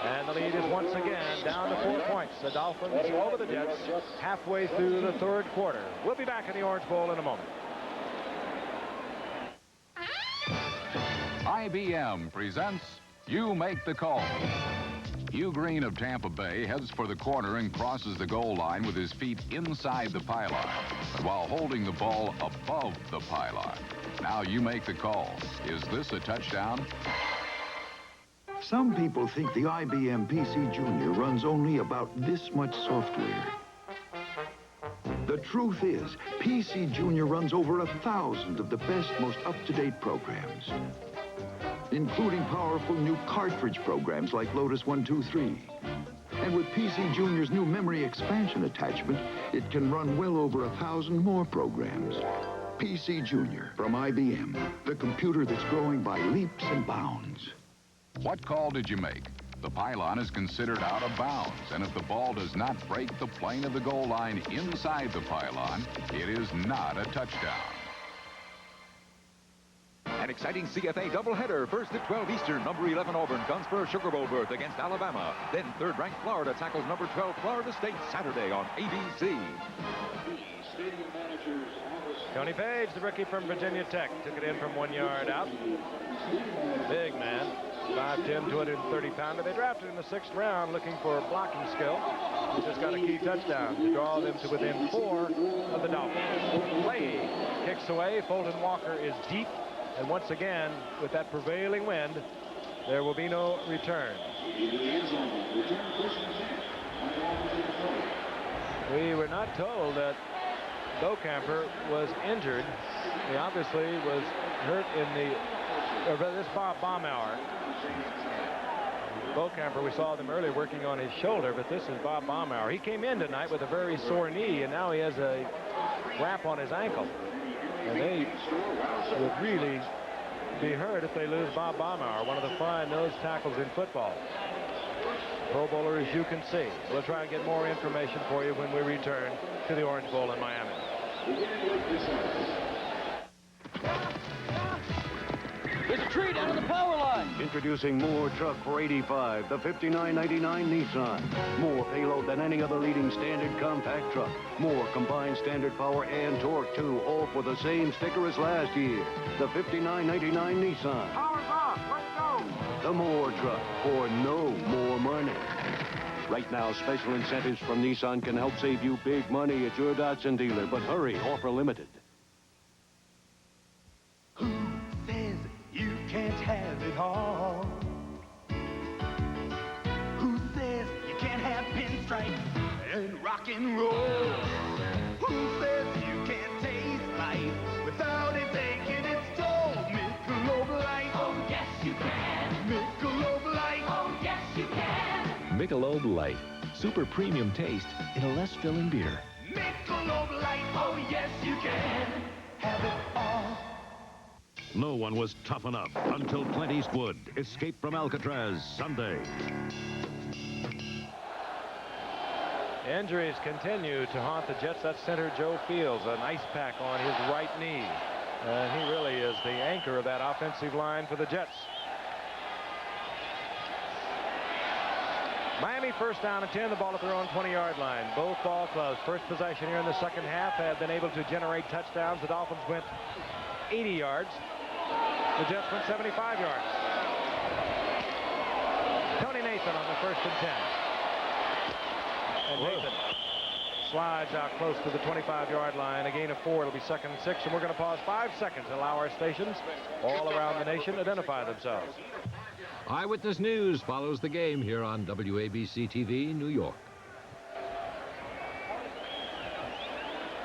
And the lead is once again down to 4 points. The Dolphins over the Jets halfway through the third quarter. We'll be back in the Orange Bowl in a moment. IBM presents You Make the Call. Hugh Green of Tampa Bay heads for the corner and crosses the goal line with his feet inside the pylon, but while holding the ball above the pylon. Now you make the call. Is this a touchdown? Some people think the IBM PC Junior runs only about this much software. The truth is, PC Junior runs over 1,000 of the best, most up-to-date programs, including powerful new cartridge programs like Lotus 123. And with PC Junior's new memory expansion attachment, it can run well over 1,000 more programs. PC Junior from IBM, the computer that's growing by leaps and bounds. What call did you make? The pylon is considered out of bounds, and if the ball does not break the plane of the goal line inside the pylon, it is not a touchdown. An exciting CFA doubleheader. First at 12 Eastern, number 11 Auburn guns for a Sugar Bowl berth against Alabama. Then third-ranked Florida tackles number 12 Florida State Saturday on ABC. Tony Page, the rookie from Virginia Tech, took it in from 1 yard out. Big man, 5'10", 230-pounder. They drafted in the 6th round looking for blocking skill. He just got a key touchdown to draw them to within 4 of the Dolphins. Leahy kicks away. Fulton Walker is deep. And once again, with that prevailing wind, there will be no return. We were not told that Bocamper was injured. He obviously was hurt in this Bob Baumauer. Bocamper, we saw them earlier working on his shoulder, but this is Bob Baumauer. He came in tonight with a very sore knee, and now he has a wrap on his ankle. And they would really be hurt if they lose Bob Baumauer, one of the fine nose tackles in football. Pro Bowler, as you can see. We'll try and get more information for you when we return to the Orange Bowl in Miami. There's a tree down on the power line. Introducing more truck for 85, the 5999 Nissan. More payload than any other leading standard compact truck. More combined standard power and torque, too, all for the same sticker as last year. The 5999 Nissan. Power's off. Let's go. The more truck for no more money. Right now, special incentives from Nissan can help save you big money at your Datsun dealer. But hurry, offer limited. You can't have it all. Who says you can't have pinstripes and rock and roll? Who says you can't taste life without it taking its toll? Michelob Light. Oh, yes, you can. Michelob Light. Oh, yes, you can. Michelob Light. Super premium taste in a less filling beer. Michelob Light. Oh, yes, you can. Have it all. No one was tough enough until Clint Eastwood escaped from Alcatraz Sunday. Injuries continue to haunt the Jets. That's center Joe Fields, an ice pack on his right knee. And he really is the anchor of that offensive line for the Jets. Miami first down and 10, the ball at their own 20-yard line. Both ball clubs, first possession here in the second half, have been able to generate touchdowns. The Dolphins went 80 yards. The Jets went 75 yards. Tony Nathan on the 1st and 10. And Nathan slides out close to the 25-yard line. A gain of 4. It'll be 2nd and 6. And we're going to pause 5 seconds to allow our stations all around the nation identify themselves. Eyewitness News follows the game here on WABC TV, New York.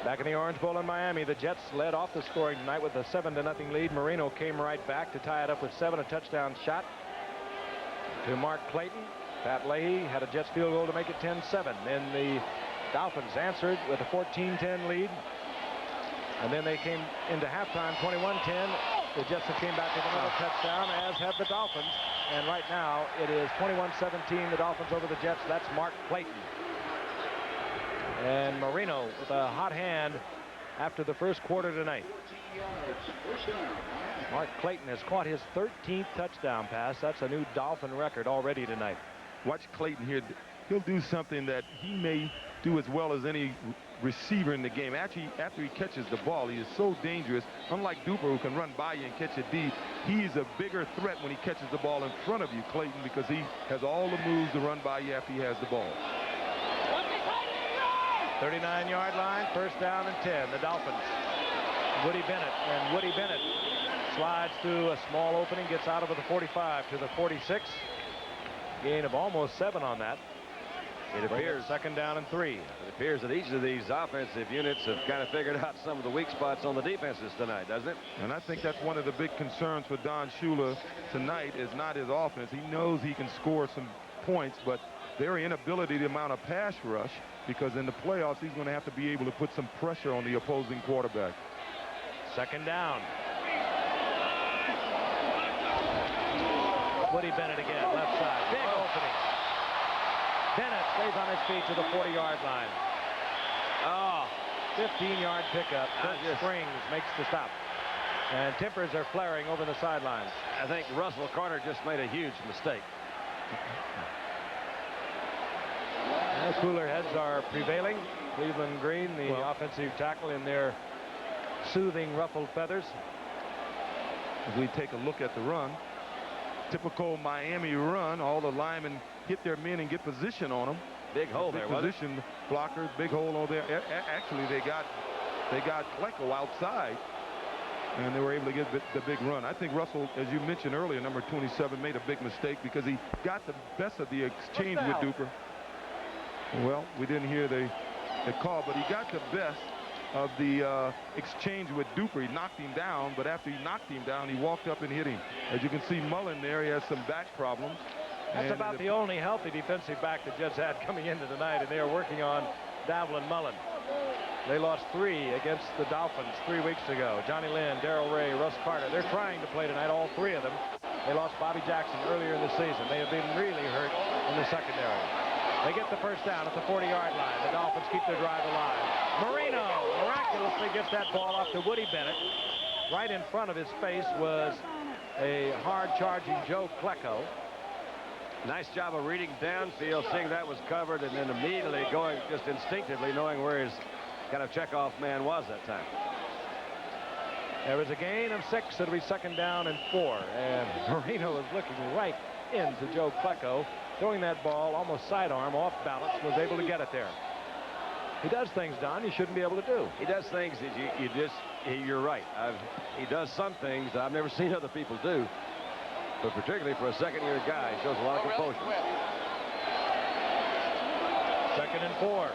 Back in the Orange Bowl in Miami, the Jets led off the scoring tonight with a 7-0 lead. Marino came right back to tie it up with 7, a touchdown shot to Mark Clayton. Pat Leahy had a Jets field goal to make it 10-7. Then the Dolphins answered with a 14-10 lead. And then they came into halftime 21-10. The Jets have came back with another touchdown, as have the Dolphins. And right now it is 21-17, the Dolphins over the Jets. That's Mark Clayton. And Marino with a hot hand after the first quarter tonight. Mark Clayton has caught his 13th touchdown pass. That's a new Dolphin record already tonight. watch Clayton here. He'll do something that he may do as well as any receiver in the game. Actually, after he catches the ball, he is so dangerous. Unlike Duper, who can run by you and catch it deep, he's a bigger threat when he catches the ball in front of you, Clayton, because he has all the moves to run by you after he has the ball. 39-yard line, first down and 10. The Dolphins. Woody Bennett, and Woody Bennett slides through a small opening, gets out of the 45 to the 46. Gain of almost 7 on that. It appears second down and 3. It appears that each of these offensive units have kind of figured out some of the weak spots on the defenses tonight, doesn't it? And I think that's one of the big concerns for Don Shula tonight is not his offense. He knows he can score some points, but their inability to mount a pass rush, because in the playoffs he's going to have to be able to put some pressure on the opposing quarterback. Second down. Woody Bennett again, left side. Big opening. Bennett stays on his feet to the 40-yard line. Oh, 15-yard pickup. Springs makes the stop. And tempers are flaring over the sidelines. I think Russell Carter just made a huge mistake. Cooler heads are prevailing. Cleveland Green, the offensive tackle, in their soothing ruffled feathers. As we take a look at the run, typical Miami run, all the linemen hit their men and get position on them. Big hole there, wasn't it? Position blockers, big hole over there. Actually, they got Klecko outside, and they were able to get the big run. I think Russell, as you mentioned earlier, number 27, made a big mistake because he got the best of the exchange with Duper. Well, we didn't hear the call, but he got the best of the exchange with Duper. He knocked him down, but after he knocked him down, he walked up and hit him. As you can see, Mullen there, he has some back problems. That's about the only healthy defensive back the Jets had coming into tonight, and they are working on Davlin Mullen. They lost 3 against the Dolphins 3 weeks ago. Johnny Lynn, Darrell Ray, Russ Carter. They're trying to play tonight, all 3 of them. They lost Bobby Jackson earlier in the season. They have been really hurt in the secondary. They get the first down at the 40-yard line. The Dolphins keep their drive alive. Marino miraculously gets that ball off to Woody Bennett. Right in front of his face was a hard-charging Joe Klecko. Nice job of reading downfield, seeing that was covered, and then immediately going just instinctively knowing where his kind of checkoff man was that time. There was a gain of 6. It'll be second down and 4. And Marino is looking right into Joe Klecko, throwing that ball almost sidearm, off balance, was able to get it there. He does things, Don, you shouldn't be able to do. He does things that you're right. He does some things that I've never seen other people do. But particularly for a second-year guy, he shows a lot of composure. Second and 4.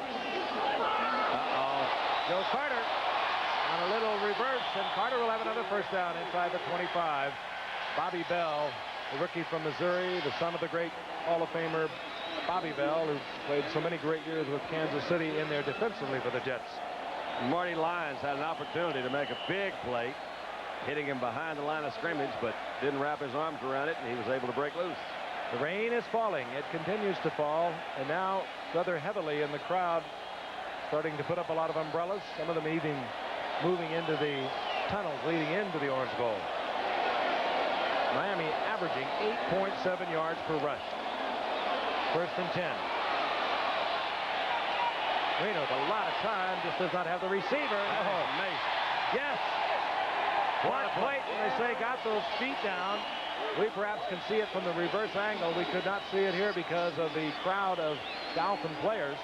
Joe Carter on a little reverse, and Carter will have another first down inside the 25. Bobby Bell, the rookie from Missouri, the son of the great Hall of Famer Bobby Bell, who played so many great years with Kansas City in there defensively for the Jets. Marty Lyons had an opportunity to make a big play, hitting him behind the line of scrimmage, but didn't wrap his arms around it, and he was able to break loose. The rain is falling. It continues to fall, and now rather heavily in the crowd, starting to put up a lot of umbrellas, some of them even moving into the tunnels leading into the Orange Bowl. Miami averaging 8.7 yards per rush. First and 10. Reno with a lot of time, just does not have the receiver. Oh, amazing. Yes. Clark Clayton, they say, got those feet down. We perhaps can see it from the reverse angle. We could not see it here because of the crowd of Dolphin players.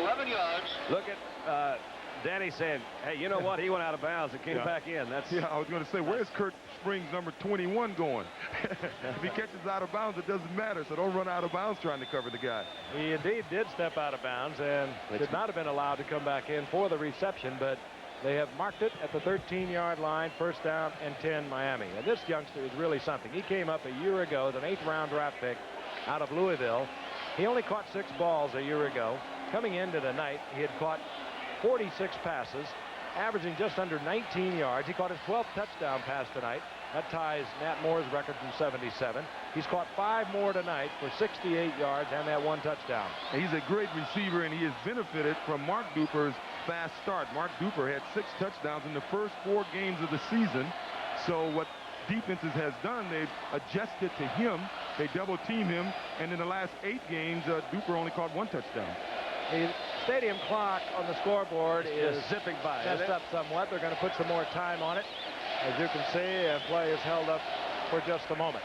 11 yards. Look at Danny saying, hey, you know what? He went out of bounds and came back in. I was going to say, where's Kurt Springs, number 21, going? If he catches out of bounds, it doesn't matter, so don't run out of bounds trying to cover the guy. He indeed did step out of bounds and should not have been allowed to come back in for the reception, but they have marked it at the 13-yard line, first down and 10, Miami. And this youngster is really something. He came up a year ago as an 8th-round draft pick out of Louisville. He only caught 6 balls a year ago. Coming into the night, he had caught 46 passes, averaging just under 19 yards. He caught his 12th touchdown pass tonight. That ties Nat Moore's record from 77. He's caught 5 more tonight for 68 yards and that 1 touchdown. He's a great receiver, and he has benefited from Mark Duper's fast start. Mark Duper had 6 touchdowns in the first 4 games of the season. So what defenses has done, they've adjusted to him. They double team him, and in the last 8 games, Duper only caught 1 touchdown. The stadium clock on the scoreboard is zipping by. Messed up somewhat. They're going to put some more time on it. As you can see, play is held up for just a moment.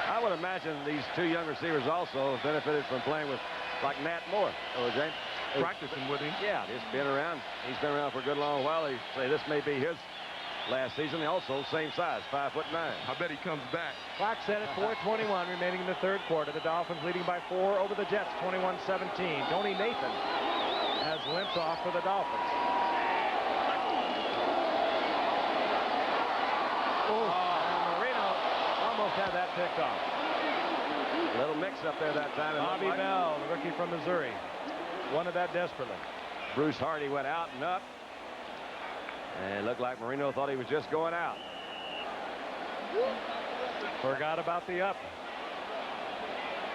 I would imagine these 2 young receivers also have benefited from playing with, like Nat Moore. Oh, James. Practicing with him. Yeah, just been around. He's been around for a good long while. They say this may be his last season. Also, same size, 5'9". I bet he comes back. Clock set at 4:21 remaining in the third quarter. The Dolphins leading by 4 over the Jets, 21-17. Tony Nathan has limped off for the Dolphins. And Marino almost had that picked off. A little mix-up there that time. Bobby Bell, the rookie from Missouri, wanted that desperately. Bruce Hardy went out and up. And it looked like Marino thought he was just going out. Forgot about the up.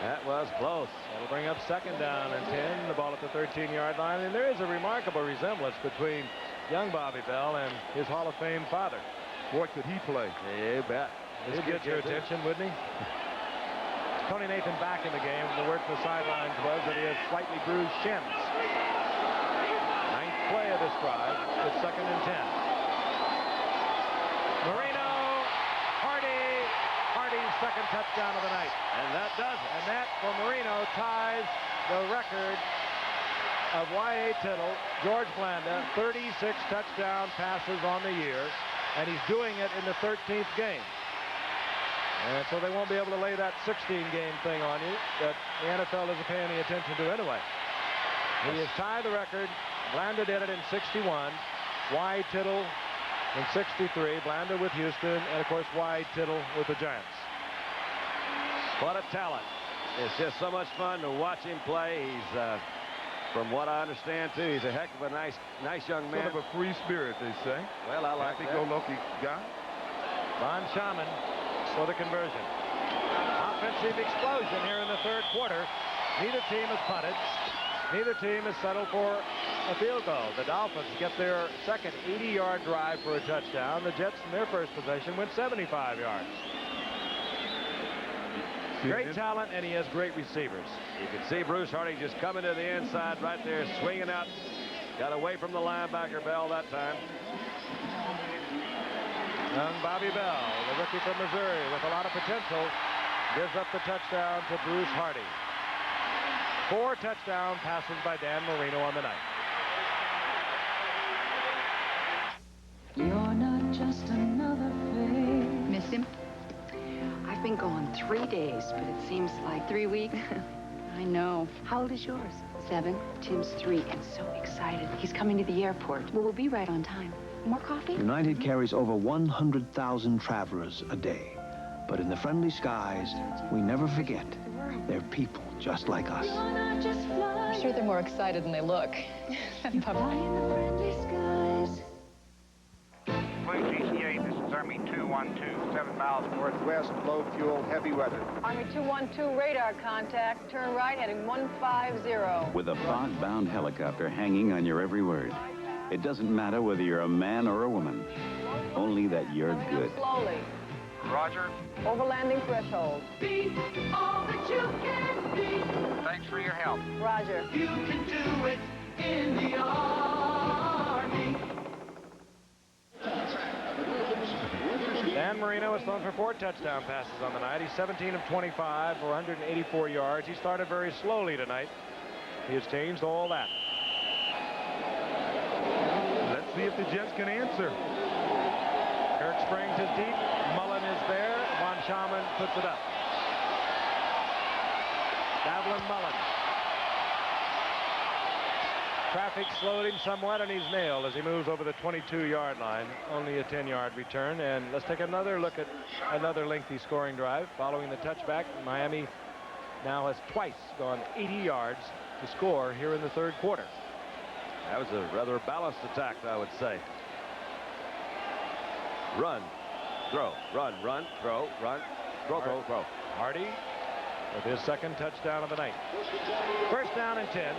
That was close. That'll bring up 2nd down and 10. The ball at the 13-yard line. And there is a remarkable resemblance between young Bobby Bell and his Hall of Fame father. Boy, could he play. You bet. This gets your attention, wouldn't he? Tony Nathan back in the game. The word from the sidelines was that he has slightly bruised shins. 9th play of this drive. It's 2nd and 10. Marino, Hardy's 2nd touchdown of the night. And that does it. And that, for Marino, ties the record of Y.A. Tittle, George Blanda, 36 touchdown passes on the year. And he's doing it in the 13th game. And so they won't be able to lay that 16-game thing on you that the NFL isn't paying any attention to anyway. He has tied the record. Blanda did it in 61. Y. Tittle in 63. Blanda with Houston. And, of course, Y. Tittle with the Giants. What a talent. It's just so much fun to watch him play. He's, from what I understand, too, he's a heck of a nice young man. Sort of a free spirit, they say. Well, I like that. Happy-go-lucky guy. Von Schaman for the conversion. Offensive explosion here in the third quarter. Neither team has punted. Neither team has settled for a field goal. The Dolphins get their second 80-yard drive for a touchdown. The Jets in their first possession went 75 yards. Great talent, and he has great receivers. You can see Bruce Hardy just coming to the inside right there, swinging out. Got away from the linebacker Bell that time. Young Bobby Bell, the rookie from Missouri with a lot of potential, gives up the touchdown to Bruce Hardy. 4 touchdown passes by Dan Marino on the night. You're not just another face. Miss him? I've been gone 3 days, but it seems like 3 weeks. I know. How old is yours? 7. Tim's 3 and so excited. He's coming to the airport. Well, we'll be right on time. More coffee? United carries over 100,000 travelers a day. But in the friendly skies, we never forget they're people just like us. I'm sure they're more excited than they look. GCA, this is Army 212, 7 miles northwest, low fuel, heavy weather. Army 212, radar contact, turn right, heading 150. With a fog-bound helicopter hanging on your every word. It doesn't matter whether you're a man or a woman, only that you're good. Slowly. Roger. Overlanding threshold. Be all that you can be. Thanks for your help. Roger. You can do it in the Army. Dan Marino has thrown for 4 touchdown passes on the night. He's 17 of 25 for 184 yards. He started very slowly tonight. He has changed all that. Let's see if the Jets can answer. Kirk Springs is deep. Mullen is there. Von Schaman puts it up. Davlin Mullen. Traffic slowed him somewhat, and he's nailed as he moves over the 22-yard line. Only a 10-yard return. And let's take another look at another lengthy scoring drive. Following the touchback, Miami now has twice gone 80 yards to score here in the third quarter. That was a rather balanced attack, I would say. Run, throw, run, throw, run, throw. Hardy with his second touchdown of the night. First down and 10.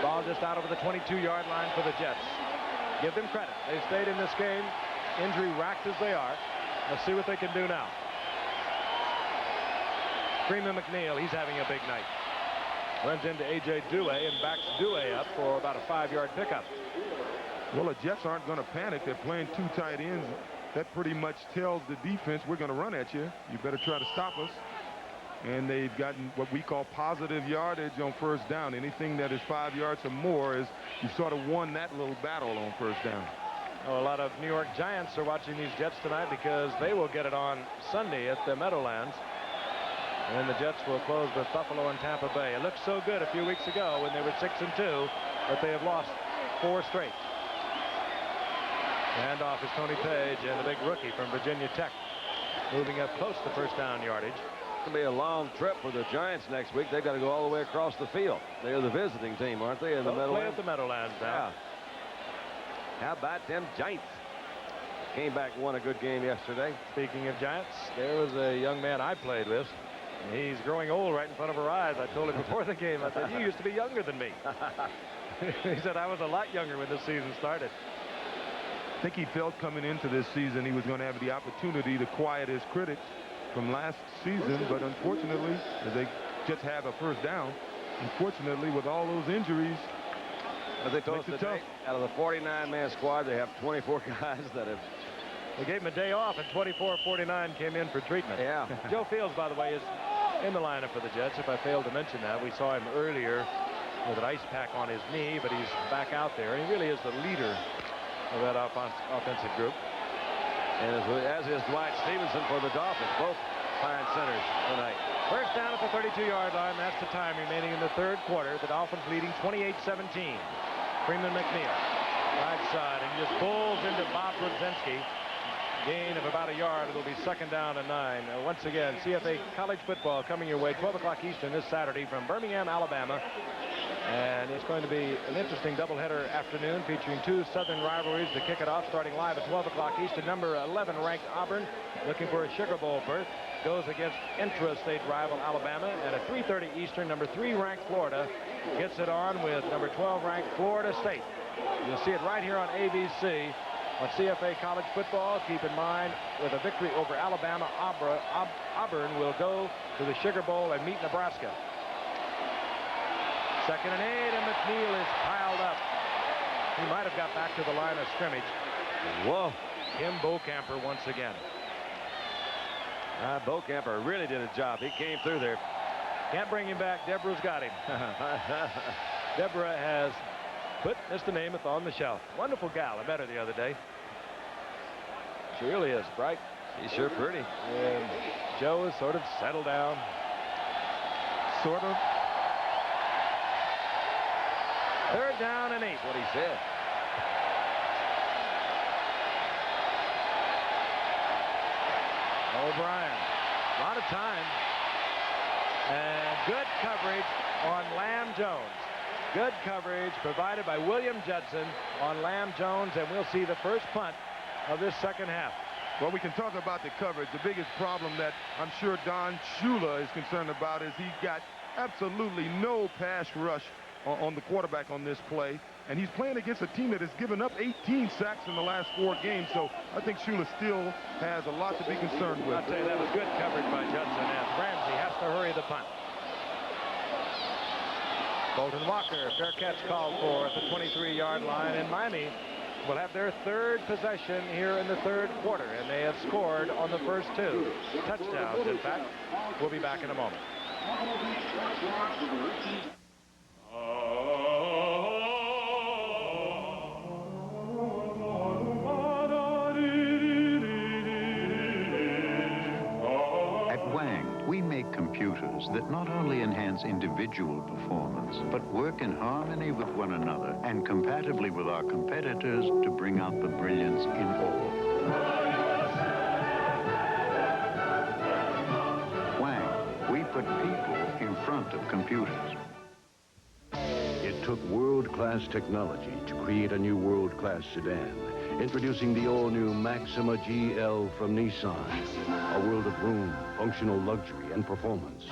Ball just out over the 22-yard line for the Jets. Give them credit. They stayed in this game injury racked as they are. Let's see what they can do now. Freeman McNeil, he's having a big night. Runs into A.J. Dewey and backs Dewey up for about a 5-yard pickup. Well, the Jets aren't going to panic. They're playing 2 tight ends. That pretty much tells the defense, we're going to run at you. You better try to stop us. And they've gotten what we call positive yardage on first down. Anything that is 5 yards or more is you sort of won that little battle on first down. Oh, a lot of New York Giants are watching these Jets tonight because they will get it on Sunday at the Meadowlands. And the Jets will close with Buffalo and Tampa Bay. It looked so good a few weeks ago when they were 6-2, but they have lost 4 straight. Handoff is Tony Page and the big rookie from Virginia Tech, moving up close to first down yardage. It's going to be a long trip for the Giants next week. They've got to go all the way across the field. They're the visiting team, aren't they, in the Meadowlands? Play at the Meadowlands now. Yeah. How about them Giants? Came back, won a good game yesterday. Speaking of Giants, there was a young man I played with. He's growing old right in front of our eyes. I told him before the game, I said, you used to be younger than me. He said, I was a lot younger when this season started. I think he felt coming into this season he was going to have the opportunity to quiet his critics from last season, but unfortunately, as they just have a first down, unfortunately, with all those injuries, as they told us today, out of the 49-man squad, they have 24 guys that have. They gave him a day off, and 24-49 came in for treatment. Yeah. Joe Fields, by the way, is in the lineup for the Jets. If I failed to mention that, we saw him earlier with an ice pack on his knee, but he's back out there, and he really is the leader of that offensive group. And as is Dwight Stevenson for the Dolphins, both fine centers tonight. First down at the 32-yard line. That's the time remaining in the third quarter. The Dolphins leading 28-17. Freeman McNeil, right side, and he just pulls into Bob Brzezinski. Gain of about a yard. It'll be second down and 9. Once again, CFA college football coming your way 12 o'clock Eastern this Saturday from Birmingham, Alabama. And it's going to be an interesting doubleheader afternoon featuring 2 Southern rivalries to kick it off, starting live at 12 o'clock Eastern. Number 11 ranked Auburn, looking for a Sugar Bowl berth, goes against intra-state rival Alabama. And at 3:30 Eastern, number 3 ranked Florida gets it on with number 12 ranked Florida State. You'll see it right here on ABC on CFA college football. Keep in mind, with a victory over Alabama, Auburn will go to the Sugar Bowl and meet Nebraska. 2nd and 8, and McNeil is piled up. He might have got back to the line of scrimmage. Whoa. Kim Bocamper once again. Bocamper really did a job. He came through there. Can't bring him back. Deborah's got him. Deborah has put Mr. Namath on the shelf. Wonderful gal. I met her the other day. She really is bright. She's sure pretty. And Joe is sort of settled down. Sort of. 3rd down and 8. That's what he said. O'Brien. A lot of time. And good coverage on Lamb Jones. Good coverage provided by William Judson on Lamb Jones, and we'll see the first punt of this second half. Well, we can talk about the coverage. The biggest problem that I'm sure Don Shula is concerned about is he got absolutely no pass rush on the quarterback on this play, and he's playing against a team that has given up 18 sacks in the last 4 games, so I think Shula still has a lot to be concerned with. I'll tell you, that was good coverage by Judson, and Ramsey has to hurry the punt. Bolton Walker, fair catch called for at the 23-yard line, and Miami will have their 3rd possession here in the 3rd quarter, and they have scored on the first 2 touchdowns, in fact. We'll be back in a moment. We make computers that not only enhance individual performance, but work in harmony with one another and compatibly with our competitors to bring out the brilliance in all. Wang, we put people in front of computers. It took world-class technology to create a new world-class sedan. Introducing the all-new Maxima GL from Nissan. A world of room, functional luxury, and performance.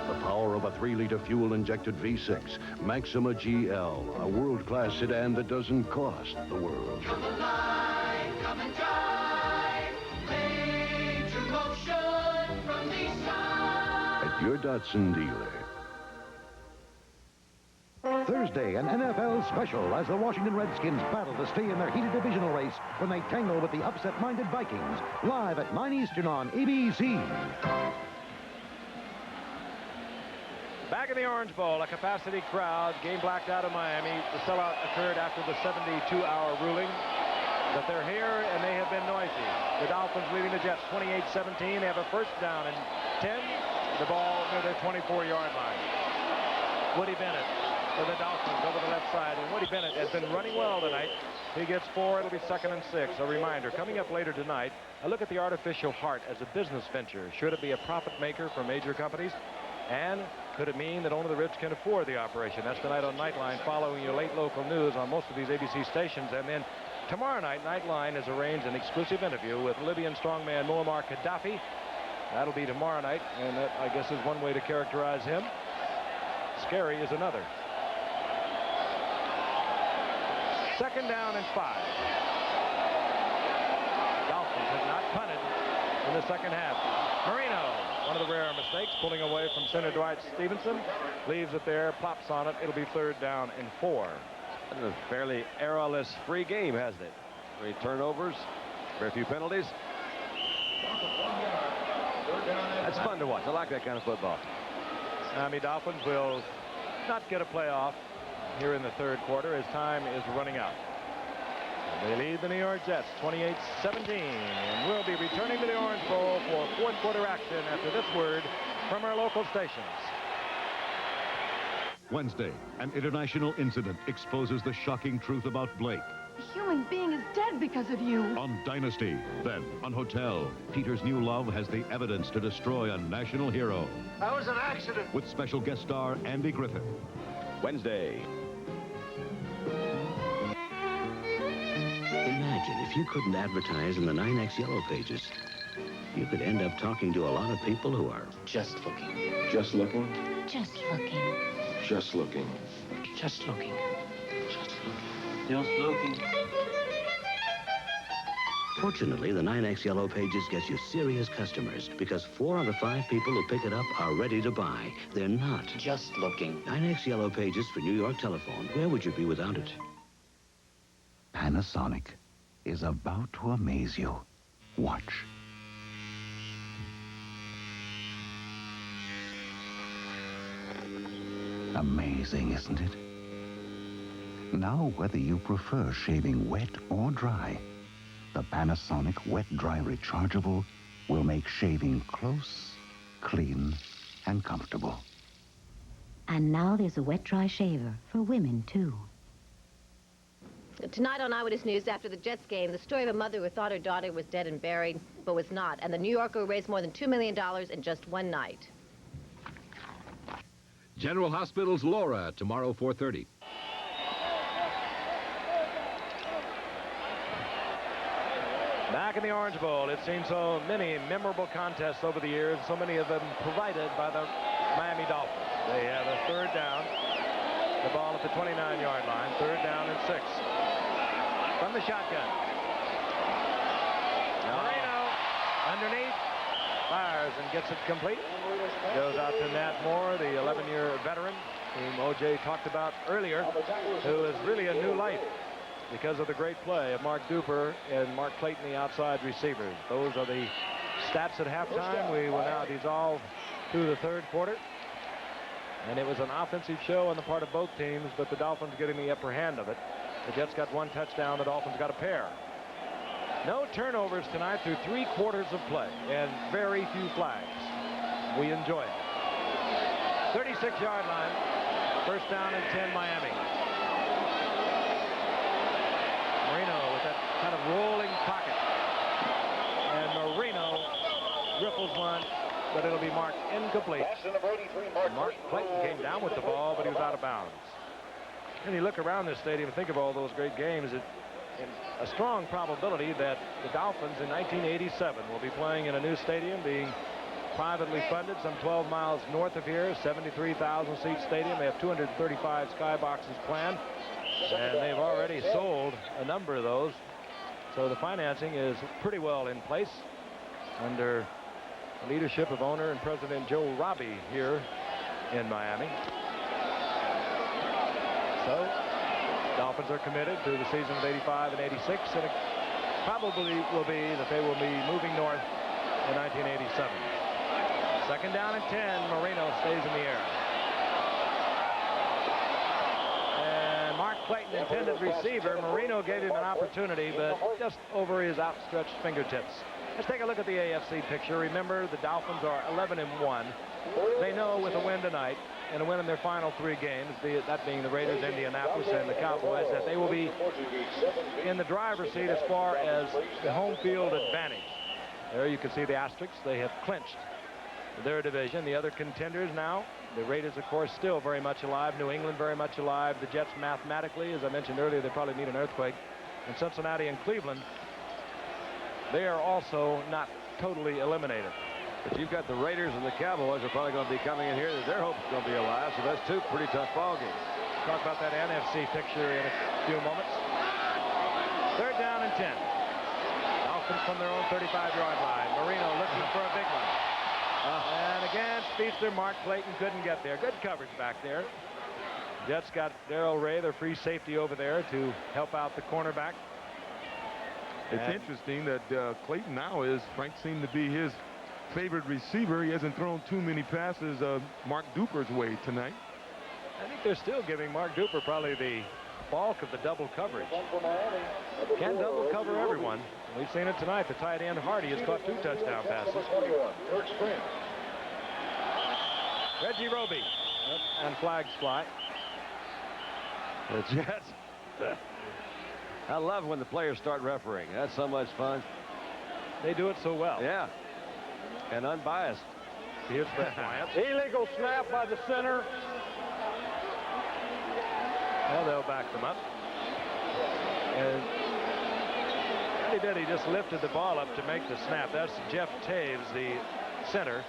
The power of a 3-liter fuel-injected V6. Maxima GL, a world-class sedan that doesn't cost the world. Come alive, come enjoy. your Datsun dealer. Thursday, an NFL special as the Washington Redskins battle to stay in their heated divisional race when they tangle with the upset-minded Vikings. Live at 9 Eastern on ABC. Back in the Orange Bowl, a capacity crowd. Game blacked out of Miami. The sellout occurred after the 72-hour ruling. But they're here, and they have been noisy. The Dolphins leading the Jets 28-17. They have a first down and 10. The ball near their 24-yard line. Woody Bennett for the Dolphins over the left side. And Woody Bennett has been running well tonight. He gets 4. It'll be 2nd and 6. A reminder, coming up later tonight, a look at the artificial heart as a business venture. Should it be a profit maker for major companies? And could it mean that only the rich can afford the operation? That's tonight on Nightline, following your late local news on most of these ABC stations. And then tomorrow night, Nightline has arranged an exclusive interview with Libyan strongman Muammar Gaddafi. That'll be tomorrow night, and that, I guess, is one way to characterize him. Scary is another. 2nd down and 5. Dolphins have not punted in the second half. Marino, one of the rare mistakes, pulling away from center Dwight Stevenson, leaves it there, plops on it. It'll be 3rd down and 4. It's a fairly errorless free game, hasn't it? 3 turnovers, very few penalties. That's fun to watch. I like that kind of football. Miami Dolphins will not get a playoff here in the 3rd quarter as time is running out. They lead the New York Jets 28-17, and we'll be returning to the Orange Bowl for 4th quarter action after this word from our local stations. Wednesday, an international incident exposes the shocking truth about Blake. A human being is dead because of you. On Dynasty, then on Hotel, Peter's new love has the evidence to destroy a national hero. That was an accident. With special guest star Andy Griffith. Wednesday. Imagine if you couldn't advertise in the 9X Yellow Pages. You could end up talking to a lot of people who are just looking. Just looking? Just looking. Just looking. Just looking. Just looking. Just looking. Fortunately, the 9X Yellow Pages gets you serious customers because 4 out of 5 people who pick it up are ready to buy. They're not just looking. 9X Yellow Pages for New York Telephone. Where would you be without it? Panasonic is about to amaze you. Watch. Amazing, isn't it? Now, whether you prefer shaving wet or dry, the Panasonic Wet Dry Rechargeable will make shaving close, clean, and comfortable. And now there's a wet dry shaver for women, too. Tonight on Eyewitness News, after the Jets game, the story of a mother who thought her daughter was dead and buried, but was not. And the New Yorker raised more than $2 million in just one night. General Hospital's Laura, tomorrow, 4:30. Back in the Orange Bowl, it's seen so many memorable contests over the years, so many of them provided by the Miami Dolphins. They have a 3rd down, the ball at the 29-yard line, 3rd down and 6. From the shotgun. Marino underneath, fires and gets it complete. Goes out to Nat Moore, the 11-year veteran, whom O.J. talked about earlier, who is really a new light because of the great play of Mark Duper and Mark Clayton, the outside receivers. Those are the stats at halftime. We will now dissolve through the 3rd quarter. And it was an offensive show on the part of both teams, but the Dolphins getting the upper hand of it. The Jets got 1 touchdown. The Dolphins got a pair. No turnovers tonight through 3 quarters of play, and very few flags. We enjoy it. 36-yard line. 1st down and 10, Miami. Marino with that kind of rolling pocket. And Marino ripples one, but it'll be marked incomplete. Mark Clayton came down with the ball, but he was out of bounds. And you look around this stadium and think of all those great games. A strong probability that the Dolphins in 1987 will be playing in a new stadium, being privately funded, some 12 miles north of here, 73,000-seat stadium. They have 235 skyboxes planned, and they've already sold a number of those. So the financing is pretty well in place under leadership of owner and President Joe Robbie here in Miami. So, Dolphins are committed to the season of 85 and 86, and it probably will be that they will be moving north in 1987. Second down and 10. Marino stays in the air. And Mark Clayton, intended receiver. Marino gave him an opportunity, but just over his outstretched fingertips. Let's take a look at the AFC picture. Remember, the Dolphins are 11-1. They know with a win tonight and a win in their final 3 games, that being the Raiders, Indianapolis, and the Cowboys, that they will be in the driver's seat as far as the home field advantage. There you can see the asterisks. They have clinched their division. The other contenders now, the Raiders, of course, still very much alive. New England very much alive. The Jets mathematically, as I mentioned earlier, they probably need an earthquake. And Cincinnati and Cleveland, they are also not totally eliminated. But you've got the Raiders and the Cowboys are probably going to be coming in here. Their hopes are going to be alive, so that's 2 pretty tough ball games. Talk about that NFC picture in a few moments. Third down and 10. Dolphins from their own 35-yard line. Marino looking for a big one. And again, speedster Mark Clayton couldn't get there. Good coverage back there. Jets got Darrell Ray, their free safety, over there to help out the cornerback. It's interesting that Clayton now is, Frank seemed to be his favorite receiver. He hasn't thrown too many passes Mark Duper's way tonight. I think they're still giving Mark Duper probably the bulk of the double coverage. Can double cover everyone. We've seen it tonight. The tight end Hardy has caught 2 touchdown passes. Reggie Roby, and flags fly. The Jets. I love when the players start refereeing. That's so much fun. They do it so well. Yeah. And unbiased. Here's Brett Bryant. Illegal snap by the center. Well, they'll back them up. And he just lifted the ball up to make the snap. That's Jeff Taves, the center.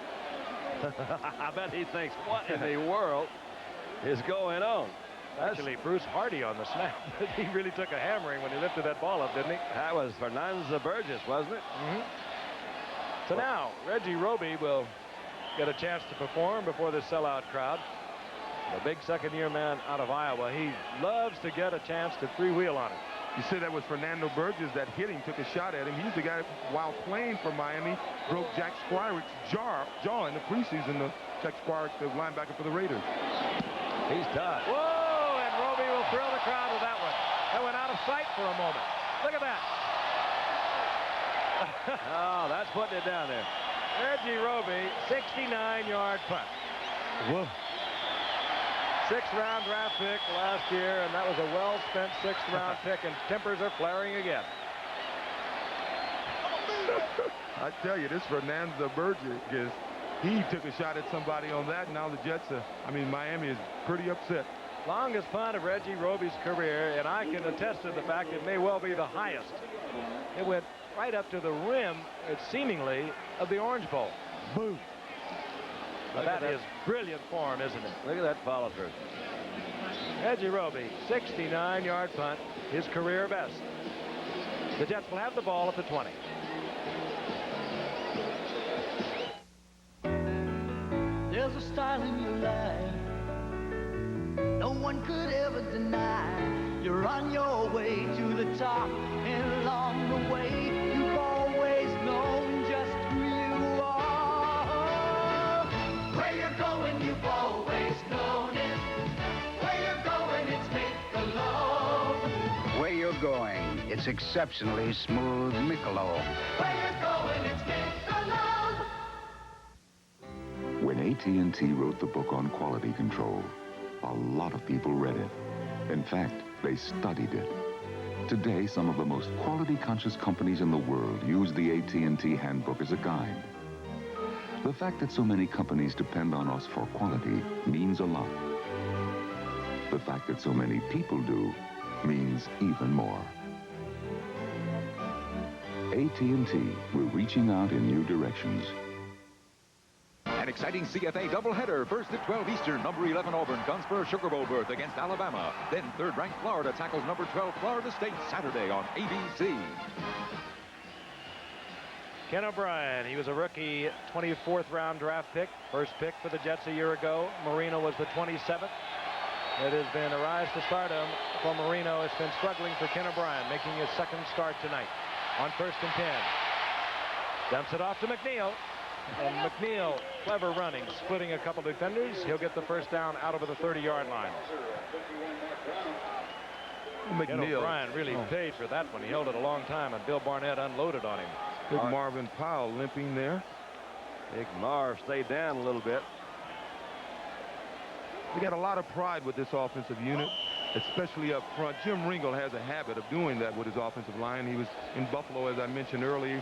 I bet he thinks, what in the world is going on? Actually, Bruce Hardy on the snap. He really took a hammering when he lifted that ball up, didn't he? That was Fernandez Burgess, wasn't it? Mm-hmm. So now, Reggie Roby will get a chance to perform before the sellout crowd. The big second-year man out of Iowa. He loves to get a chance to freewheel on it. You said that was Fernando Burgess that hit him, took a shot at him. He's the guy, while playing for Miami, broke Jack Squirick's jaw in the preseason. Jack Squirick, the linebacker for the Raiders. He's tough. Whoa, and Roby will thrill the crowd with that one. That went out of sight for a moment. Look at that. Oh, that's putting it down there. Reggie Roby, 69-yard punt. Whoa. 6th-round draft pick last year, and that was a well-spent 6th-round pick, and tempers are flaring again. I tell you, this Fernando Burgess, he took a shot at somebody on that, and now the Jets, Miami is pretty upset. Longest punt of Reggie Roby's career, and I can attest to the fact it may well be the highest. It went right up to the rim, seemingly, of the Orange Bowl. Boom. But that is brilliant form, isn't it? Look at that follow-through. Reggie Roby, 69-yard punt, his career best. The Jets will have the ball at the 20. There's a style in your life no one could ever deny. You're on your way to the top, and along the way you've always known just who you are. Where you're going, you've always known it. Where you're going, it's Michelob. Where you're going, it's exceptionally smooth Michelob. Where you're going, it's Michelob. When AT&T wrote the book on quality control, a lot of people read it. In fact, they studied it. Today, some of the most quality-conscious companies in the world use the AT&T handbook as a guide. The fact that so many companies depend on us for quality means a lot. The fact that so many people do means even more. AT&T, we're reaching out in new directions. An exciting CFA doubleheader. First at 12 Eastern, number 11 Auburn guns for a Sugar Bowl berth against Alabama. Then third-ranked Florida tackles number 12 Florida State Saturday on ABC. Ken O'Brien, he was a rookie 24th round draft pick, first pick for the Jets a year ago. Marino was the 27th. It has been a rise to stardom for Marino. It's been struggling for Ken O'Brien, making his second start tonight. On 1st and 10. Dumps it off to McNeil. And McNeil, clever running, splitting a couple defenders. He'll get the first down out over the 30-yard line. Ken O'Brien really paid for that one. He held it a long time, and Bill Barnett unloaded on him. Big Marvin Powell limping there. Big Marv stayed down a little bit. We got a lot of pride with this offensive unit, especially up front. Jim Ringel has a habit of doing that with his offensive line. He was in Buffalo, as I mentioned earlier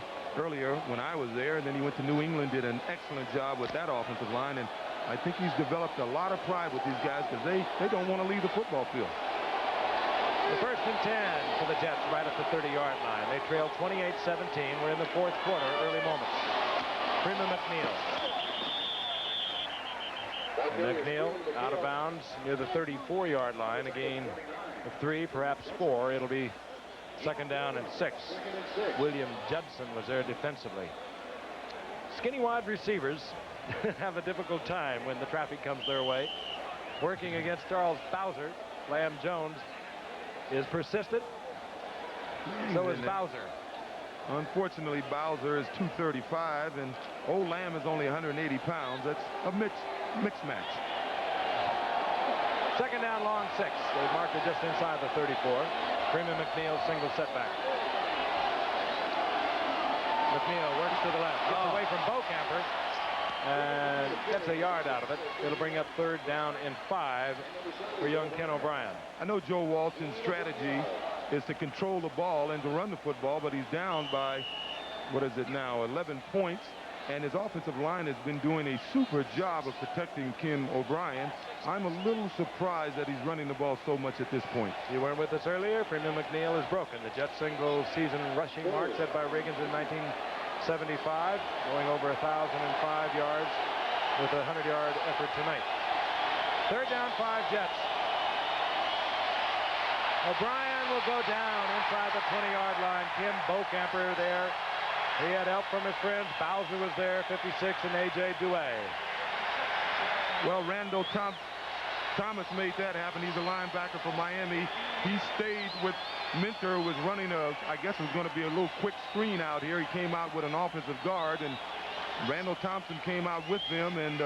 when I was there, and then he went to New England, did an excellent job with that offensive line, and I think he's developed a lot of pride with these guys because they don't want to leave the football field. The 1st and 10 for the Jets right at the 30-yard line. They trail 28-17. We're in the 4th quarter, early moments. Freeman McNeil. And McNeil out of bounds near the 34-yard line. A gain of 3, perhaps 4. It'll be 2nd down and 6. William Judson was there defensively. Skinny wide receivers have a difficult time when the traffic comes their way. Working against Charles Bowser, Lamb Jones is persistent. So is Bowser. Unfortunately, Bowser is 235, and old Lamb is only 180 pounds. That's a mixed match. 2nd down, long 6. They've marked it just inside the 34. Freeman McNeil, single setback. McNeil works to the left, gets away from Bocamper, and gets a yard out of it. It'll bring up 3rd down and 5 for young Ken O'Brien. I know Joe Walton's strategy is to control the ball and to run the football, but he's down by, what is it now, 11 points. And his offensive line has been doing a super job of protecting Ken O'Brien. I'm a little surprised that he's running the ball so much at this point. You weren't with us earlier. Freeman McNeil is broken. The Jets single season rushing mark set by Riggins in 1975, going over 1,005 yards with a 100-yard effort tonight. 3rd down, 5 Jets. O'Brien will go down inside the 20-yard line. Kim Bocamper there. He had help from his friends. Bowser was there, 56, and A.J. Douay. Well, Randall Thomas made that happen. He's a linebacker for Miami. He stayed with Minter, who was running I guess it was going to be a little quick screen out here. He came out with an offensive guard, and Randall Thompson came out with them, and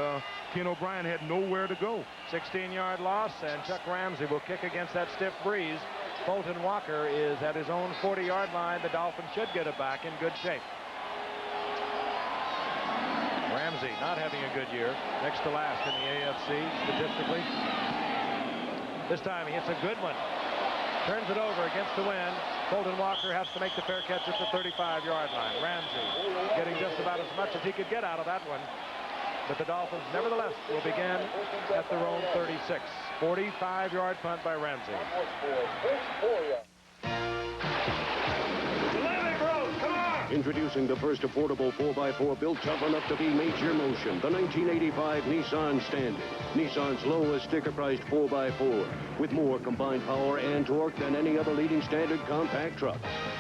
Ken O'Brien had nowhere to go. 16-yard loss, and Chuck Ramsey will kick against that stiff breeze. Fulton Walker is at his own 40-yard line. The Dolphins should get it back in good shape. Ramsey not having a good year, next to last in the AFC statistically. This time he hits a good one. Turns it over against the wind. Fulton Walker has to make the fair catch at the 35-yard line. Ramsey getting just about as much as he could get out of that one. But the Dolphins, nevertheless, will begin at their own 36. 45-yard punt by Ramsey. Introducing the first affordable 4x4 built tough enough to be major motion. The 1985 Nissan Standard. Nissan's lowest sticker-priced 4x4 with more combined power and torque than any other leading standard compact truck.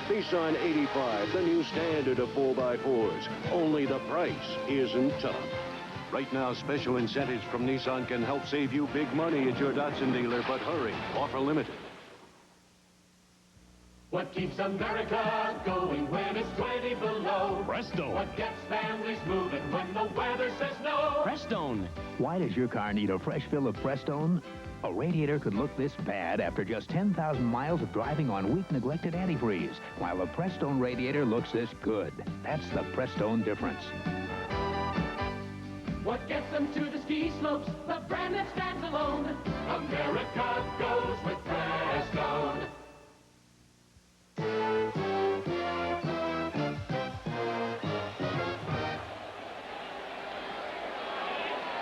Nissan 85, the new standard of 4x4s. Only the price isn't tough. Right now, special incentives from Nissan can help save you big money at your Datsun dealer, but hurry, offer limited. What keeps America going when it's 20 below? Prestone. What gets families moving when the weather says no? Prestone. Why does your car need a fresh fill of Prestone? A radiator could look this bad after just 10,000 miles of driving on weak, neglected antifreeze, while a Prestone radiator looks this good. That's the Prestone difference. What gets them to the ski slopes? The brand that stands alone. America goes with Prestone.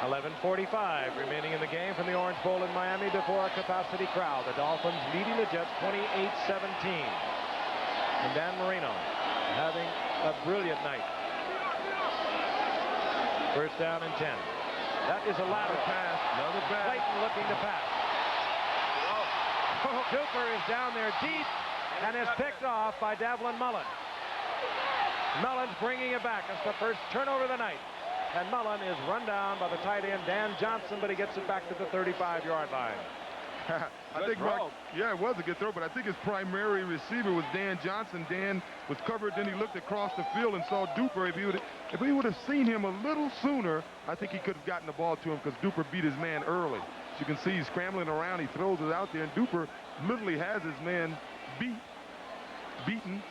11:45 remaining in the game from the Orange Bowl in Miami before a capacity crowd. The Dolphins leading the Jets 28-17. And Dan Marino having a brilliant night. 1st down and 10. That is a ladder pass. Another pass. Clayton looking to pass. Cooper is down there deep and is picked off by Davlin Mullen. Mullen's bringing it back. It's the first turnover of the night. And Mullen is run down by the tight end, Dan Johnson, but he gets it back to the 35-yard line. I think Mark, yeah, it was a good throw, but I think his primary receiver was Dan Johnson. Dan was covered, then he looked across the field and saw Duper. If he would have seen him a little sooner, I think he could have gotten the ball to him because Duper beat his man early. As you can see, he's scrambling around. He throws it out there, and Duper literally has his man beaten,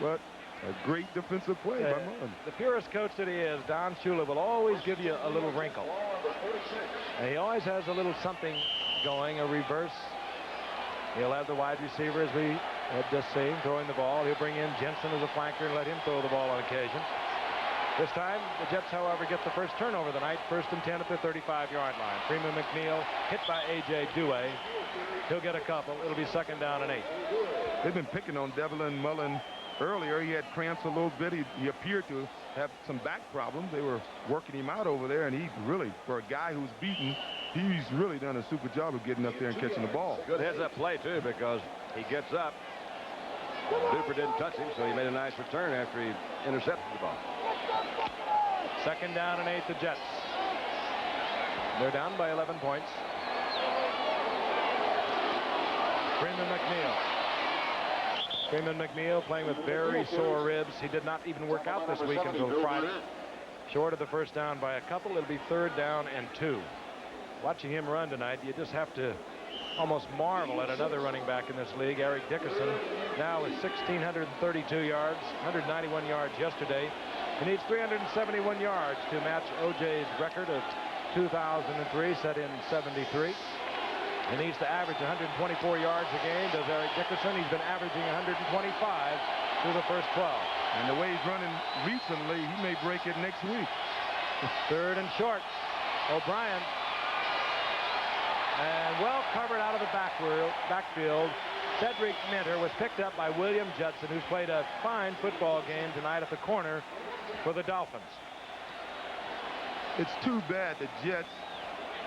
but a great defensive play by Mullen. The purest coach that he is, Don Shula, will always give you a little wrinkle. And he always has a little something going, a reverse. He'll have the wide receiver, as we had just seen, throwing the ball. He'll bring in Jensen as a flanker and let him throw the ball on occasion. This time, the Jets, however, get the first turnover of the night. 1st and 10 at the 35-yard line. Freeman McNeil hit by A.J. Dewey. He'll get a couple. It'll be 2nd down and 8. They've been picking on Devlin Mullen earlier. He had cramps a little bit. He appeared to have some back problems. They were working him out over there, and he really, for a guy who's beaten, he's really done a super job of getting up there and catching the ball. Good heads-up play, too, because he gets up. Duper didn't touch him, so he made a nice return after he intercepted the ball. 2nd down and 8, the Jets. They're down by 11 points. Freeman McNeil playing with very sore ribs. He did not even work out this week until Friday. Short of the first down by a couple. It'll be 3rd down and 2. Watching him run tonight, you just have to almost marvel at another running back in this league, Eric Dickerson, now with 1,632 yards, 191 yards yesterday. He needs 371 yards to match O.J.'s record of 2003, set in 73. He needs to average 124 yards a game, does Eric Dickerson. He's been averaging 125 through the first 12. And the way he's running recently, he may break it next week. 3rd and short. O'Brien. And well covered out of the backfield. Cedric Minter was picked up by William Judson, who's played a fine football game tonight at the corner for the Dolphins. It's too bad the Jets,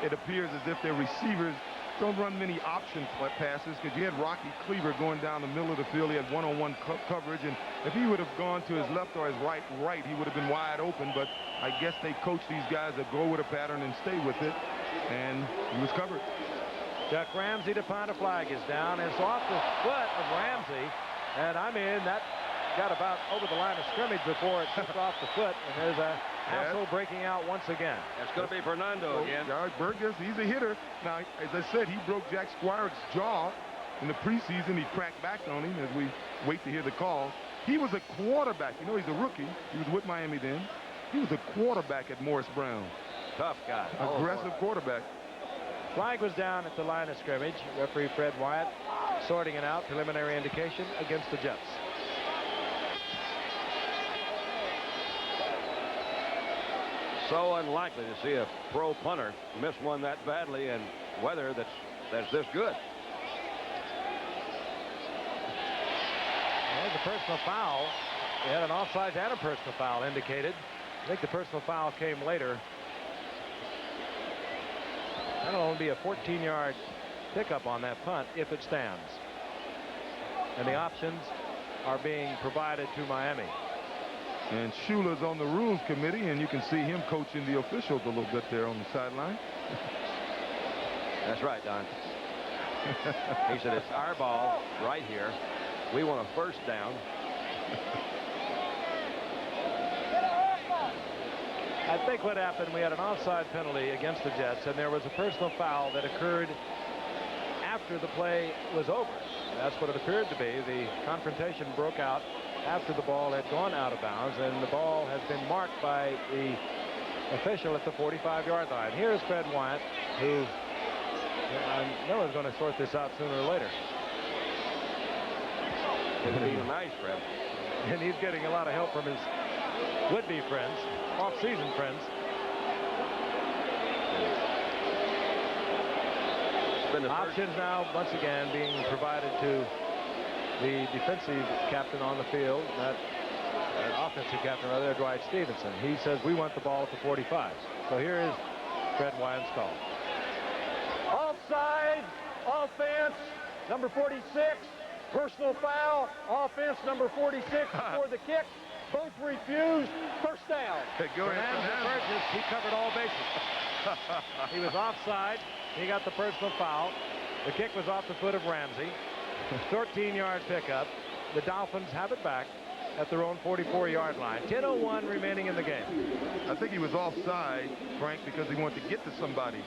it appears as if their receivers don't run many option passes, because you had Rocky Cleaver going down the middle of the field. He had one-on-one coverage, and if he would have gone to his left or his right, he would have been wide open. But I guess they coach these guys to go with a pattern and stay with it, and he was covered. Chuck Ramsey to punt. A flag is down. It's off the foot of Ramsey, and I mean that got about over the line of scrimmage before it took off the foot, and there's a hassle breaking out once again. It's going to be Fernando again. Burgess, he's a hitter. Now, as I said, he broke Jack Squire's jaw in the preseason. He cracked back on him as we wait to hear the call. He was a quarterback. You know, he's a rookie. He was with Miami then. He was a quarterback at Morris Brown. Tough guy. Aggressive quarterback. Flag was down at the line of scrimmage. Referee Fred Wyatt sorting it out. Preliminary indication against the Jets. So unlikely to see a pro punter miss one that badly in weather that's this good. There's a personal foul. They had an offsides and a personal foul indicated. I think the personal foul came later. That'll only be a 14-yard pickup on that punt if it stands. And the options are being provided to Miami. And Shula's on the rules committee, and you can see him coaching the officials a little bit there on the sideline. That's right, Don. He said, it's our ball right here. We want a first down. I think what happened, we had an offside penalty against the Jets, and there was a personal foul that occurred after the play was over. That's what it appeared to be. The confrontation broke out after the ball had gone out of bounds, and the ball has been marked by the official at the 45-yard line. Here's Fred Wyatt, who I know is going to sort this out sooner or later. It'll be nice, Fred. And he's getting a lot of help from his would-be friends, off-season friends. Options now, once again, being provided to the defensive captain on the field, not offensive captain, rather, Dwight Stevenson. He says, we want the ball at the 45. So here is Fred Wyatt's call. Offside, offense, number 46, Personal foul, offense number 46 before the kick. Both refused. First down. Hey, go ahead, Fernandez. Burgess, he covered all bases. He was offside. He got the personal foul. The kick was off the foot of Ramsey. 13-yard pickup. The Dolphins have it back at their own 44-yard line. 10:01 remaining in the game. I think he was offside, Frank, because he wanted to get to somebody.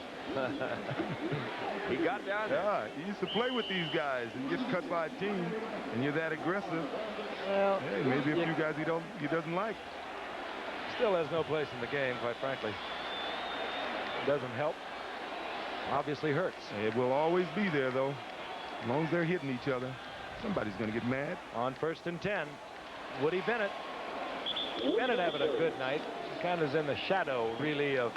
He got down there. Yeah, he used to play with these guys and get cut by a team, and you're that aggressive. Well, hey, maybe a few guys he doesn't like. Still has no place in the game, quite frankly. It doesn't help. Obviously hurts. It will always be there, though. As long as they're hitting each other, somebody's going to get mad. On 1st and 10, Woody Bennett. Bennett having a good night. He kind of is in the shadow, really, of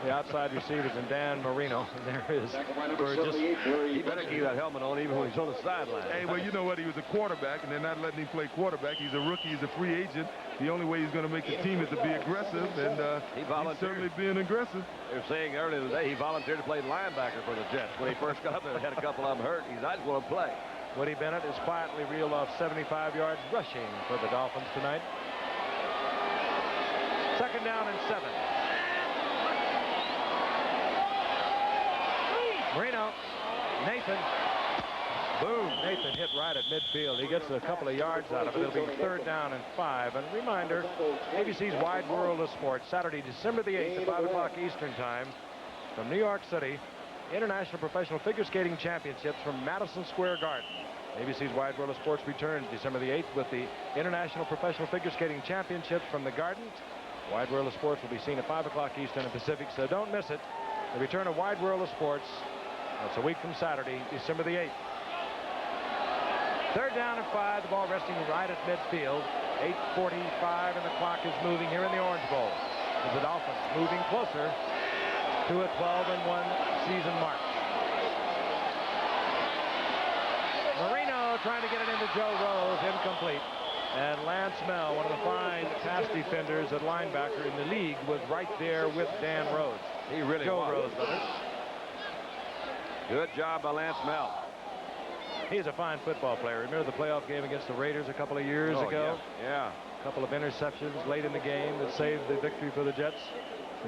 the outside receivers and Dan Marino. And there is Burgess. He better keep that helmet on even when he's on the sideline. Hey, well, you know what? He was a quarterback, and they're not letting him play quarterback. He's a rookie. He's a free agent. The only way he's going to make the team is to be aggressive, and he's certainly being aggressive. They were saying earlier today he volunteered to play linebacker for the Jets. When he first got up there, had a couple of them hurt. He's not going to play. Woody Bennett is quietly reeled off 75 yards rushing for the Dolphins tonight. 2nd down and 7. Marino. Nathan. Boom. Nathan hit right at midfield. He gets a couple of yards out of it. It'll be 3rd down and 5. And reminder, ABC's Wide World of Sports, Saturday, December the 8th at 5 o'clock Eastern Time from New York City. International Professional Figure Skating Championships from Madison Square Garden. ABC's Wide World of Sports returns December the 8th with the International Professional Figure Skating Championships from the Garden. Wide World of Sports will be seen at 5 o'clock Eastern and Pacific, so don't miss it. The return of Wide World of Sports. That's a week from Saturday, December the 8th. 3rd down and 5. The ball resting right at midfield. 8:45 and the clock is moving here in the Orange Bowl. As the Dolphins moving closer to a 12-1 season mark. Marino trying to get it into Joe Rose, incomplete. And Lance Mell, one of the fine pass defenders at linebacker in the league, was right there with Dan Rhodes. He really Joe was. Rose. Good job by Lance Mell. He's a fine football player. Remember the playoff game against the Raiders a couple of years ago? Yeah. A couple of interceptions late in the game that saved the victory for the Jets.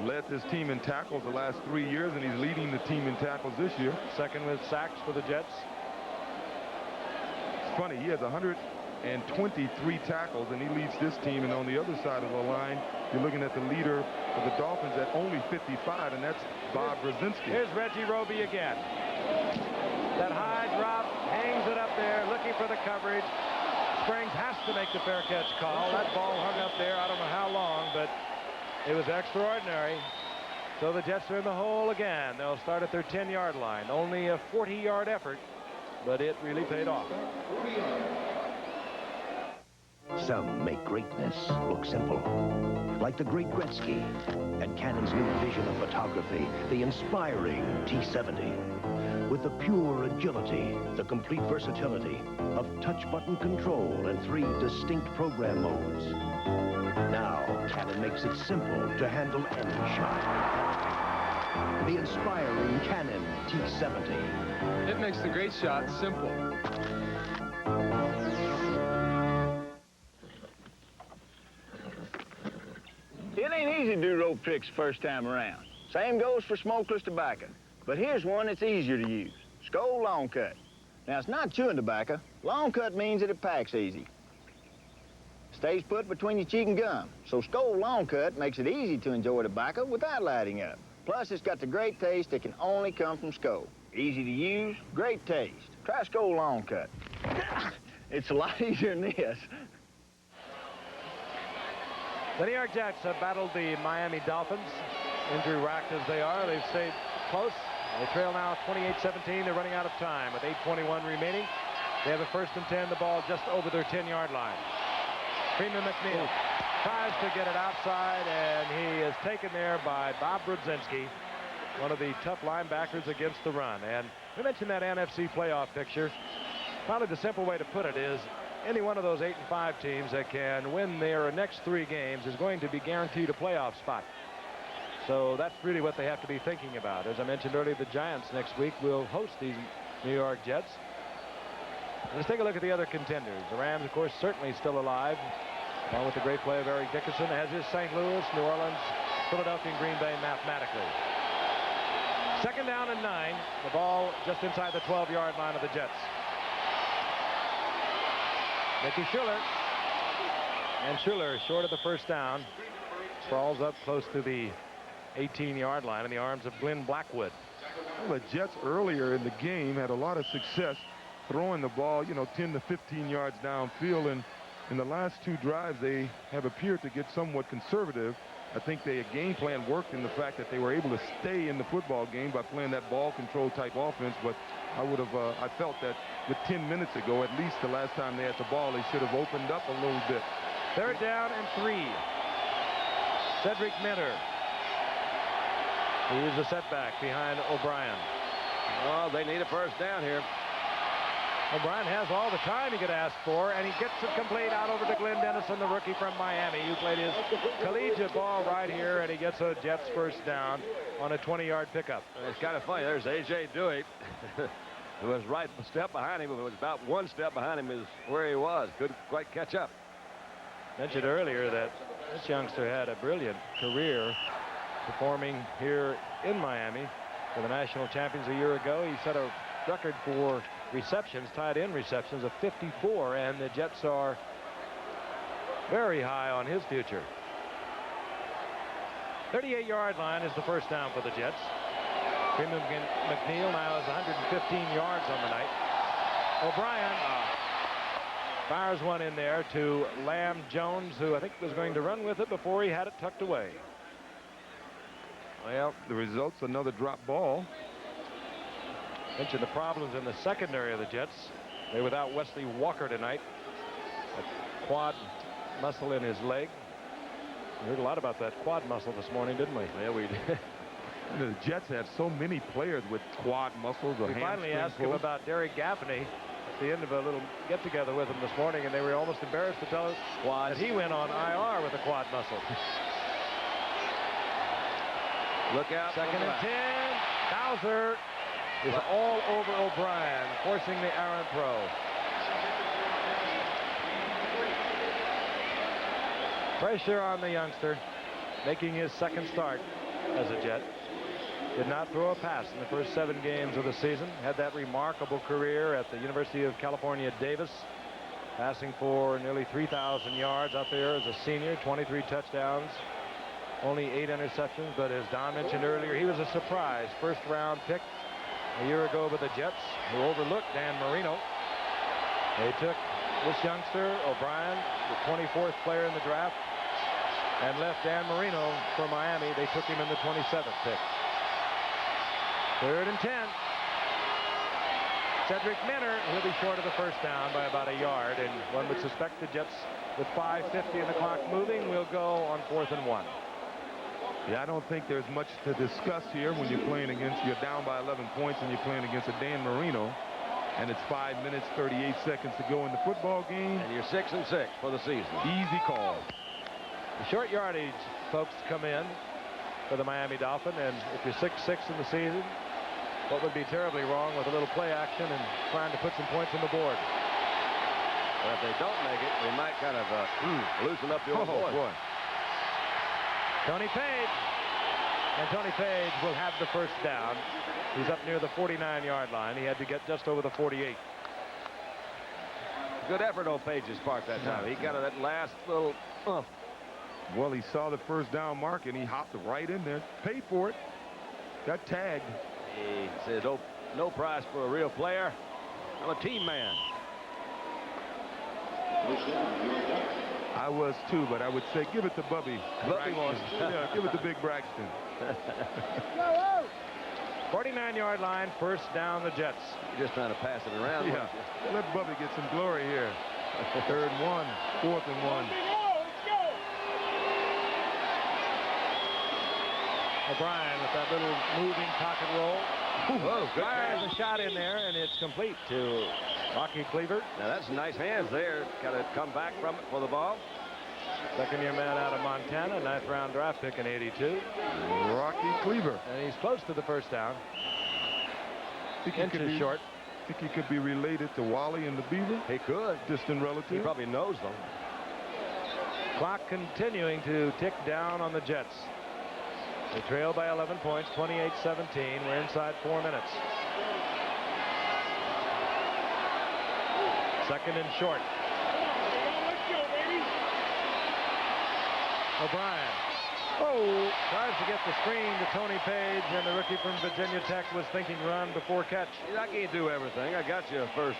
Led this team in tackles the last 3 years, and he's leading the team in tackles this year. Second with sacks for the Jets. It's funny, he has 123 tackles, and he leads this team. And on the other side of the line, you're looking at the leader of the Dolphins at only 55, and that's Bob Brzezinski. Here's Reggie Roby again. That high drop, hangs it up there, looking for the coverage. Springs has to make the fair catch call. That ball hung up there, I don't know how long, but it was extraordinary. So the Jets are in the hole again. They'll start at their 10-yard line. Only a 40-yard effort, but it really paid off. Some make greatness look simple, like the great Gretzky and Canon's new vision of photography, the inspiring T70. With the pure agility, the complete versatility of touch button control and 3 distinct program modes. Now, Canon makes it simple to handle any shot. The inspiring Canon T70. It makes the great shot simple. It ain't easy to do rope tricks first time around. Same goes for smokeless tobacco. But here's one that's easier to use. Skoal Long Cut. Now, it's not chewing tobacco. Long cut means that it packs easy. Stays put between your cheek and gum. So Skoal Long Cut makes it easy to enjoy tobacco without lighting up. Plus, it's got the great taste that can only come from Skoal. Easy to use, great taste. Try Skoal Long Cut. It's a lot easier than this. The New York Jets have battled the Miami Dolphins. Injury-racked as they are, they've stayed close. They trail now 28-17. They're running out of time with 8:21 remaining. They have a 1st and 10, the ball just over their 10-yard line. Freeman McNeil tries to get it outside, and he is taken there by Bob Brzezinski, one of the tough linebackers against the run. And we mentioned that NFC playoff picture. Probably the simple way to put it is any one of those 8-5 teams that can win their next 3 games is going to be guaranteed a playoff spot. So that's really what they have to be thinking about. As I mentioned earlier, the Giants next week will host these New York Jets. Let's take a look at the other contenders. The Rams, of course, certainly still alive, along with the great play of Eric Dickerson, as is St. Louis, New Orleans, Philadelphia, and Green Bay mathematically. Second down and 9. The ball just inside the 12-yard line of the Jets. Mickey Schuller. And Schuller, short of the first down, crawls up close to the 18-yard line in the arms of Glenn Blackwood. Well, the Jets earlier in the game had a lot of success throwing the ball, 10 to 15 yards downfield, and in the last 2 drives they have appeared to get somewhat conservative. I think their game plan worked in the fact that they were able to stay in the football game by playing that ball control type offense, but I felt that with 10 minutes ago, at least the last time they had the ball, they should have opened up a little bit. Third down and 3. Cedric Minter. He is a setback behind O'Brien. Oh, they need a first down here. O'Brien has all the time he could ask for, and he gets it complete out over to Glenn Dennison, the rookie from Miami, who played his collegiate ball right here, and he gets a Jets first down on a 20-yard pickup. It's kind of funny. There's A.J. Dewey, who was right a step behind him. It was about 1 step behind him is where he was. Couldn't quite catch up. Mentioned earlier that this youngster had a brilliant career performing here in Miami for the national champions a year ago. He set a record for receptions, tied in receptions of 54, and the Jets are very high on his future. 38-yard line is the first down for the Jets. Freeman McNeil now has 115 yards on the night. O'Brien fires one in there to Lamb Jones, who I think was going to run with it before he had it tucked away. Well, the result's another drop ball. Mentioned the problems in the secondary of the Jets. They're without Wesley Walker tonight. A quad muscle in his leg. We heard a lot about that quad muscle this morning, didn't we? Yeah, we did. The Jets have so many players with quad muscles. We finally asked him about Derek Gaffney at the end of a little get-together with him this morning, and they were almost embarrassed to tell us that he went on IR with a quad muscle. Look out. Second and 10. Bowser is all over O'Brien, forcing the errant throw. Pressure on the youngster, making his second start as a Jet. Did not throw a pass in the first 7 games of the season. Had that remarkable career at the University of California, Davis, passing for nearly 3,000 yards out there as a senior, 23 touchdowns, only 8 interceptions. But as Don mentioned earlier, he was a surprise first-round pick a year ago by the Jets, who overlooked Dan Marino. They took this youngster, O'Brien, the 24th player in the draft, and left Dan Marino for Miami. They took him in the 27th pick. Third and 10. Cedric Minter, he'll be short of the first down by about a yard, and one would suspect the Jets, with 5:50 in the clock moving, will go on 4th and 1. Yeah, I don't think there's much to discuss here when you're playing against, you're down by 11 points and you're playing against a Dan Marino, and it's 5 minutes, 38 seconds to go in the football game. And you're 6-6 for the season. Easy call. The short yardage folks come in for the Miami Dolphins, and if you're 6-6 in the season, what would be terribly wrong with a little play action and trying to put some points on the board? Well, if they don't make it, they might kind of loosen up the old boy. Tony Page. And Tony Page will have the first down. He's up near the 49-yard line. He had to get just over the 48. Good effort on Page's part that time. He got that last little Well, he saw the first down mark and he hopped right in there. Paid for it. Got tagged. He said, no price for a real player. I'm a team man. I was too, but I would say give it to Bubby. Bubby was. Yeah, give it to Big Braxton. 49-yard line, first down the Jets. You're just trying to pass it around. Yeah. Let Bubby get some glory here. 3rd and 1, 4th and 1. O'Brien with that little moving pocket roll. Fires a shot in there, and it's complete to Rocky Cleaver. Now that's nice hands there. Got to come back from it for the ball. Second-year man out of Montana, 9th-round draft pick in '82. Rocky Cleaver. And he's close to the first down. Inches short. think he could be related to Wally and the Beaver. He could. Distant relative. He probably knows them. Clock continuing to tick down on the Jets. They trail by 11 points, 28-17. We're inside 4 minutes. Second and short. O'Brien. Oh, tries to get the screen to Tony Page, and the rookie from Virginia Tech was thinking run before catch. I can't do everything. I got you first.